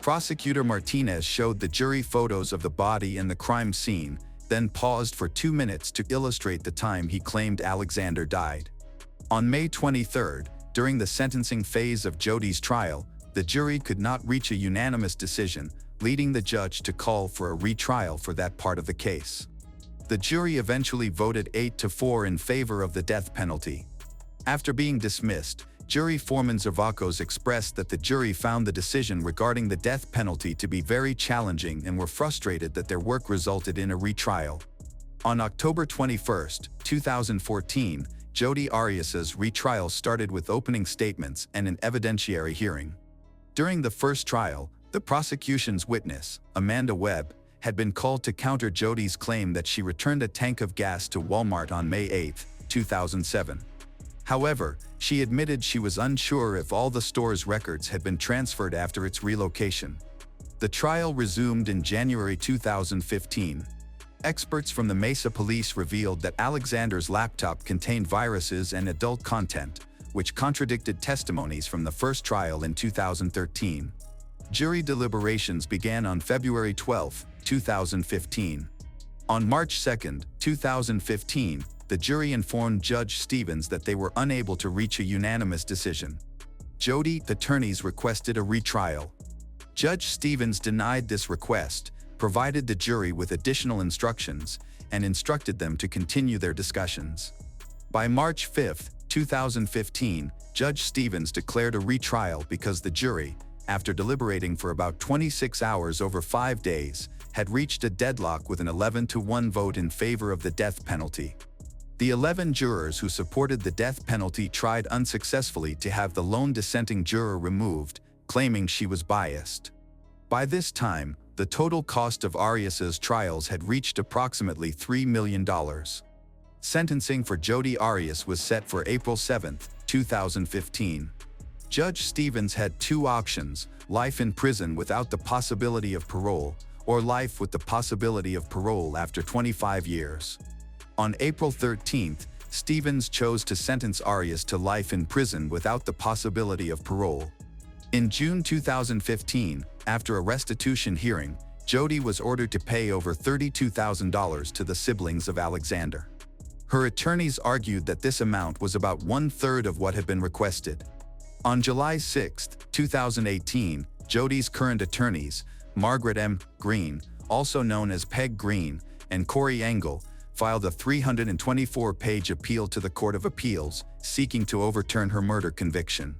Prosecutor Martinez showed the jury photos of the body and the crime scene, then paused for 2 minutes to illustrate the time he claimed Alexander died. On May 23, during the sentencing phase of Jody's trial, the jury could not reach a unanimous decision, leading the judge to call for a retrial for that part of the case. The jury eventually voted 8-4 in favor of the death penalty. After being dismissed, jury foreman Zavakos expressed that the jury found the decision regarding the death penalty to be very challenging and were frustrated that their work resulted in a retrial. On October 21, 2014, Jody Arias's retrial started with opening statements and an evidentiary hearing. During the first trial, the prosecution's witness, Amanda Webb, had been called to counter Jody's claim that she returned a tank of gas to Walmart on May 8, 2007. However, she admitted she was unsure if all the store's records had been transferred after its relocation. The trial resumed in January 2015. Experts from the Mesa Police revealed that Alexander's laptop contained viruses and adult content, which contradicted testimonies from the first trial in 2013. Jury deliberations began on February 12, 2015. On March 2, 2015, the jury informed Judge Stevens that they were unable to reach a unanimous decision. Jody's attorneys requested a retrial. Judge Stevens denied this request, provided the jury with additional instructions, and instructed them to continue their discussions. By March 5, 2015, Judge Stevens declared a retrial because the jury, after deliberating for about 26 hours over 5 days, had reached a deadlock with an 11-1 vote in favor of the death penalty. The 11 jurors who supported the death penalty tried unsuccessfully to have the lone dissenting juror removed, claiming she was biased. By this time, the total cost of Arias's trials had reached approximately $3 million. Sentencing for Jody Arias was set for April 7, 2015. Judge Stevens had two options: life in prison without the possibility of parole, or life with the possibility of parole after 25 years. On April 13, Stevens chose to sentence Arias to life in prison without the possibility of parole. In June 2015, after a restitution hearing, Jody was ordered to pay over $32,000 to the siblings of Alexander. Her attorneys argued that this amount was about 1/3 of what had been requested. On July 6, 2018, Jody's current attorneys, Margaret M. Green, also known as Peg Green, and Corey Engel, filed a 324-page appeal to the Court of Appeals, seeking to overturn her murder conviction.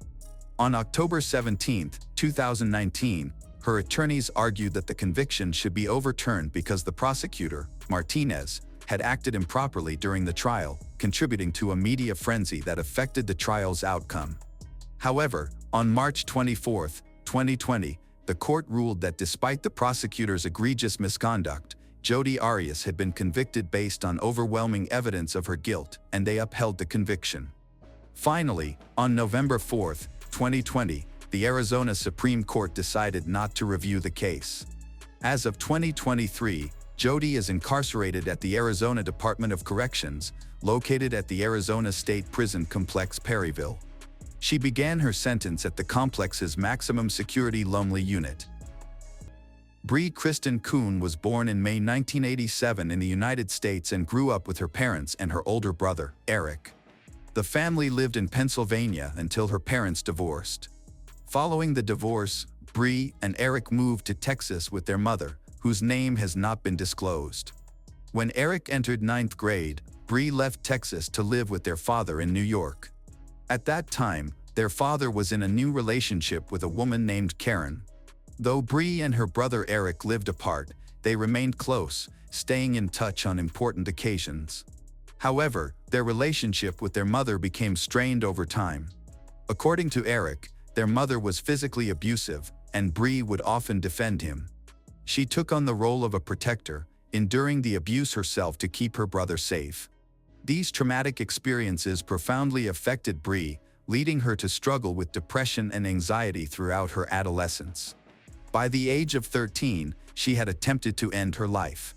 On October 17, 2019, her attorneys argued that the conviction should be overturned because the prosecutor, Martinez, had acted improperly during the trial, contributing to a media frenzy that affected the trial's outcome. However, on March 24, 2020, the court ruled that despite the prosecutor's egregious misconduct, Jody Arias had been convicted based on overwhelming evidence of her guilt, and they upheld the conviction. Finally, on November 4, 2020, the Arizona Supreme Court decided not to review the case. As of 2023, Jody is incarcerated at the Arizona Department of Corrections, located at the Arizona State Prison Complex Perryville. She began her sentence at the complex's maximum security Lumley unit. Bree Kristen Kuhn was born in May 1987 in the United States and grew up with her parents and her older brother, Eric. The family lived in Pennsylvania until her parents divorced. Following the divorce, Bree and Eric moved to Texas with their mother, whose name has not been disclosed. When Eric entered 9th grade, Bree left Texas to live with their father in New York. At that time, their father was in a new relationship with a woman named Karen. Though Bree and her brother Eric lived apart, they remained close, staying in touch on important occasions. However, their relationship with their mother became strained over time. According to Eric, their mother was physically abusive, and Bree would often defend him. She took on the role of a protector, enduring the abuse herself to keep her brother safe. These traumatic experiences profoundly affected Bree, leading her to struggle with depression and anxiety throughout her adolescence. By the age of 13, she had attempted to end her life.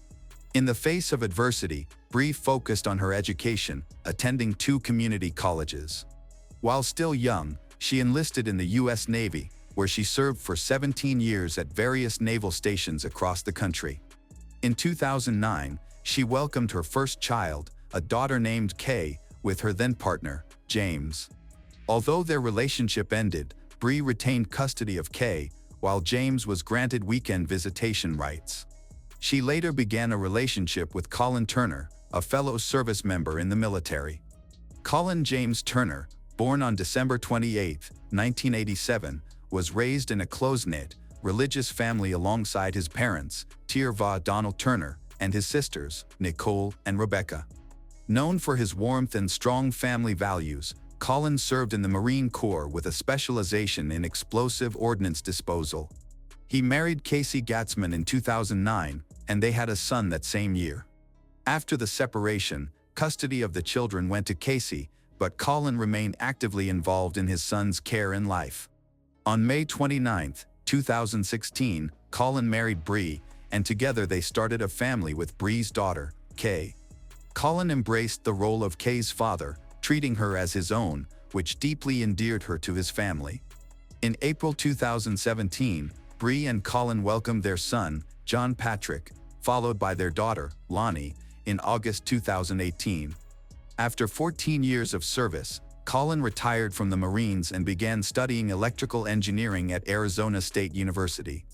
In the face of adversity, Bree focused on her education, attending 2 community colleges. While still young, she enlisted in the U.S. Navy, where she served for 17 years at various naval stations across the country. In 2009, she welcomed her first child, a daughter named Kay, with her then-partner, James. Although their relationship ended, Bree retained custody of Kay, while James was granted weekend visitation rights. She later began a relationship with Colin Turner, a fellow service member in the military. Colin James Turner, born on December 28, 1987, was raised in a close-knit, religious family alongside his parents, Tirva Donald Turner, and his sisters, Nicole and Rebecca. Known for his warmth and strong family values, Colin served in the Marine Corps with a specialization in explosive ordnance disposal. He married Casey Gatzman in 2009, and they had a son that same year. After the separation, custody of the children went to Casey, but Colin remained actively involved in his son's care and life. On May 29, 2016, Colin married Bree, and together they started a family with Bree's daughter, Kay. Colin embraced the role of Kay's father, treating her as his own, which deeply endeared her to his family. In April 2017, Bree and Colin welcomed their son, John Patrick, followed by their daughter, Lonnie, in August 2018. After 14 years of service, Colin retired from the Marines and began studying electrical engineering at Arizona State University.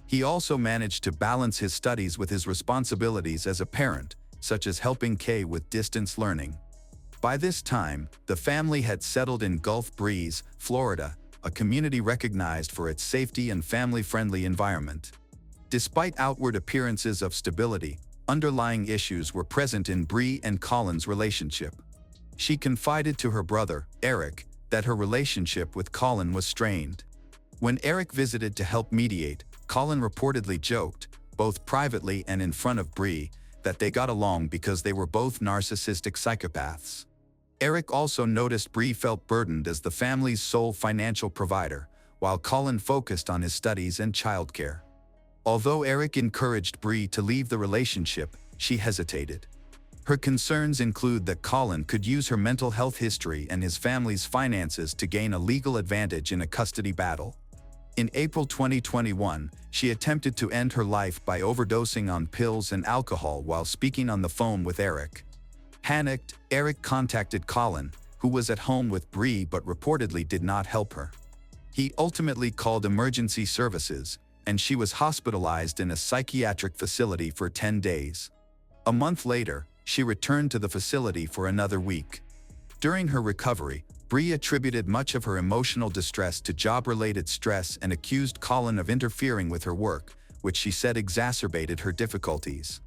He also managed to balance his studies with his responsibilities as a parent, such as helping Kay with distance learning. By this time, the family had settled in Gulf Breeze, Florida, a community recognized for its safety and family-friendly environment. Despite outward appearances of stability, underlying issues were present in Bree and Colin's relationship. She confided to her brother, Eric, that her relationship with Colin was strained. When Eric visited to help mediate, Colin reportedly joked, both privately and in front of Bree, that they got along because they were both narcissistic psychopaths. Eric also noticed Bree felt burdened as the family's sole financial provider, while Colin focused on his studies and childcare. Although Eric encouraged Bree to leave the relationship, she hesitated. Her concerns include that Colin could use her mental health history and his family's finances to gain a legal advantage in a custody battle. In April 2021, she attempted to end her life by overdosing on pills and alcohol while speaking on the phone with Eric. Panicked, Eric contacted Colin, who was at home with Bree but reportedly did not help her. He ultimately called emergency services, and she was hospitalized in a psychiatric facility for 10 days. A month later, she returned to the facility for another week. During her recovery, Bree attributed much of her emotional distress to job-related stress and accused Colin of interfering with her work, which she said exacerbated her difficulties.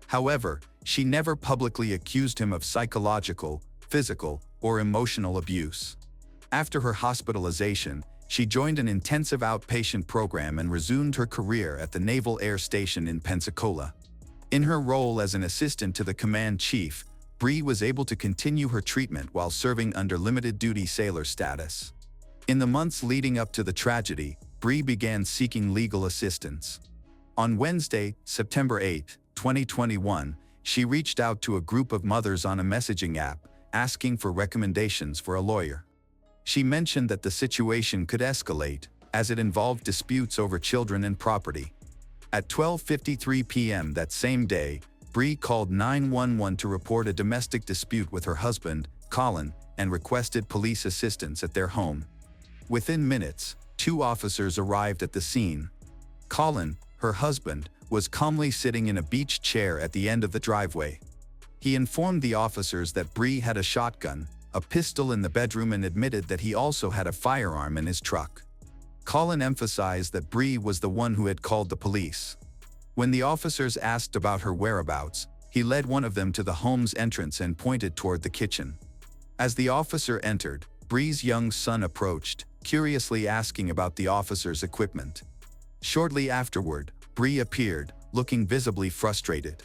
However, she never publicly accused him of psychological, physical, or emotional abuse. After her hospitalization, she joined an intensive outpatient program and resumed her career at the Naval Air Station in Pensacola. In her role as an assistant to the command chief, Bree was able to continue her treatment while serving under limited-duty sailor status. In the months leading up to the tragedy, Bree began seeking legal assistance. On Wednesday, September 8, 2021, she reached out to a group of mothers on a messaging app, asking for recommendations for a lawyer. She mentioned that the situation could escalate, as it involved disputes over children and property. At 12:53 p.m. that same day, Bree called 911 to report a domestic dispute with her husband, Colin, and requested police assistance at their home. Within minutes, 2 officers arrived at the scene. Colin, her husband, was calmly sitting in a beach chair at the end of the driveway. He informed the officers that Bree had a shotgun, a pistol in the bedroom, and admitted that he also had a firearm in his truck. Colin emphasized that Bree was the one who had called the police. When the officers asked about her whereabouts, he led one of them to the home's entrance and pointed toward the kitchen. As the officer entered, Bree's young son approached, curiously asking about the officer's equipment. Shortly afterward, Bree appeared, looking visibly frustrated.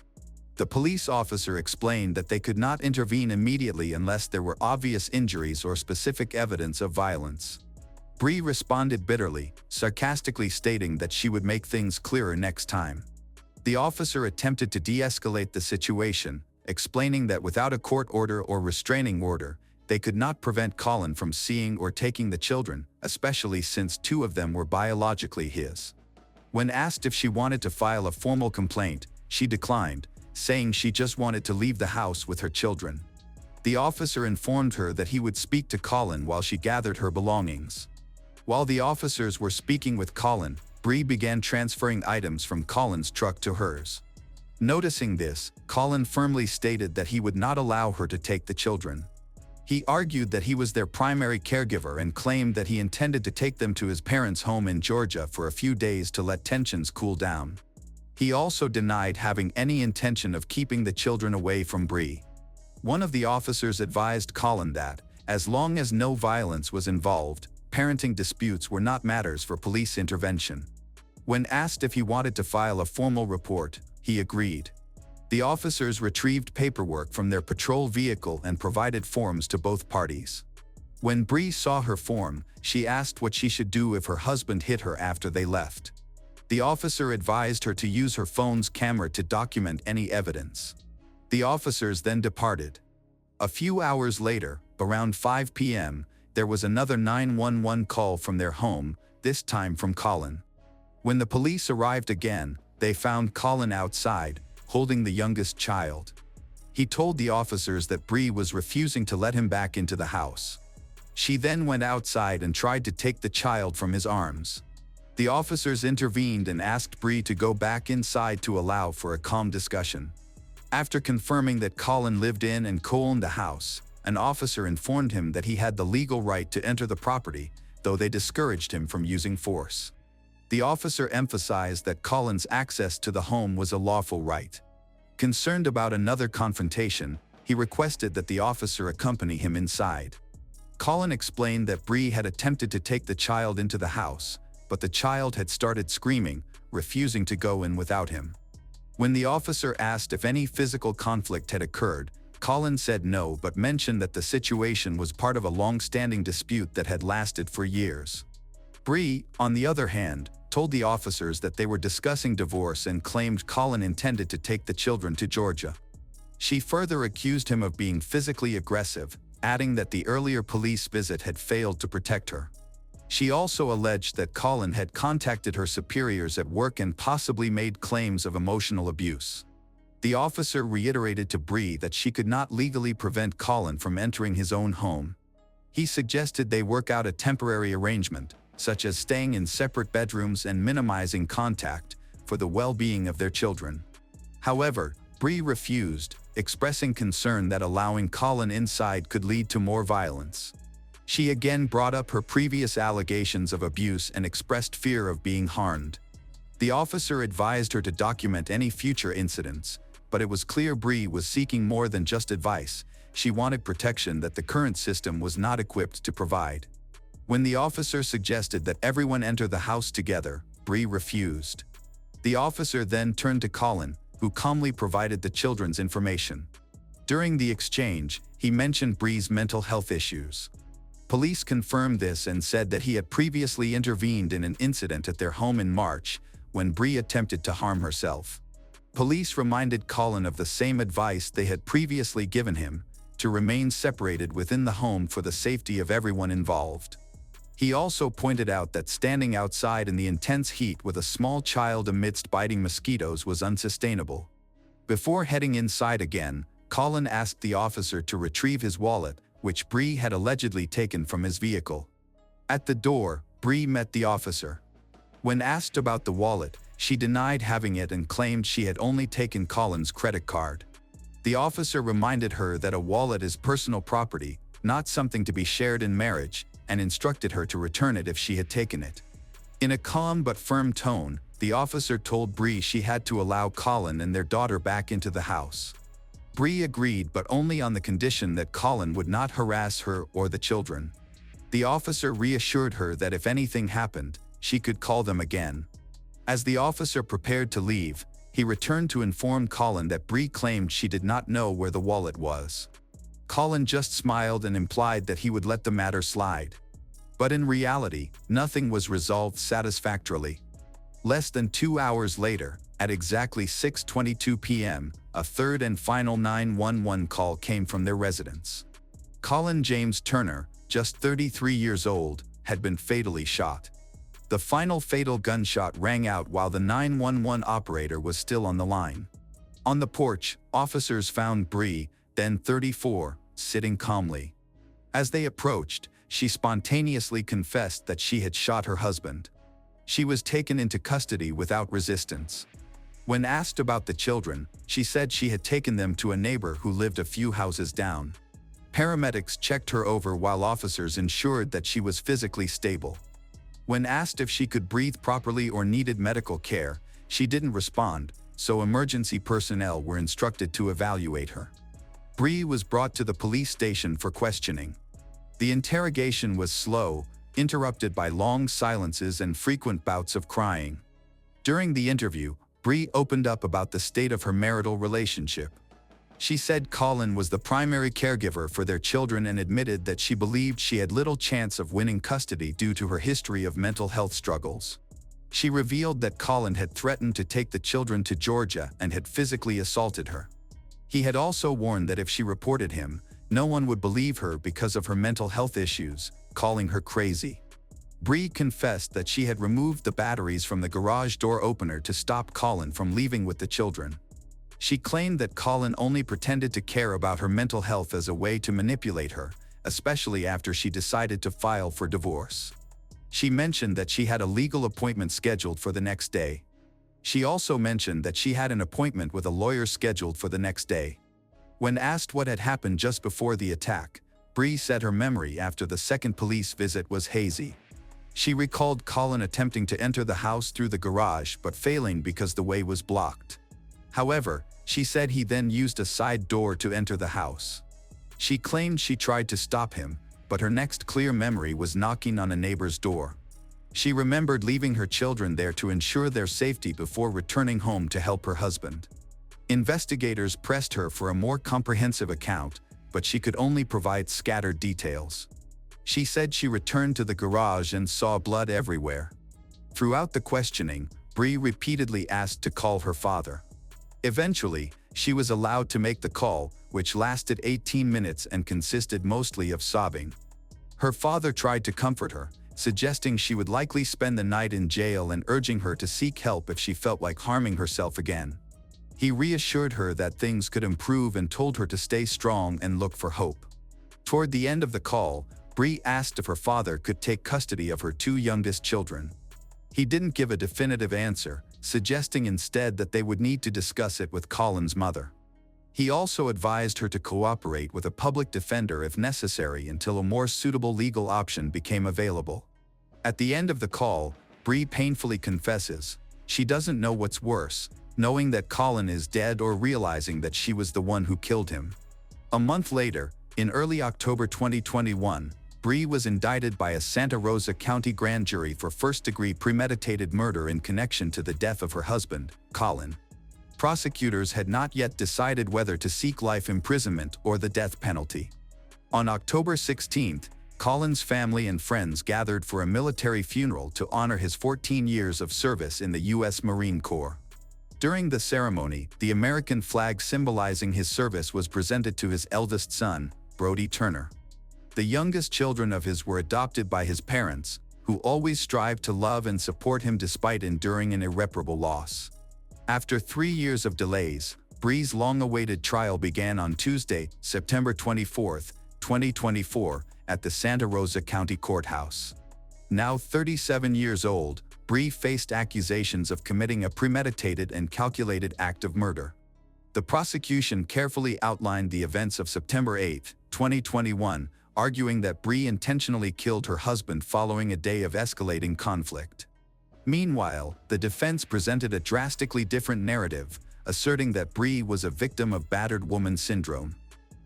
The police officer explained that they could not intervene immediately unless there were obvious injuries or specific evidence of violence. Bree responded bitterly, sarcastically stating that she would make things clearer next time. The officer attempted to de-escalate the situation, explaining that without a court order or restraining order, they could not prevent Colin from seeing or taking the children, especially since 2 of them were biologically his. When asked if she wanted to file a formal complaint, she declined, saying she just wanted to leave the house with her children. The officer informed her that he would speak to Colin while she gathered her belongings. While the officers were speaking with Colin, Bree began transferring items from Colin's truck to hers. Noticing this, Colin firmly stated that he would not allow her to take the children. He argued that he was their primary caregiver and claimed that he intended to take them to his parents' home in Georgia for a few days to let tensions cool down. He also denied having any intention of keeping the children away from Bree. One of the officers advised Colin that, As long as no violence was involved, parenting disputes were not matters for police intervention. When asked if he wanted to file a formal report, he agreed. The officers retrieved paperwork from their patrol vehicle and provided forms to both parties. When Bree saw her form, she asked what she should do if her husband hit her after they left. The officer advised her to use her phone's camera to document any evidence. The officers then departed. A few hours later, around 5 p.m., there was another 911 call from their home, this time from Colin. When the police arrived again, they found Colin outside, holding the youngest child. He told the officers that Bree was refusing to let him back into the house. She then went outside and tried to take the child from his arms. The officers intervened and asked Bree to go back inside to allow for a calm discussion. After confirming that Colin lived in and co-owned the house, an officer informed him that he had the legal right to enter the property, though they discouraged him from using force. The officer emphasized that Colin's access to the home was a lawful right. Concerned about another confrontation, he requested that the officer accompany him inside. Colin explained that Bree had attempted to take the child into the house, but the child had started screaming, refusing to go in without him. When the officer asked if any physical conflict had occurred, Colin said no but mentioned that the situation was part of a long-standing dispute that had lasted for years. Bree, on the other hand, told the officers that they were discussing divorce and claimed Colin intended to take the children to Georgia. She further accused him of being physically aggressive, adding that the earlier police visit had failed to protect her. She also alleged that Colin had contacted her superiors at work and possibly made claims of emotional abuse. The officer reiterated to Bree that she could not legally prevent Colin from entering his own home. He suggested they work out a temporary arrangement, such as staying in separate bedrooms and minimizing contact, for the well-being of their children. However, Bree refused, expressing concern that allowing Colin inside could lead to more violence. She again brought up her previous allegations of abuse and expressed fear of being harmed. The officer advised her to document any future incidents, but it was clear Bree was seeking more than just advice. She wanted protection that the current system was not equipped to provide. When the officer suggested that everyone enter the house together, Bree refused. The officer then turned to Colin, who calmly provided the children's information. During the exchange, he mentioned Bree's mental health issues. Police confirmed this and said that he had previously intervened in an incident at their home in March, when Bree attempted to harm herself. Police reminded Colin of the same advice they had previously given him, to remain separated within the home for the safety of everyone involved. He also pointed out that standing outside in the intense heat with a small child amidst biting mosquitoes was unsustainable. Before heading inside again, Colin asked the officer to retrieve his wallet, which Bree had allegedly taken from his vehicle. At the door, Bree met the officer. When asked about the wallet, she denied having it and claimed she had only taken Colin's credit card. The officer reminded her that a wallet is personal property, not something to be shared in marriage, and instructed her to return it if she had taken it. In a calm but firm tone, the officer told Bree she had to allow Colin and their daughter back into the house. Bree agreed, but only on the condition that Colin would not harass her or the children. The officer reassured her that if anything happened, she could call them again. As the officer prepared to leave, he returned to inform Colin that Bree claimed she did not know where the wallet was. Colin just smiled and implied that he would let the matter slide. But in reality, nothing was resolved satisfactorily. Less than 2 hours later, at exactly 6:22 p.m., a third and final 911 call came from their residence. Colin James Turner, just 33 years old, had been fatally shot. The final fatal gunshot rang out while the 911 operator was still on the line. On the porch, officers found Bree, then 34, sitting calmly. As they approached, she spontaneously confessed that she had shot her husband. She was taken into custody without resistance. When asked about the children, she said she had taken them to a neighbor who lived a few houses down. Paramedics checked her over while officers ensured that she was physically stable. When asked if she could breathe properly or needed medical care, she didn't respond, so emergency personnel were instructed to evaluate her. Bree was brought to the police station for questioning. The interrogation was slow, interrupted by long silences and frequent bouts of crying. During the interview, Bree opened up about the state of her marital relationship. She said Colin was the primary caregiver for their children and admitted that she believed she had little chance of winning custody due to her history of mental health struggles. She revealed that Colin had threatened to take the children to Georgia and had physically assaulted her. He had also warned that if she reported him, no one would believe her because of her mental health issues, calling her crazy. Bree confessed that she had removed the batteries from the garage door opener to stop Colin from leaving with the children. She claimed that Colin only pretended to care about her mental health as a way to manipulate her, especially after she decided to file for divorce. She mentioned that she had a legal appointment scheduled for the next day. She also mentioned that she had an appointment with a lawyer scheduled for the next day. When asked what had happened just before the attack, Bree said her memory after the second police visit was hazy. She recalled Colin attempting to enter the house through the garage but failing because the way was blocked. However, she said he then used a side door to enter the house. She claimed she tried to stop him, but her next clear memory was knocking on a neighbor's door. She remembered leaving her children there to ensure their safety before returning home to help her husband. Investigators pressed her for a more comprehensive account, but she could only provide scattered details. She said she returned to the garage and saw blood everywhere. Throughout the questioning, Bree repeatedly asked to call her father. Eventually, she was allowed to make the call, which lasted 18 minutes and consisted mostly of sobbing. Her father tried to comfort her, suggesting she would likely spend the night in jail and urging her to seek help if she felt like harming herself again. He reassured her that things could improve and told her to stay strong and look for hope. Toward the end of the call, Bree asked if her father could take custody of her two youngest children. He didn't give a definitive answer, suggesting instead that they would need to discuss it with Colin's mother. He also advised her to cooperate with a public defender if necessary until a more suitable legal option became available. At the end of the call, Bree painfully confesses she doesn't know what's worse, knowing that Colin is dead or realizing that she was the one who killed him. A month later, in early October 2021, Bree was indicted by a Santa Rosa County grand jury for first-degree premeditated murder in connection to the death of her husband, Colin. Prosecutors had not yet decided whether to seek life imprisonment or the death penalty. On October 16, Colin's family and friends gathered for a military funeral to honor his 14 years of service in the U.S. Marine Corps. During the ceremony, the American flag symbolizing his service was presented to his eldest son, Brody Turner. The youngest children of his were adopted by his parents, who always strived to love and support him despite enduring an irreparable loss. After 3 years of delays, Bree's long-awaited trial began on Tuesday, September 24, 2024, at the Santa Rosa County Courthouse. Now 37 years old, Bree faced accusations of committing a premeditated and calculated act of murder. The prosecution carefully outlined the events of September 8, 2021, arguing that Bree intentionally killed her husband following a day of escalating conflict. Meanwhile, the defense presented a drastically different narrative, asserting that Bree was a victim of battered woman syndrome.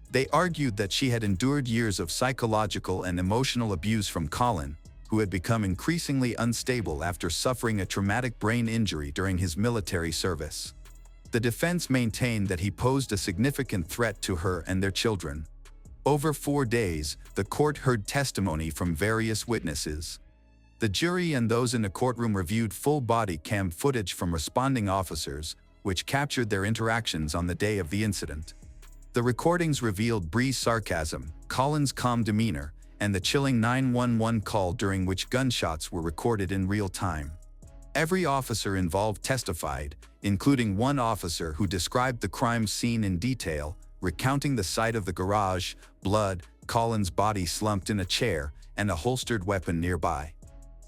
They argued that she had endured years of psychological and emotional abuse from Colin, who had become increasingly unstable after suffering a traumatic brain injury during his military service. The defense maintained that he posed a significant threat to her and their children. Over 4 days, the court heard testimony from various witnesses. The jury and those in the courtroom reviewed full body cam footage from responding officers, which captured their interactions on the day of the incident. The recordings revealed Bree's sarcasm, Colin's calm demeanor, and the chilling 911 call during which gunshots were recorded in real time. Every officer involved testified, including one officer who described the crime scene in detail, recounting the site of the garage, blood, Colin's body slumped in a chair, and a holstered weapon nearby.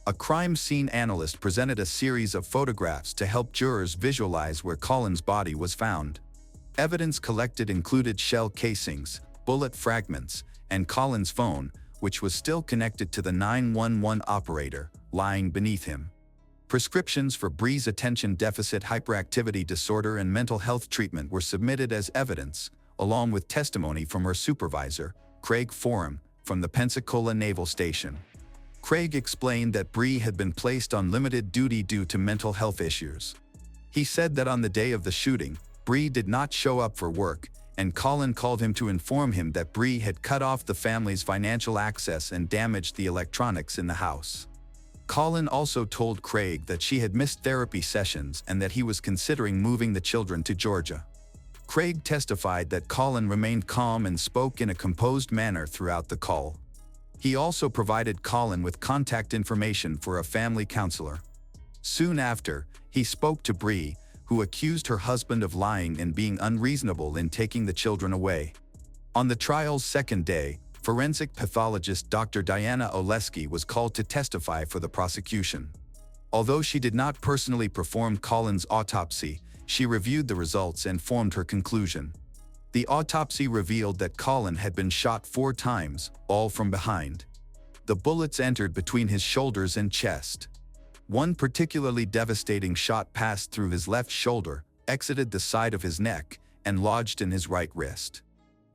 A crime scene analyst presented a series of photographs to help jurors visualize where Colin's body was found. Evidence collected included shell casings, bullet fragments, and Colin's phone, which was still connected to the 911 operator, lying beneath him. Prescriptions for Bree's attention deficit hyperactivity disorder and mental health treatment were submitted as evidence, along with testimony from her supervisor, Craig Forum, from the Pensacola Naval Station. Craig explained that Bree had been placed on limited duty due to mental health issues. He said that on the day of the shooting, Bree did not show up for work, and Colin called him to inform him that Bree had cut off the family's financial access and damaged the electronics in the house. Colin also told Craig that she had missed therapy sessions and that he was considering moving the children to Georgia. Craig testified that Colin remained calm and spoke in a composed manner throughout the call. He also provided Colin with contact information for a family counselor. Soon after, he spoke to Bree, who accused her husband of lying and being unreasonable in taking the children away. On the trial's second day, forensic pathologist Dr. Diana Oleski was called to testify for the prosecution. Although she did not personally perform Colin's autopsy, she reviewed the results and formed her conclusion. The autopsy revealed that Colin had been shot 4 times, all from behind. The bullets entered between his shoulders and chest. One particularly devastating shot passed through his left shoulder, exited the side of his neck, and lodged in his right wrist.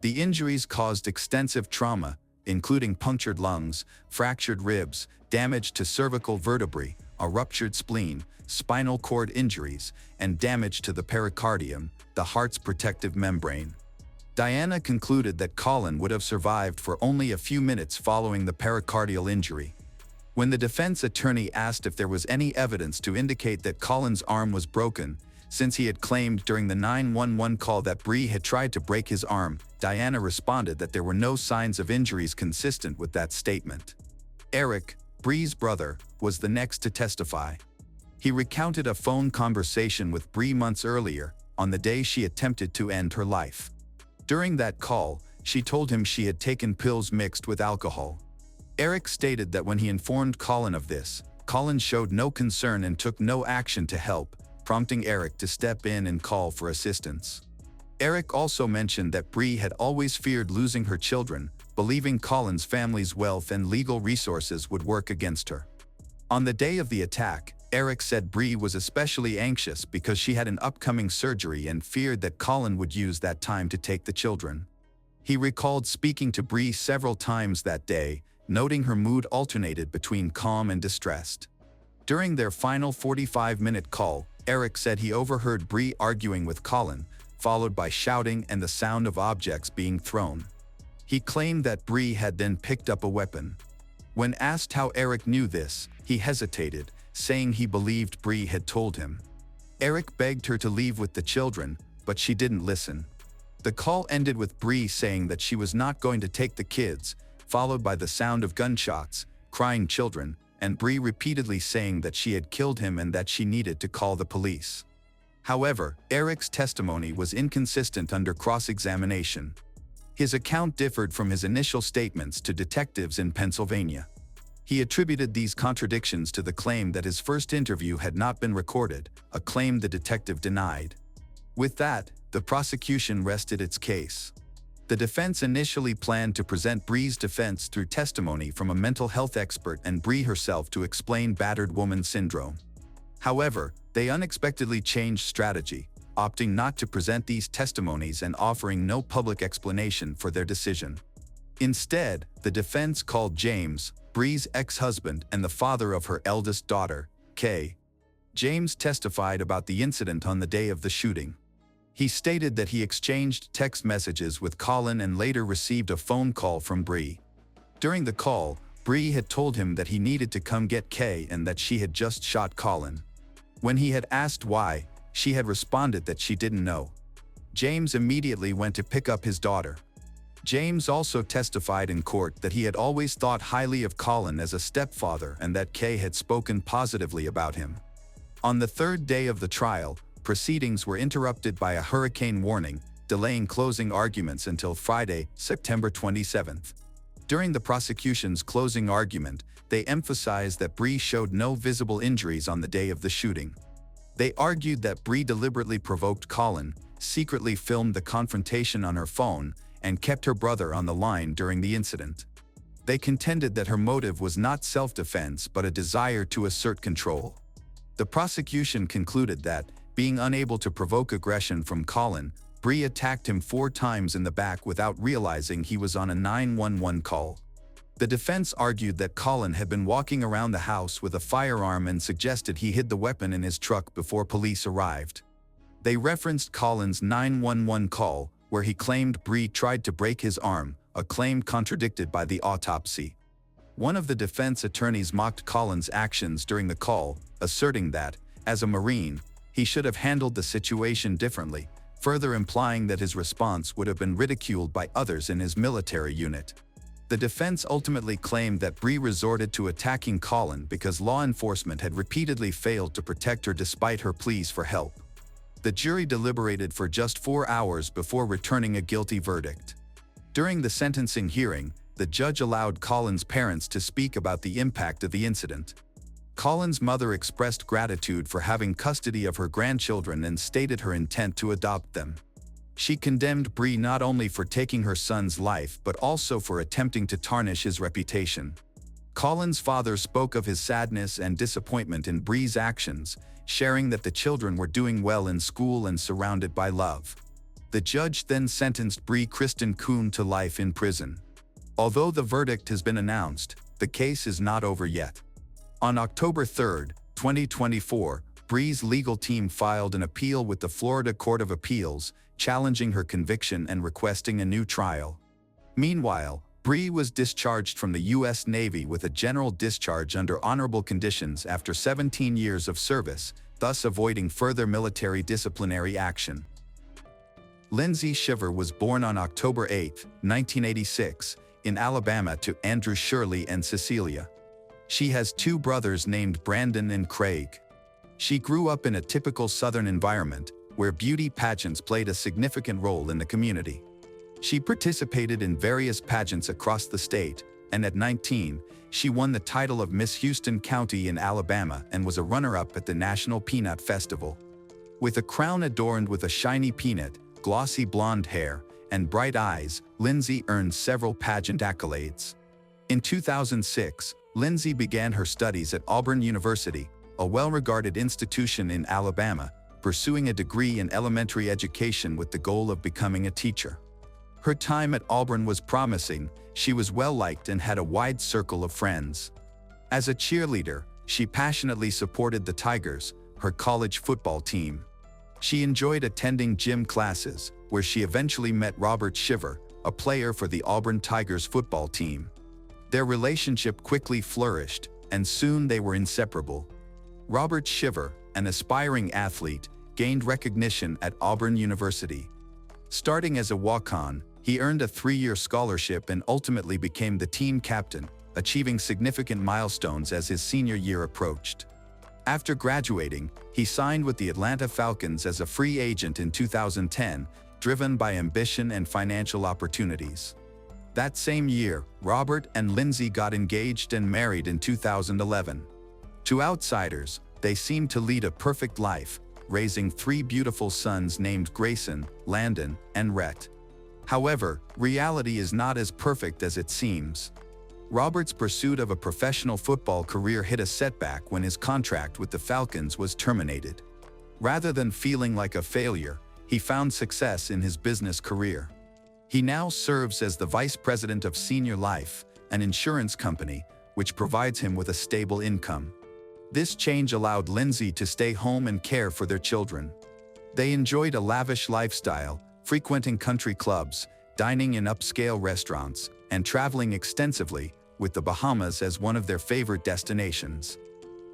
The injuries caused extensive trauma, including punctured lungs, fractured ribs, damage to cervical vertebrae, a ruptured spleen, spinal cord injuries, and damage to the pericardium, the heart's protective membrane. Diana concluded that Colin would have survived for only a few minutes following the pericardial injury. When the defense attorney asked if there was any evidence to indicate that Colin's arm was broken, since he had claimed during the 911 call that Bree had tried to break his arm, Diana responded that there were no signs of injuries consistent with that statement. Eric, Bree's brother, was the next to testify. He recounted a phone conversation with Bree months earlier, on the day she attempted to end her life. During that call, she told him she had taken pills mixed with alcohol. Eric stated that when he informed Colin of this, Colin showed no concern and took no action to help, prompting Eric to step in and call for assistance. Eric also mentioned that Bree had always feared losing her children, believing Colin's family's wealth and legal resources would work against her. On the day of the attack, Eric said Bree was especially anxious because she had an upcoming surgery and feared that Colin would use that time to take the children. He recalled speaking to Bree several times that day, noting her mood alternated between calm and distressed. During their final 45-minute call, Eric said he overheard Bree arguing with Colin, followed by shouting and the sound of objects being thrown. He claimed that Bree had then picked up a weapon. When asked how Eric knew this, he hesitated, saying he believed Bree had told him. Eric begged her to leave with the children, but she didn't listen. The call ended with Bree saying that she was not going to take the kids, followed by the sound of gunshots, crying children, and Bree repeatedly saying that she had killed him and that she needed to call the police. However, Eric's testimony was inconsistent under cross-examination. His account differed from his initial statements to detectives in Pennsylvania. He attributed these contradictions to the claim that his first interview had not been recorded, a claim the detective denied. With that, the prosecution rested its case. The defense initially planned to present Bree's defense through testimony from a mental health expert and Bree herself to explain battered woman syndrome. However, they unexpectedly changed strategy, opting not to present these testimonies and offering no public explanation for their decision. Instead, the defense called James, Bree's ex-husband and the father of her eldest daughter, Kay. James testified about the incident on the day of the shooting. He stated that he exchanged text messages with Colin and later received a phone call from Bree. During the call, Bree had told him that he needed to come get Kay and that she had just shot Colin. When he had asked why, she had responded that she didn't know. James immediately went to pick up his daughter. James also testified in court that he had always thought highly of Colin as a stepfather and that Kay had spoken positively about him. On the third day of the trial, proceedings were interrupted by a hurricane warning, delaying closing arguments until Friday, September 27th. During the prosecution's closing argument, they emphasized that Bree showed no visible injuries on the day of the shooting. They argued that Bree deliberately provoked Colin, secretly filmed the confrontation on her phone, and kept her brother on the line during the incident. They contended that her motive was not self-defense but a desire to assert control. The prosecution concluded that, being unable to provoke aggression from Colin, Bree attacked him 4 times in the back without realizing he was on a 911 call. The defense argued that Colin had been walking around the house with a firearm and suggested he hid the weapon in his truck before police arrived. They referenced Colin's 911 call, where he claimed Bree tried to break his arm, a claim contradicted by the autopsy. One of the defense attorneys mocked Colin's actions during the call, asserting that, as a Marine, he should have handled the situation differently, further implying that his response would have been ridiculed by others in his military unit. The defense ultimately claimed that Bree resorted to attacking Colin because law enforcement had repeatedly failed to protect her despite her pleas for help. The jury deliberated for just 4 hours before returning a guilty verdict. During the sentencing hearing, the judge allowed Colin's parents to speak about the impact of the incident. Colin's mother expressed gratitude for having custody of her grandchildren and stated her intent to adopt them. She condemned Bree not only for taking her son's life but also for attempting to tarnish his reputation. Colin's father spoke of his sadness and disappointment in Bree's actions, sharing that the children were doing well in school and surrounded by love. The judge then sentenced Bree Kristen Kuhn to life in prison. Although the verdict has been announced, the case is not over yet. On October 3, 2024, Bree's legal team filed an appeal with the Florida Court of Appeals, challenging her conviction and requesting a new trial. Meanwhile, Bree was discharged from the U.S. Navy with a general discharge under honorable conditions after 17 years of service, thus avoiding further military disciplinary action. Lindsay Shiver was born on October 8, 1986, in Alabama to Andrew Shirley and Cecilia. She has 2 brothers named Brandon and Craig. She grew up in a typical Southern environment, where beauty pageants played a significant role in the community. She participated in various pageants across the state, and at 19, she won the title of Miss Houston County in Alabama and was a runner-up at the National Peanut Festival. With a crown adorned with a shiny peanut, glossy blonde hair, and bright eyes, Lindsay earned several pageant accolades. In 2006, Lindsay began her studies at Auburn University, a well-regarded institution in Alabama, pursuing a degree in elementary education with the goal of becoming a teacher. Her time at Auburn was promising. She was well-liked and had a wide circle of friends. As a cheerleader, she passionately supported the Tigers, her college football team. She enjoyed attending gym classes, where she eventually met Robert Shiver, a player for the Auburn Tigers football team. Their relationship quickly flourished, and soon they were inseparable. Robert Shiver, an aspiring athlete, gained recognition at Auburn University. Starting as a walk-on, he earned a 3-year scholarship and ultimately became the team captain, achieving significant milestones as his senior year approached. After graduating, he signed with the Atlanta Falcons as a free agent in 2010, driven by ambition and financial opportunities. That same year, Robert and Lindsay got engaged and married in 2011. To outsiders, they seemed to lead a perfect life, raising 3 beautiful sons named Grayson, Landon, and Rhett. However, reality is not as perfect as it seems. Robert's pursuit of a professional football career hit a setback when his contract with the Falcons was terminated. Rather than feeling like a failure, he found success in his business career. He now serves as the vice president of Senior Life, an insurance company, which provides him with a stable income. This change allowed Lindsay to stay home and care for their children. They enjoyed a lavish lifestyle, frequenting country clubs, dining in upscale restaurants, and traveling extensively, with the Bahamas as one of their favorite destinations.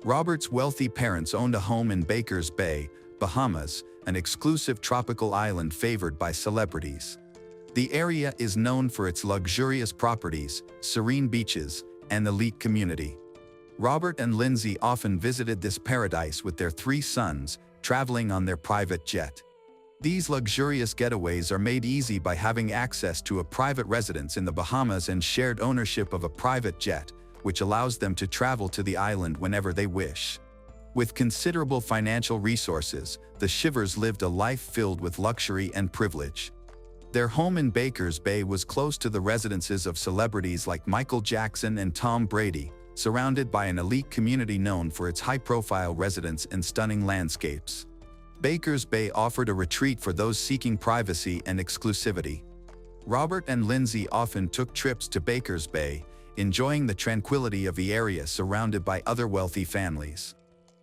Robert's wealthy parents owned a home in Baker's Bay, Bahamas, an exclusive tropical island favored by celebrities. The area is known for its luxurious properties, serene beaches, and elite community. Robert and Lindsay often visited this paradise with their 3 sons, traveling on their private jet. These luxurious getaways are made easy by having access to a private residence in the Bahamas and shared ownership of a private jet, which allows them to travel to the island whenever they wish. With considerable financial resources, the Shivers lived a life filled with luxury and privilege. Their home in Baker's Bay was close to the residences of celebrities like Michael Jackson and Tom Brady, surrounded by an elite community known for its high-profile residents and stunning landscapes. Baker's Bay offered a retreat for those seeking privacy and exclusivity. Robert and Lindsay often took trips to Baker's Bay, enjoying the tranquility of the area surrounded by other wealthy families.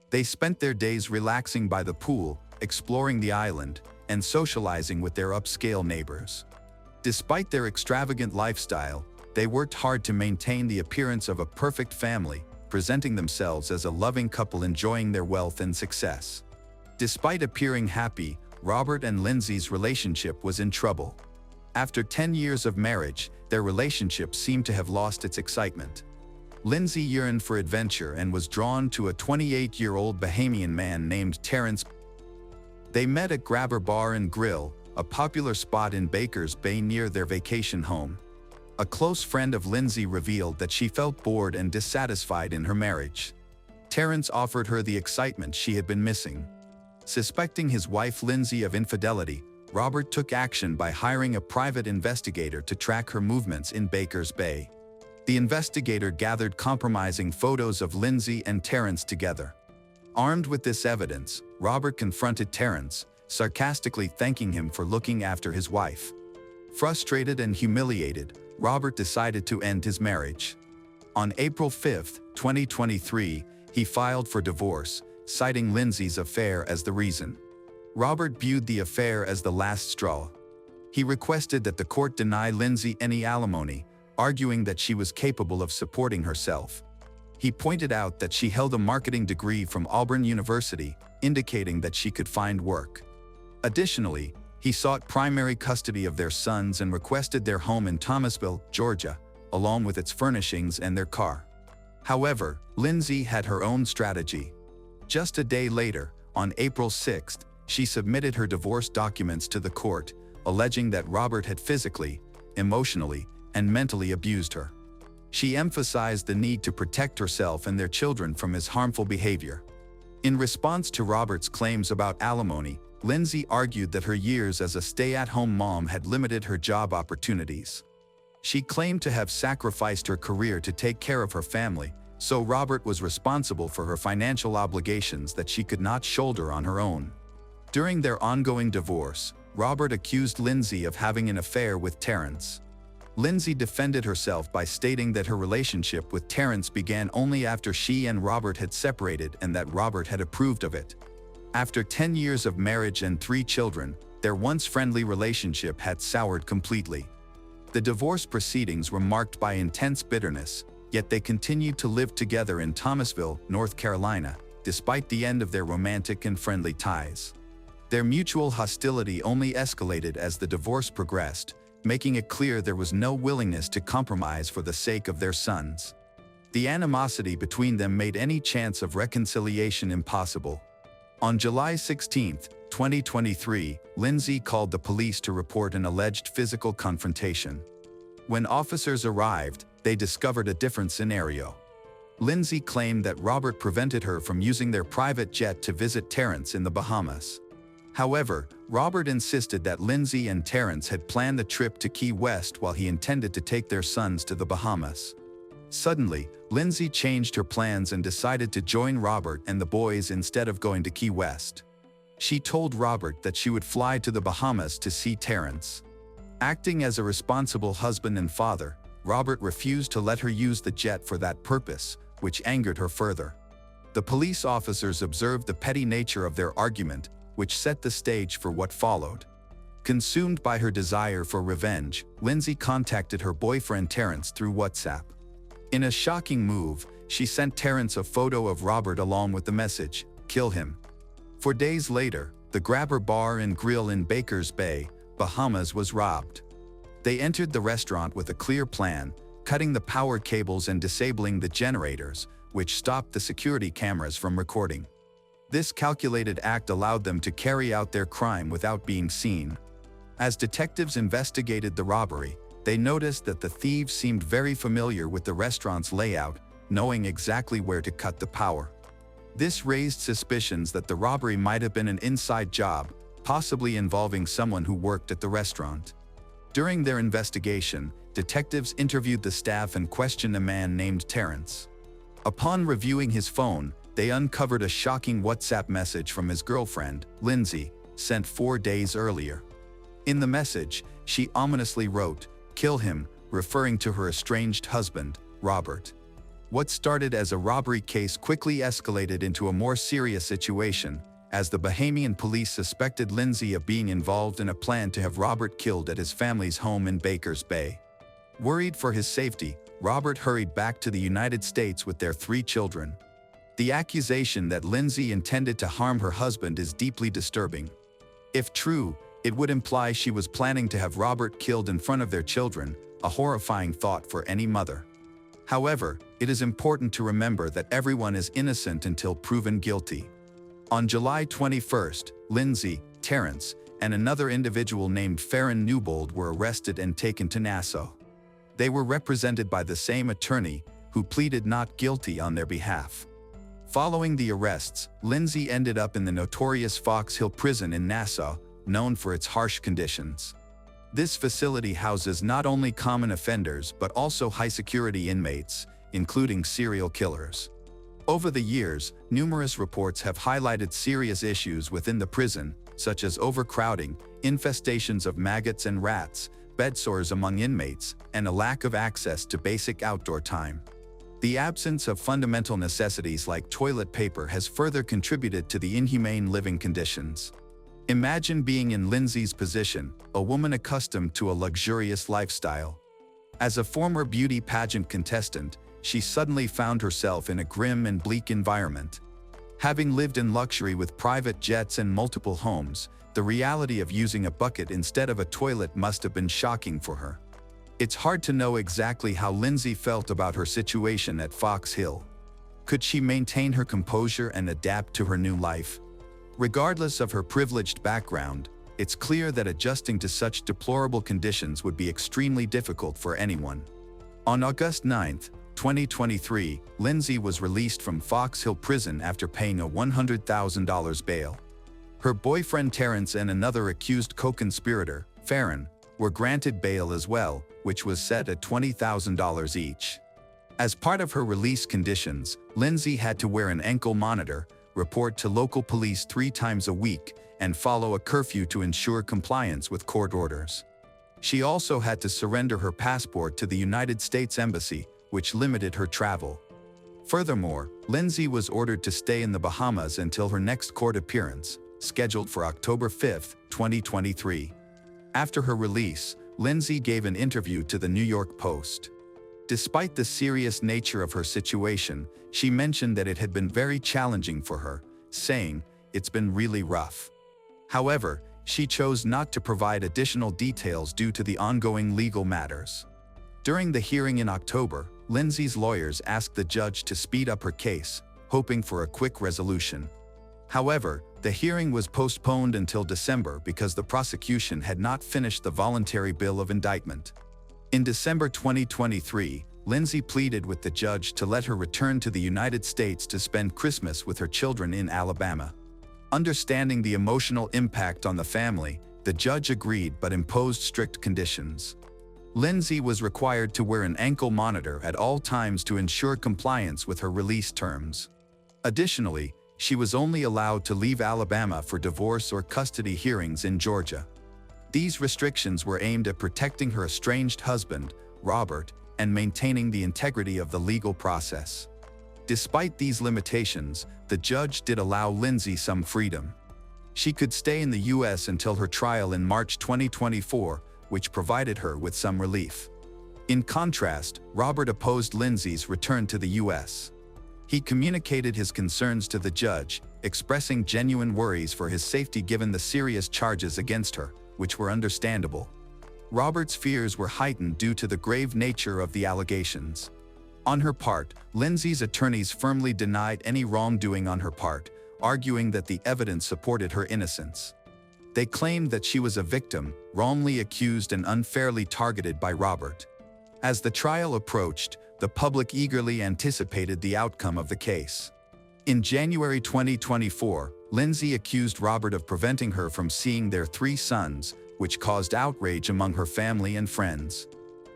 They spent their days relaxing by the pool, exploring the island, and socializing with their upscale neighbors. Despite their extravagant lifestyle, they worked hard to maintain the appearance of a perfect family, presenting themselves as a loving couple enjoying their wealth and success. Despite appearing happy, Robert and Lindsay's relationship was in trouble. After 10 years of marriage, their relationship seemed to have lost its excitement. Lindsay yearned for adventure and was drawn to a 28-year-old Bahamian man named Terrence. They met at Grabber Bar and Grill, a popular spot in Baker's Bay near their vacation home. A close friend of Lindsay revealed that she felt bored and dissatisfied in her marriage. Terrence offered her the excitement she had been missing. Suspecting his wife Lindsay of infidelity, Robert took action by hiring a private investigator to track her movements in Baker's Bay. The investigator gathered compromising photos of Lindsay and Terrence together. Armed with this evidence, Robert confronted Terrence, sarcastically thanking him for looking after his wife. Frustrated and humiliated, Robert decided to end his marriage. On April 5, 2023, he filed for divorce, citing Lindsay's affair as the reason. Robert viewed the affair as the last straw. He requested that the court deny Lindsay any alimony, arguing that she was capable of supporting herself. He pointed out that she held a marketing degree from Auburn University, indicating that she could find work. Additionally, he sought primary custody of their sons and requested their home in Thomasville, Georgia, along with its furnishings and their car. However, Lindsay had her own strategy. Just a day later, on April 6, she submitted her divorce documents to the court, alleging that Robert had physically, emotionally, and mentally abused her. She emphasized the need to protect herself and their children from his harmful behavior. In response to Robert's claims about alimony, Lindsay argued that her years as a stay-at-home mom had limited her job opportunities. She claimed to have sacrificed her career to take care of her family, so Robert was responsible for her financial obligations that she could not shoulder on her own. During their ongoing divorce, Robert accused Lindsay of having an affair with Terrence. Lindsay defended herself by stating that her relationship with Terrence began only after she and Robert had separated and that Robert had approved of it. After 10 years of marriage and 3 children, their once friendly relationship had soured completely. The divorce proceedings were marked by intense bitterness, yet they continued to live together in Thomasville, North Carolina, despite the end of their romantic and friendly ties. Their mutual hostility only escalated as the divorce progressed, making it clear there was no willingness to compromise for the sake of their sons. The animosity between them made any chance of reconciliation impossible. On July 16, 2023, Lindsay called the police to report an alleged physical confrontation. When officers arrived, they discovered a different scenario. Lindsay claimed that Robert prevented her from using their private jet to visit Terrence in the Bahamas. However, Robert insisted that Lindsay and Terrence had planned the trip to Key West while he intended to take their sons to the Bahamas. Suddenly, Lindsay changed her plans and decided to join Robert and the boys instead of going to Key West. She told Robert that she would fly to the Bahamas to see Terrence. Acting as a responsible husband and father, Robert refused to let her use the jet for that purpose, which angered her further. The police officers observed the petty nature of their argument, which set the stage for what followed. Consumed by her desire for revenge, Lindsay contacted her boyfriend Terrence through WhatsApp. In a shocking move, she sent Terrence a photo of Robert along with the message, "Kill him." 4 days later, the Grabber Bar and Grill in Baker's Bay, Bahamas was robbed. They entered the restaurant with a clear plan, cutting the power cables and disabling the generators, which stopped the security cameras from recording. This calculated act allowed them to carry out their crime without being seen. As detectives investigated the robbery, they noticed that the thieves seemed very familiar with the restaurant's layout, knowing exactly where to cut the power. This raised suspicions that the robbery might have been an inside job, possibly involving someone who worked at the restaurant. During their investigation, detectives interviewed the staff and questioned a man named Terrence. Upon reviewing his phone, they uncovered a shocking WhatsApp message from his girlfriend, Lindsay, sent 4 days earlier. In the message, she ominously wrote, "Kill him," referring to her estranged husband, Robert. What started as a robbery case quickly escalated into a more serious situation, as the Bahamian police suspected Lindsay of being involved in a plan to have Robert killed at his family's home in Bakers Bay. Worried for his safety, Robert hurried back to the United States with their 3 children. The accusation that Lindsay intended to harm her husband is deeply disturbing. If true, it would imply she was planning to have Robert killed in front of their children, a horrifying thought for any mother. However, it is important to remember that everyone is innocent until proven guilty. On July 21st, Lindsay, Terrence, and another individual named Farron Newbold were arrested and taken to Nassau. They were represented by the same attorney, who pleaded not guilty on their behalf. Following the arrests, Lindsay ended up in the notorious Fox Hill prison in Nassau, known for its harsh conditions. This facility houses not only common offenders but also high-security inmates, including serial killers. Over the years, numerous reports have highlighted serious issues within the prison, such as overcrowding, infestations of maggots and rats, bedsores among inmates, and a lack of access to basic outdoor time. The absence of fundamental necessities like toilet paper has further contributed to the inhumane living conditions. Imagine being in Lindsay's position, a woman accustomed to a luxurious lifestyle. As a former beauty pageant contestant, she suddenly found herself in a grim and bleak environment. Having lived in luxury with private jets and multiple homes, the reality of using a bucket instead of a toilet must have been shocking for her. It's hard to know exactly how Lindsay felt about her situation at Fox Hill. Could she maintain her composure and adapt to her new life? Regardless of her privileged background, it's clear that adjusting to such deplorable conditions would be extremely difficult for anyone. On August 9, 2023, Lindsay was released from Fox Hill Prison after paying a $100,000 bail. Her boyfriend Terrence and another accused co-conspirator, Farron, were granted bail as well, which was set at $20,000 each. As part of her release conditions, Lindsay had to wear an ankle monitor, report to local police 3 times a week, and follow a curfew to ensure compliance with court orders. She also had to surrender her passport to the United States Embassy, which limited her travel. Furthermore, Lindsay was ordered to stay in the Bahamas until her next court appearance, scheduled for October 5, 2023. After her release, Lindsay gave an interview to the New York Post. Despite the serious nature of her situation, she mentioned that it had been very challenging for her, saying, "It's been really rough." However, she chose not to provide additional details due to the ongoing legal matters. During the hearing in October, Lindsay's lawyers asked the judge to speed up her case, hoping for a quick resolution. However, the hearing was postponed until December because the prosecution had not finished the voluntary bill of indictment. In December 2023, Lindsay pleaded with the judge to let her return to the United States to spend Christmas with her children in Alabama. Understanding the emotional impact on the family, the judge agreed but imposed strict conditions. Lindsay was required to wear an ankle monitor at all times to ensure compliance with her release terms. Additionally, she was only allowed to leave Alabama for divorce or custody hearings in Georgia. These restrictions were aimed at protecting her estranged husband, Robert, and maintaining the integrity of the legal process. Despite these limitations, the judge did allow Lindsay some freedom. She could stay in the U.S. until her trial in March 2024, which provided her with some relief. In contrast, Robert opposed Lindsay's return to the U.S. He communicated his concerns to the judge, expressing genuine worries for his safety given the serious charges against her, which were understandable. Robert's fears were heightened due to the grave nature of the allegations. On her part, Lindsay's attorneys firmly denied any wrongdoing on her part, arguing that the evidence supported her innocence. They claimed that she was a victim, wrongly accused and unfairly targeted by Robert. As the trial approached, the public eagerly anticipated the outcome of the case. In January 2024, Lindsay accused Robert of preventing her from seeing their 3 sons, which caused outrage among her family and friends.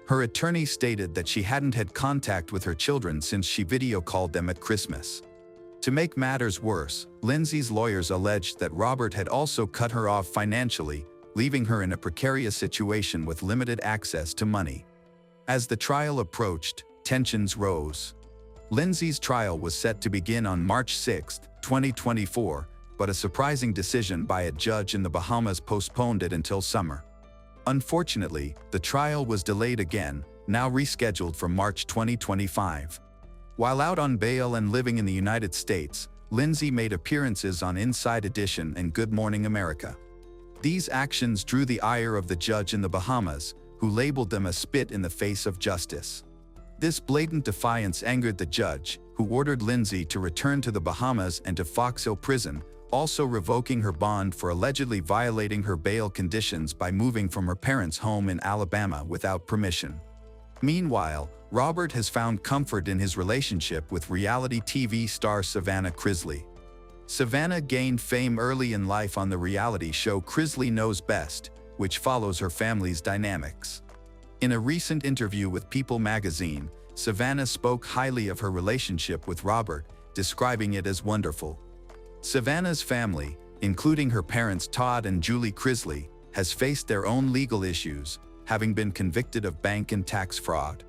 Her attorney stated that she hadn't had contact with her children since she video called them at Christmas. To make matters worse, Lindsay's lawyers alleged that Robert had also cut her off financially, leaving her in a precarious situation with limited access to money. As the trial approached, tensions rose. Lindsay's trial was set to begin on March 6, 2024, but a surprising decision by a judge in the Bahamas postponed it until summer. Unfortunately, the trial was delayed again, now rescheduled for March 2025. While out on bail and living in the United States, Lindsay made appearances on Inside Edition and Good Morning America. These actions drew the ire of the judge in the Bahamas, who labeled them a spit in the face of justice. This blatant defiance angered the judge, who ordered Lindsay to return to the Bahamas and to Fox Hill Prison, also revoking her bond for allegedly violating her bail conditions by moving from her parents' home in Alabama without permission. Meanwhile, Robert has found comfort in his relationship with reality TV star Savannah Crisley. Savannah gained fame early in life on the reality show Crisley Knows Best, which follows her family's dynamics. In a recent interview with People magazine, Savannah spoke highly of her relationship with Robert, describing it as wonderful. Savannah's family, including her parents Todd and Julie Crisley, has faced their own legal issues, having been convicted of bank and tax fraud.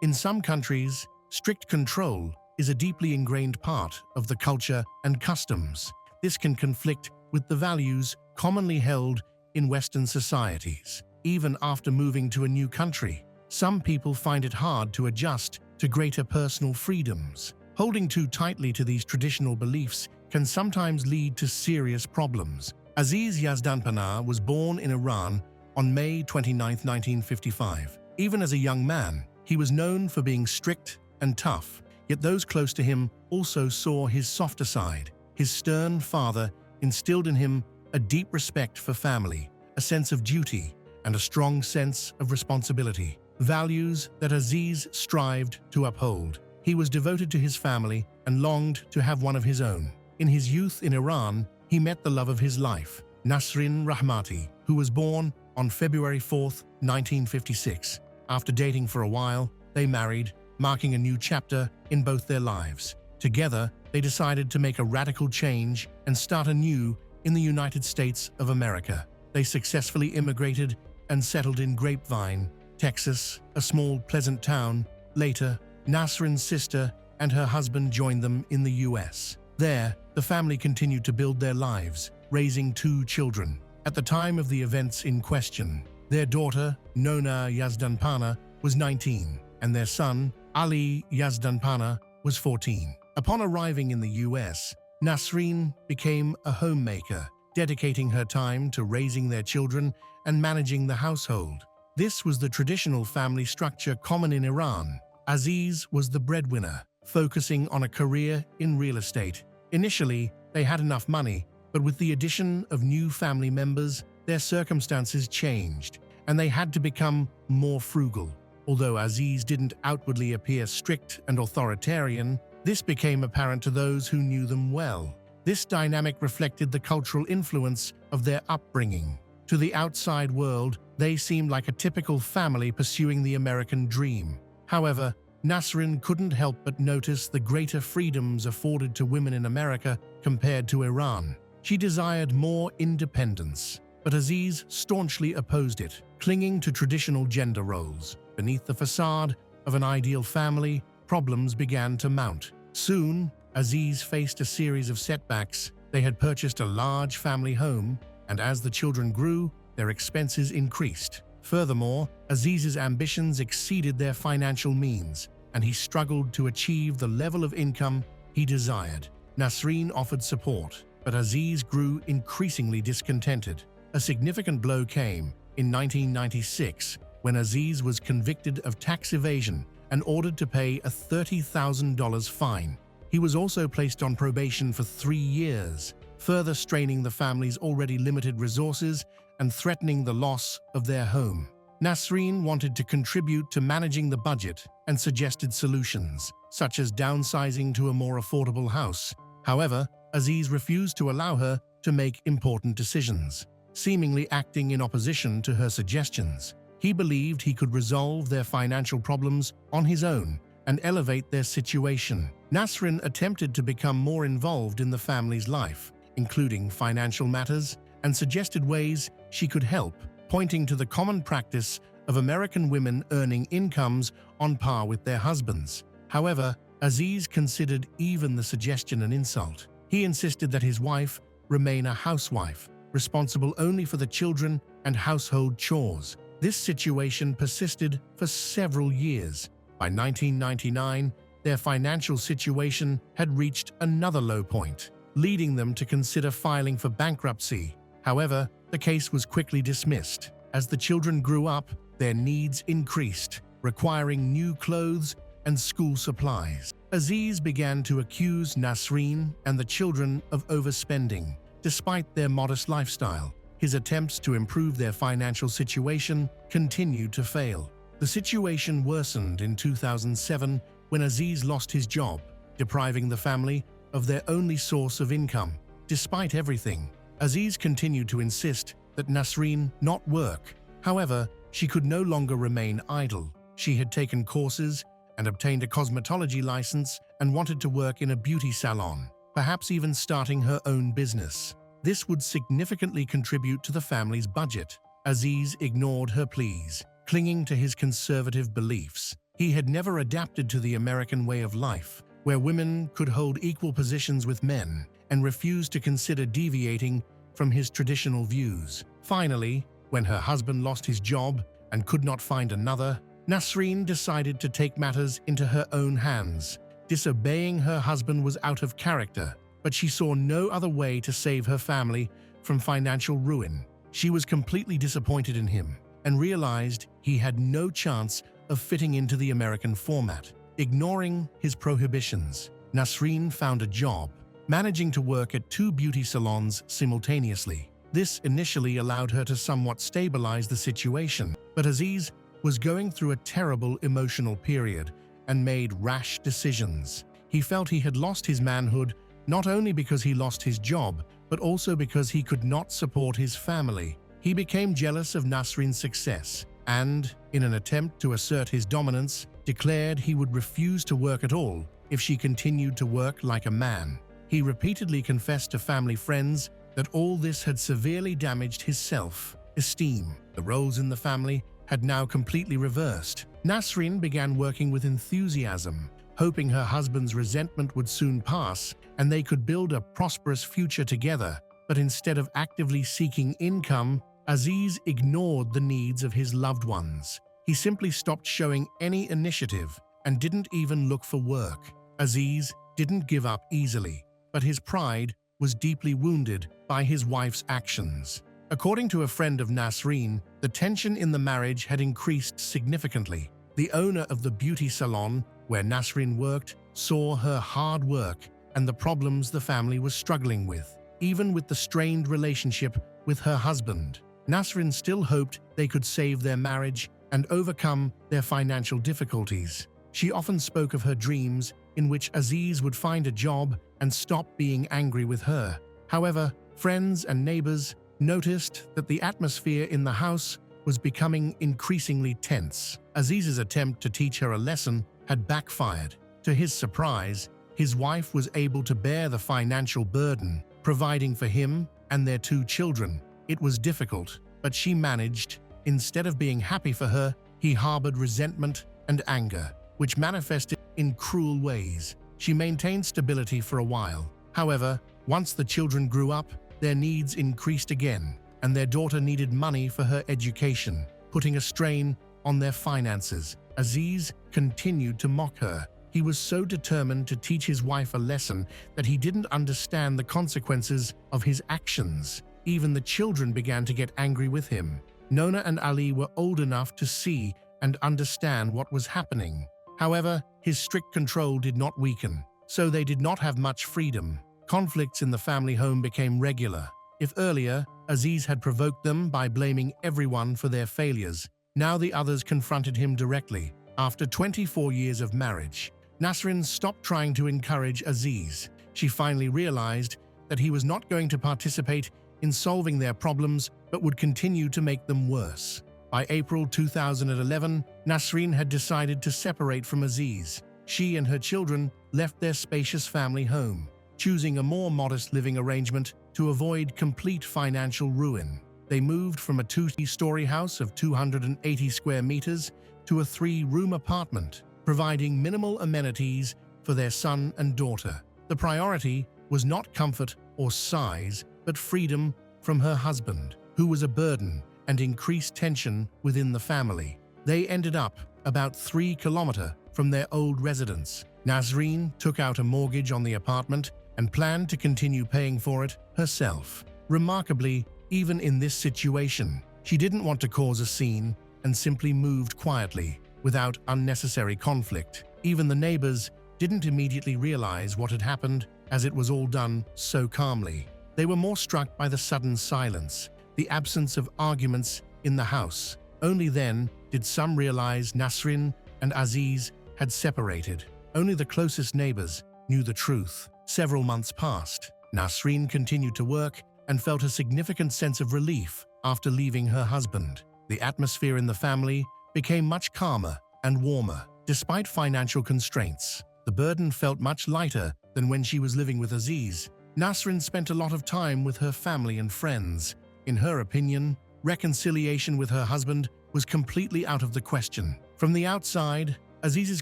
In some countries, strict control is a deeply ingrained part of the culture and customs. This can conflict with the values commonly held in Western societies. Even after moving to a new country, some people find it hard to adjust to greater personal freedoms. Holding too tightly to these traditional beliefs can sometimes lead to serious problems. Aziz Yazdanpanah was born in Iran on May 29, 1955. Even as a young man, he was known for being strict and tough, yet those close to him also saw his softer side. His stern father instilled in him a deep respect for family, a sense of duty, and a strong sense of responsibility, values that Aziz strived to uphold. He was devoted to his family and longed to have one of his own. In his youth in Iran, he met the love of his life, Nasrin Rahmati, who was born on February 4, 1956. After dating for a while, they married, marking a new chapter in both their lives. Together, they decided to make a radical change and start anew in the United States of America. They successfully immigrated and settled in Grapevine, Texas, a small, pleasant town. Later, Nasrin's sister and her husband joined them in the U.S. There, the family continued to build their lives, raising 2 children. At the time of the events in question, their daughter, Nona Yazdanpanah, was 19, and their son, Ali Yazdanpanah, was 14. Upon arriving in the U.S., Nasrin became a homemaker, dedicating her time to raising their children and managing the household. This was the traditional family structure common in Iran. Aziz was the breadwinner, focusing on a career in real estate. Initially, they had enough money, but with the addition of new family members, their circumstances changed, and they had to become more frugal. Although Aziz didn't outwardly appear strict and authoritarian, this became apparent to those who knew them well. This dynamic reflected the cultural influence of their upbringing. To the outside world, they seemed like a typical family pursuing the American dream. However, Nasrin couldn't help but notice the greater freedoms afforded to women in America compared to Iran. She desired more independence, but Aziz staunchly opposed it, clinging to traditional gender roles. Beneath the facade of an ideal family, problems began to mount. Soon, Aziz faced a series of setbacks. They had purchased a large family home, and as the children grew, their expenses increased. Furthermore, Aziz's ambitions exceeded their financial means, and he struggled to achieve the level of income he desired. Nasrin offered support, but Aziz grew increasingly discontented. A significant blow came in 1996 when Aziz was convicted of tax evasion and ordered to pay a $30,000 fine. He was also placed on probation for 3 years, further straining the family's already limited resources and threatening the loss of their home. Nasrin wanted to contribute to managing the budget and suggested solutions, such as downsizing to a more affordable house. However, Aziz refused to allow her to make important decisions, seemingly acting in opposition to her suggestions. He believed he could resolve their financial problems on his own and elevate their situation. Nasrin attempted to become more involved in the family's life, including financial matters, and suggested ways she could help, pointing to the common practice of American women earning incomes on par with their husbands. However, Aziz considered even the suggestion an insult. He insisted that his wife remain a housewife, responsible only for the children and household chores. This situation persisted for several years. By 1999, their financial situation had reached another low point, leading them to consider filing for bankruptcy. However, the case was quickly dismissed. As the children grew up, their needs increased, requiring new clothes and school supplies. Aziz began to accuse Nasreen and the children of overspending. Despite their modest lifestyle, his attempts to improve their financial situation continued to fail. The situation worsened in 2007 when Aziz lost his job, depriving the family of their only source of income. Despite everything, Aziz continued to insist that Nasreen not work. However, she could no longer remain idle. She had taken courses and obtained a cosmetology license and wanted to work in a beauty salon, perhaps even starting her own business. This would significantly contribute to the family's budget. Aziz ignored her pleas, clinging to his conservative beliefs. He had never adapted to the American way of life, where women could hold equal positions with men, and refused to consider deviating from his traditional views. Finally, when her husband lost his job and could not find another, Nasreen decided to take matters into her own hands. Disobeying her husband was out of character, but she saw no other way to save her family from financial ruin. She was completely disappointed in him and realized he had no chance of fitting into the American format. Ignoring his prohibitions, Nasreen found a job, managing to work at 2 beauty salons simultaneously. This initially allowed her to somewhat stabilize the situation, but Aziz was going through a terrible emotional period and made rash decisions. He felt he had lost his manhood, not only because he lost his job, but also because he could not support his family. He became jealous of Nasreen's success and, in an attempt to assert his dominance, declared he would refuse to work at all if she continued to work like a man. He repeatedly confessed to family friends that all this had severely damaged his self-esteem. The roles in the family had now completely reversed. Nasreen began working with enthusiasm, hoping her husband's resentment would soon pass and they could build a prosperous future together. But instead of actively seeking income, Aziz ignored the needs of his loved ones. He simply stopped showing any initiative and didn't even look for work. Aziz didn't give up easily, but his pride was deeply wounded by his wife's actions. According to a friend of Nasreen, the tension in the marriage had increased significantly. The owner of the beauty salon where Nasreen worked saw her hard work and the problems the family was struggling with. Even with the strained relationship with her husband, Nasreen still hoped they could save their marriage and overcome their financial difficulties. She often spoke of her dreams in which Aziz would find a job and stop being angry with her. However, friends and neighbors noticed that the atmosphere in the house was becoming increasingly tense. Aziz's attempt to teach her a lesson had backfired. To his surprise, his wife was able to bear the financial burden, providing for him and their 2 children. It was difficult, but she managed. Instead of being happy for her, he harbored resentment and anger, which manifested in cruel ways. She maintained stability for a while. However, once the children grew up, their needs increased again, and their daughter needed money for her education, putting a strain on their finances. Aziz continued to mock her. He was so determined to teach his wife a lesson that he didn't understand the consequences of his actions. Even the children began to get angry with him. Nona and Ali were old enough to see and understand what was happening. However, his strict control did not weaken, so they did not have much freedom. Conflicts in the family home became regular. If earlier, Aziz had provoked them by blaming everyone for their failures, now the others confronted him directly. After 24 years of marriage, Nasreen stopped trying to encourage Aziz. She finally realized that he was not going to participate in solving their problems, but would continue to make them worse. By April 2011, Nasreen had decided to separate from Aziz. She and her children left their spacious family home, choosing a more modest living arrangement to avoid complete financial ruin. They moved from a two-story house of 280 square meters to a 3-room apartment, providing minimal amenities for their son and daughter. The priority was not comfort or size, but freedom from her husband, who was a burden, and increased tension within the family. They ended up about 3 kilometers from their old residence. Nasreen took out a mortgage on the apartment and planned to continue paying for it herself. Remarkably, even in this situation, she didn't want to cause a scene and simply moved quietly, without unnecessary conflict. Even the neighbors didn't immediately realize what had happened, as it was all done so calmly. They were more struck by the sudden silence, the absence of arguments in the house. Only then did some realize Nasrin and Aziz had separated. Only the closest neighbors knew the truth. Several months passed. Nasrin continued to work and felt a significant sense of relief after leaving her husband. The atmosphere in the family became much calmer and warmer. Despite financial constraints, the burden felt much lighter than when she was living with Aziz. Nasrin spent a lot of time with her family and friends. In her opinion, reconciliation with her husband was completely out of the question. From the outside, Aziz's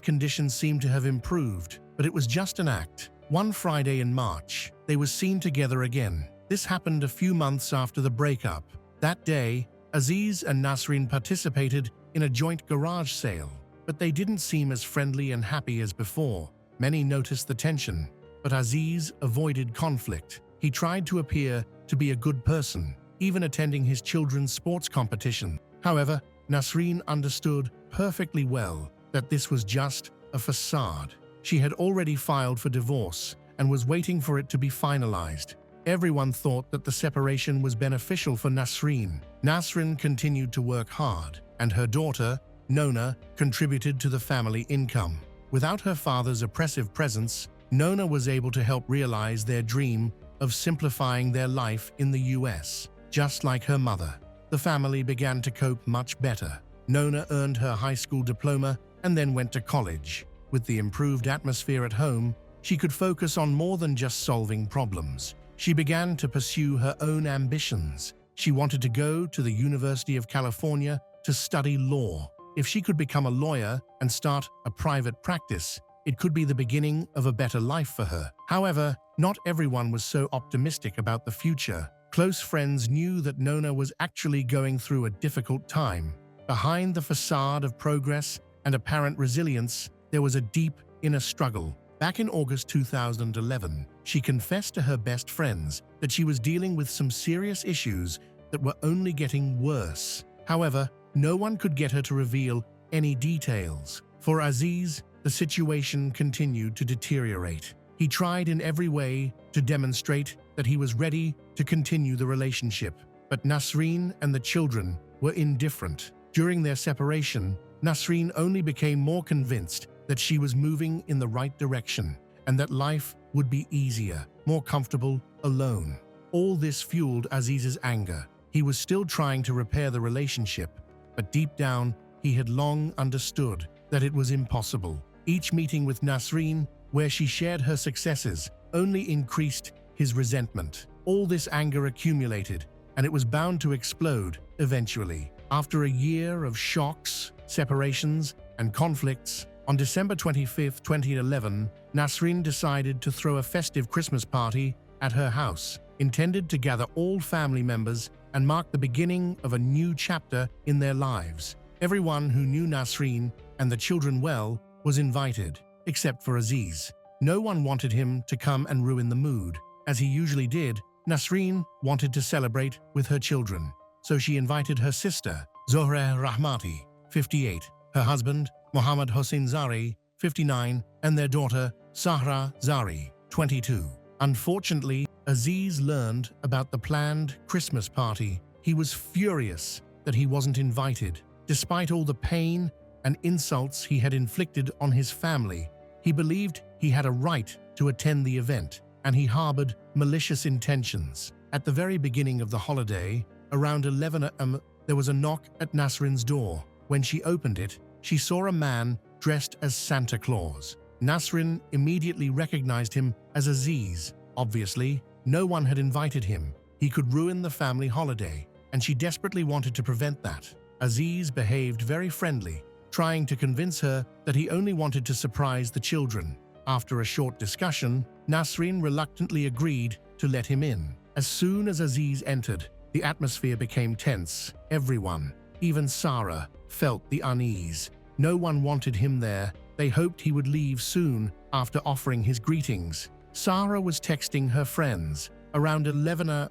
condition seemed to have improved, but it was just an act. One Friday in March, they were seen together again. This happened a few months after the breakup. That day, Aziz and Nasrin participated in a joint garage sale, but they didn't seem as friendly and happy as before. Many noticed the tension, but Aziz avoided conflict. He tried to appear to be a good person, even attending his children's sports competition. However, Nasrin understood perfectly well that this was just a facade. She had already filed for divorce and was waiting for it to be finalized. Everyone thought that the separation was beneficial for Nasrin. Nasrin continued to work hard, and her daughter, Nona, contributed to the family income. Without her father's oppressive presence, Nona was able to help realize their dream of simplifying their life in the US. Just like her mother, the family began to cope much better. Nona earned her high school diploma and then went to college. With the improved atmosphere at home, she could focus on more than just solving problems. She began to pursue her own ambitions. She wanted to go to the University of California to study law. If she could become a lawyer and start a private practice, it could be the beginning of a better life for her. However, not everyone was so optimistic about the future. Close friends knew that Nona was actually going through a difficult time. Behind the facade of progress and apparent resilience, there was a deep inner struggle. Back in August 2011, she confessed to her best friends that she was dealing with some serious issues that were only getting worse. However, no one could get her to reveal any details. For Aziz, the situation continued to deteriorate. He tried in every way to demonstrate that he was ready to continue the relationship, but Nasrin and the children were indifferent. During their separation, Nasrin only became more convinced that she was moving in the right direction and that life would be easier, more comfortable, alone. All this fueled Aziz's anger. He was still trying to repair the relationship, but deep down, he had long understood that it was impossible. Each meeting with Nasrin, where she shared her successes, only increased his resentment. All this anger accumulated, and it was bound to explode eventually. After a year of shocks, separations, and conflicts, on December 25, 2011, Nasrin decided to throw a festive Christmas party at her house, intended to gather all family members and mark the beginning of a new chapter in their lives. Everyone who knew Nasrin and the children well was invited, except for Aziz. No one wanted him to come and ruin the mood. As he usually did, Nasrin wanted to celebrate with her children, so she invited her sister, Zohra Rahmati, 58, her husband, Mohammad Hossein Zari, 59, and their daughter, Sahra Zari, 22. Unfortunately, Aziz learned about the planned Christmas party. He was furious that he wasn't invited. Despite all the pain and insults he had inflicted on his family, he believed he had a right to attend the event, and he harbored malicious intentions. At the very beginning of the holiday, around 11 a.m., there was a knock at Nasrin's door. When she opened it, she saw a man dressed as Santa Claus. Nasrin immediately recognized him as Aziz. Obviously, no one had invited him. He could ruin the family holiday, and she desperately wanted to prevent that. Aziz behaved very friendly, trying to convince her that he only wanted to surprise the children. After a short discussion, Nasreen reluctantly agreed to let him in. As soon as Aziz entered, the atmosphere became tense. Everyone, even Sarah, felt the unease. No one wanted him there. They hoped he would leave soon after offering his greetings. Sarah was texting her friends. Around 11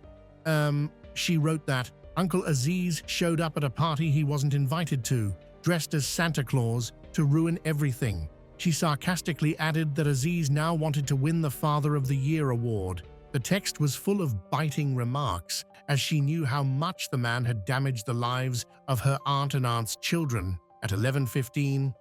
she wrote that Uncle Aziz showed up at a party he wasn't invited to, dressed as Santa Claus to ruin everything. She sarcastically added that Aziz now wanted to win the Father of the Year award. The text was full of biting remarks, as she knew how much the man had damaged the lives of her aunt and aunt's children. At 11:15,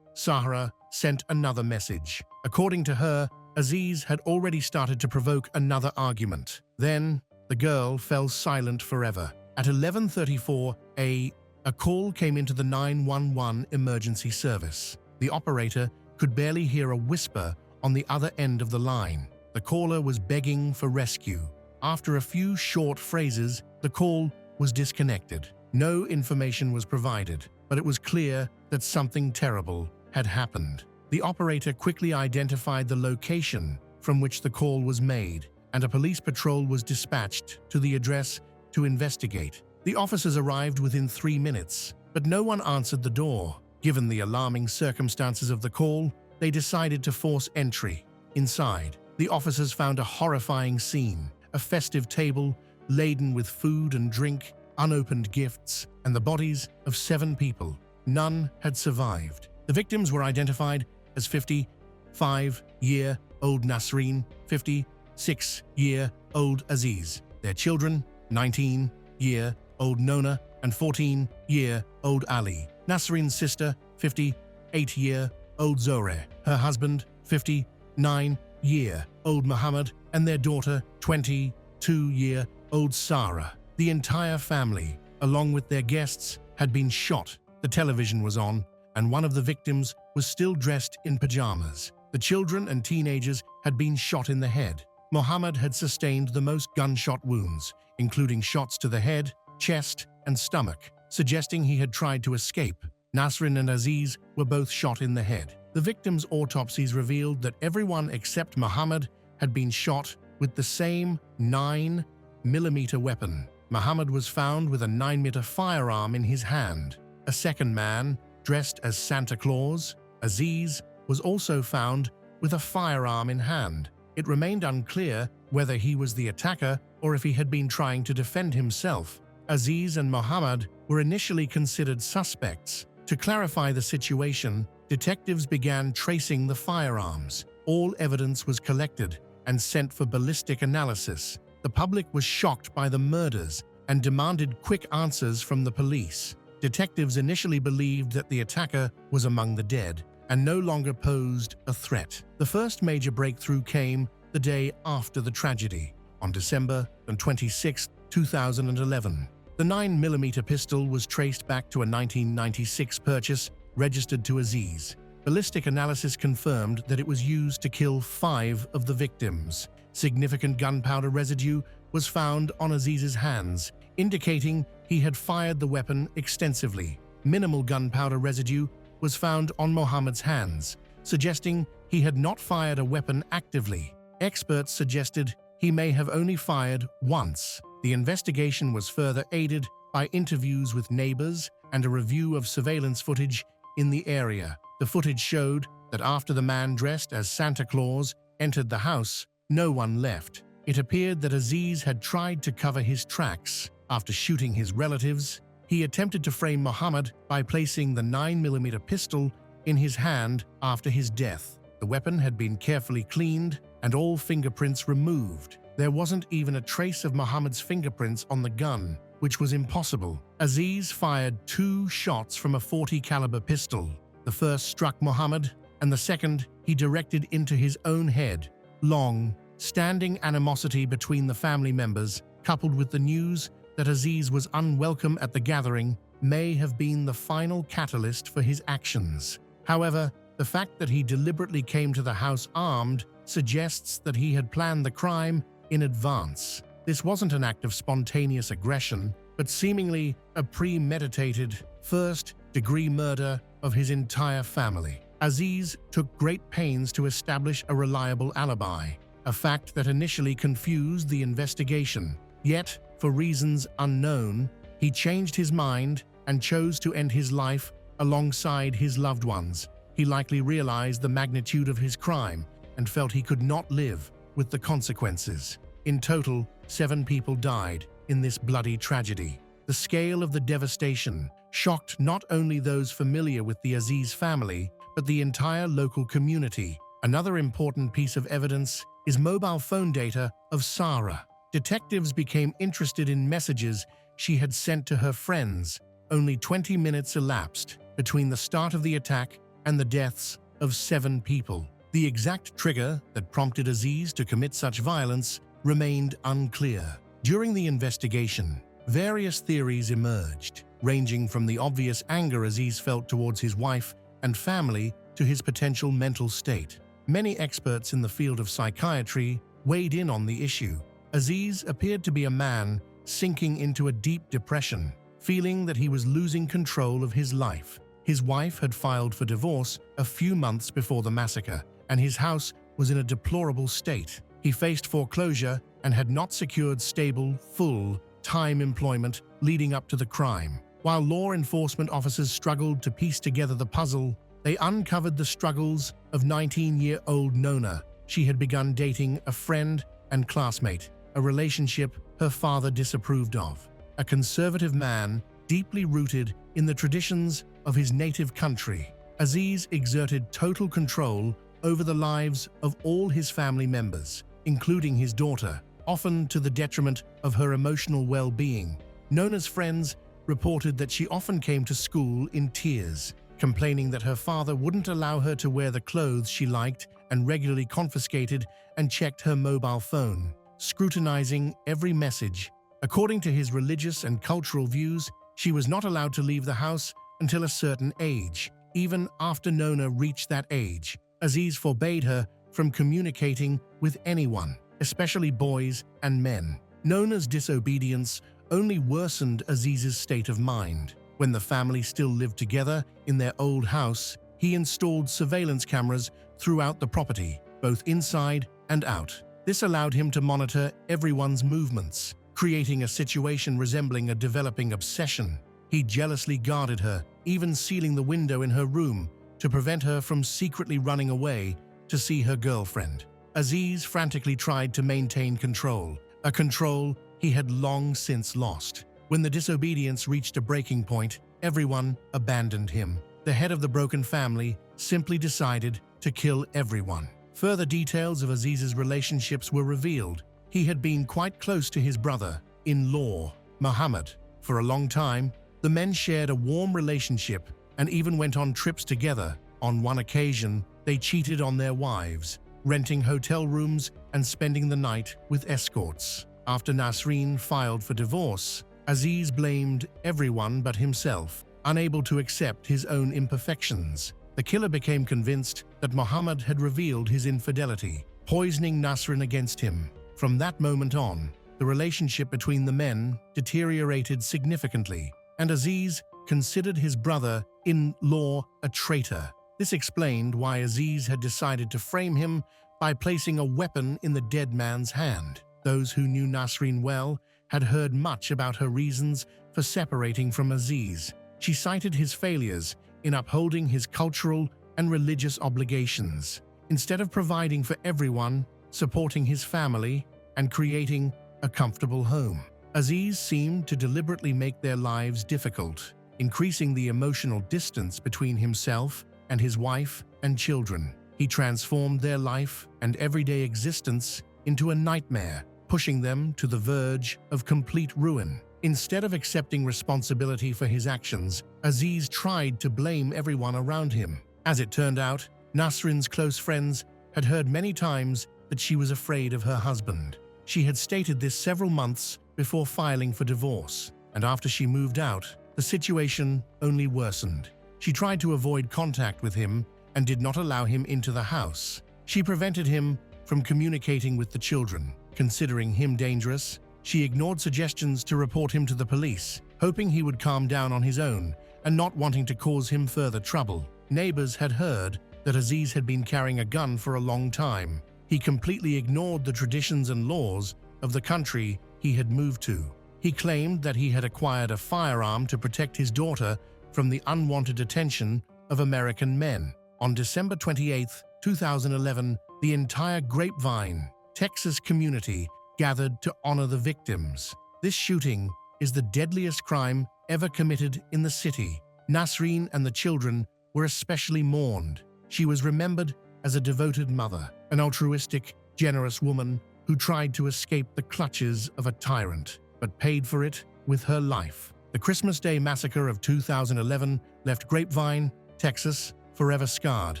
Sarah sent another message. According to her, Aziz had already started to provoke another argument. Then, the girl fell silent forever. At 11:34, a call came into the 911 emergency service. The operator could barely hear a whisper on the other end of the line. The caller was begging for rescue. After a few short phrases, the call was disconnected. No information was provided, but it was clear that something terrible had happened. The operator quickly identified the location from which the call was made, and a police patrol was dispatched to the address to investigate. The officers arrived within 3 minutes, but no one answered the door. Given the alarming circumstances of the call, they decided to force entry. Inside, the officers found a horrifying scene: a festive table laden with food and drink, unopened gifts, and the bodies of 7 people. None had survived. The victims were identified as 55-year-old Nasreen, 56-year-old Aziz, their children, 19-year-old Nona, and 14-year-old Ali. Nasreen's sister, 58-year-old Zohre, her husband, 59-year-old Muhammad, and their daughter, 22-year-old Sarah. The entire family, along with their guests, had been shot. The television was on, and one of the victims was still dressed in pajamas. The children and teenagers had been shot in the head. Muhammad had sustained the most gunshot wounds, including shots to the head, chest, and stomach, suggesting he had tried to escape. Nasreen and Aziz were both shot in the head. The victims' autopsies revealed that everyone except Muhammad had been shot with the same 9mm weapon. Muhammad was found with a 9mm firearm in his hand. A second man, dressed as Santa Claus, Aziz, was also found with a firearm in hand. It remained unclear whether he was the attacker or if he had been trying to defend himself. Aziz and Muhammad were initially considered suspects. To clarify the situation, detectives began tracing the firearms. All evidence was collected and sent for ballistic analysis. The public was shocked by the murders and demanded quick answers from the police. Detectives initially believed that the attacker was among the dead and no longer posed a threat. The first major breakthrough came the day after the tragedy, on December 26, 2011. The 9mm pistol was traced back to a 1996 purchase registered to Aziz. Ballistic analysis confirmed that it was used to kill 5 of the victims. Significant gunpowder residue was found on Aziz's hands, indicating he had fired the weapon extensively. Minimal gunpowder residue was found on Muhammad's hands, suggesting he had not fired a weapon actively. Experts suggested he may have only fired once. The investigation was further aided by interviews with neighbors and a review of surveillance footage in the area. The footage showed that after the man dressed as Santa Claus entered the house, no one left. It appeared that Aziz had tried to cover his tracks. After shooting his relatives, he attempted to frame Muhammad by placing the 9mm pistol in his hand after his death. The weapon had been carefully cleaned and all fingerprints removed. There wasn't even a trace of Muhammad's fingerprints on the gun, which was impossible. Aziz fired 2 shots from a .40 caliber pistol. The first struck Muhammad, and the second he directed into his own head. Long-standing animosity between the family members, coupled with the news that Aziz was unwelcome at the gathering, may have been the final catalyst for his actions. However, the fact that he deliberately came to the house armed suggests that he had planned the crime in advance. This wasn't an act of spontaneous aggression. but seemingly a premeditated, first-degree murder of his entire family. Aziz took great pains to establish a reliable alibi, a fact that initially confused the investigation. Yet, for reasons unknown, he changed his mind and chose to end his life alongside his loved ones. He likely realized the magnitude of his crime and felt he could not live with the consequences. In total, 7 people died in this bloody tragedy. The scale of the devastation shocked not only those familiar with the Aziz family, but the entire local community. Another important piece of evidence is mobile phone data of Sarah. Detectives became interested in messages she had sent to her friends. Only 20 minutes elapsed between the start of the attack and the deaths of 7 people. The exact trigger that prompted Aziz to commit such violence remained unclear. During the investigation, various theories emerged, ranging from the obvious anger Aziz felt towards his wife and family to his potential mental state. Many experts in the field of psychiatry weighed in on the issue. Aziz appeared to be a man sinking into a deep depression, feeling that he was losing control of his life. His wife had filed for divorce a few months before the massacre, and his house was in a deplorable state. He faced foreclosure and had not secured stable, full-time employment leading up to the crime. While law enforcement officers struggled to piece together the puzzle, they uncovered the struggles of 19-year-old Nona. She had begun dating a friend and classmate, a relationship her father disapproved of. A conservative man deeply rooted in the traditions of his native country, Aziz exerted total control over the lives of all his family members, including his daughter, often to the detriment of her emotional well-being. Nona's friends reported that she often came to school in tears, complaining that her father wouldn't allow her to wear the clothes she liked and regularly confiscated and checked her mobile phone, scrutinizing every message. According to his religious and cultural views, she was not allowed to leave the house until a certain age. Even after Nona reached that age, Aziz forbade her from communicating with anyone, especially boys and men. Nona's disobedience only worsened Aziz's state of mind. When the family still lived together in their old house, he installed surveillance cameras throughout the property, both inside and out. This allowed him to monitor everyone's movements, creating a situation resembling a developing obsession. He jealously guarded her, even sealing the window in her room to prevent her from secretly running away to see her girlfriend. Aziz frantically tried to maintain control, a control he had long since lost. When the disobedience reached a breaking point, everyone abandoned him. The head of the broken family simply decided to kill everyone. Further details of Aziz's relationships were revealed. He had been quite close to his brother-in-law, Muhammad. For a long time, the men shared a warm relationship and even went on trips together. On one occasion, they cheated on their wives, renting hotel rooms and spending the night with escorts. After Nasreen filed for divorce, Aziz blamed everyone but himself, unable to accept his own imperfections. The killer became convinced that Muhammad had revealed his infidelity, poisoning Nasreen against him. From that moment on, the relationship between the men deteriorated significantly, and Aziz considered his brother-in-law a traitor. This explained why Aziz had decided to frame him by placing a weapon in the dead man's hand. Those who knew Nasreen well had heard much about her reasons for separating from Aziz. She cited his failures in upholding his cultural and religious obligations. Instead of providing for everyone, supporting his family, and creating a comfortable home, Aziz seemed to deliberately make their lives difficult, increasing the emotional distance between himself and his wife and children. He transformed their life and everyday existence into a nightmare, pushing them to the verge of complete ruin. Instead of accepting responsibility for his actions, Aziz tried to blame everyone around him. As it turned out, Nasrin's close friends had heard many times that she was afraid of her husband. She had stated this several months before filing for divorce, and after she moved out, the situation only worsened. She tried to avoid contact with him and did not allow him into the house. She prevented him from communicating with the children. Considering him dangerous, She ignored suggestions to report him to the police, hoping he would calm down on his own and not wanting to cause him further trouble. Neighbors had heard that Aziz had been carrying a gun for a long time. He completely ignored the traditions and laws of the country he had moved to. He claimed that he had acquired a firearm to protect his daughter from the unwanted attention of American men. On December 28, 2011, the entire Grapevine, Texas community gathered to honor the victims. This shooting is the deadliest crime ever committed in the city. Nasreen and the children were especially mourned. She was remembered as a devoted mother, an altruistic, generous woman who tried to escape the clutches of a tyrant, but paid for it with her life. The Christmas Day massacre of 2011 left Grapevine, Texas, forever scarred,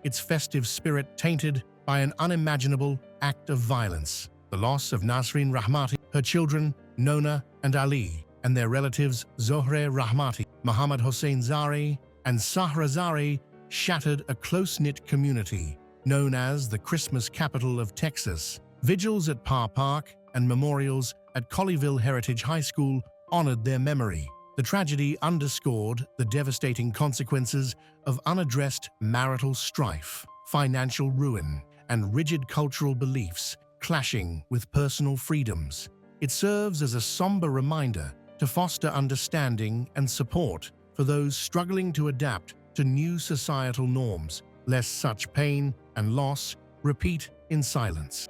its festive spirit tainted by an unimaginable act of violence. The loss of Nasreen Rahmati, her children, Nona and Ali, and their relatives Zohre Rahmati, Muhammad Hossein Zari, and Sahra Zari shattered a close-knit community known as the Christmas capital of Texas. Vigils at Parr Park and memorials at Colleyville Heritage High School honored their memory. The tragedy underscored the devastating consequences of unaddressed marital strife, financial ruin, and rigid cultural beliefs clashing with personal freedoms. It serves as a somber reminder to foster understanding and support for those struggling to adapt to new societal norms, lest such pain and loss repeat in silence.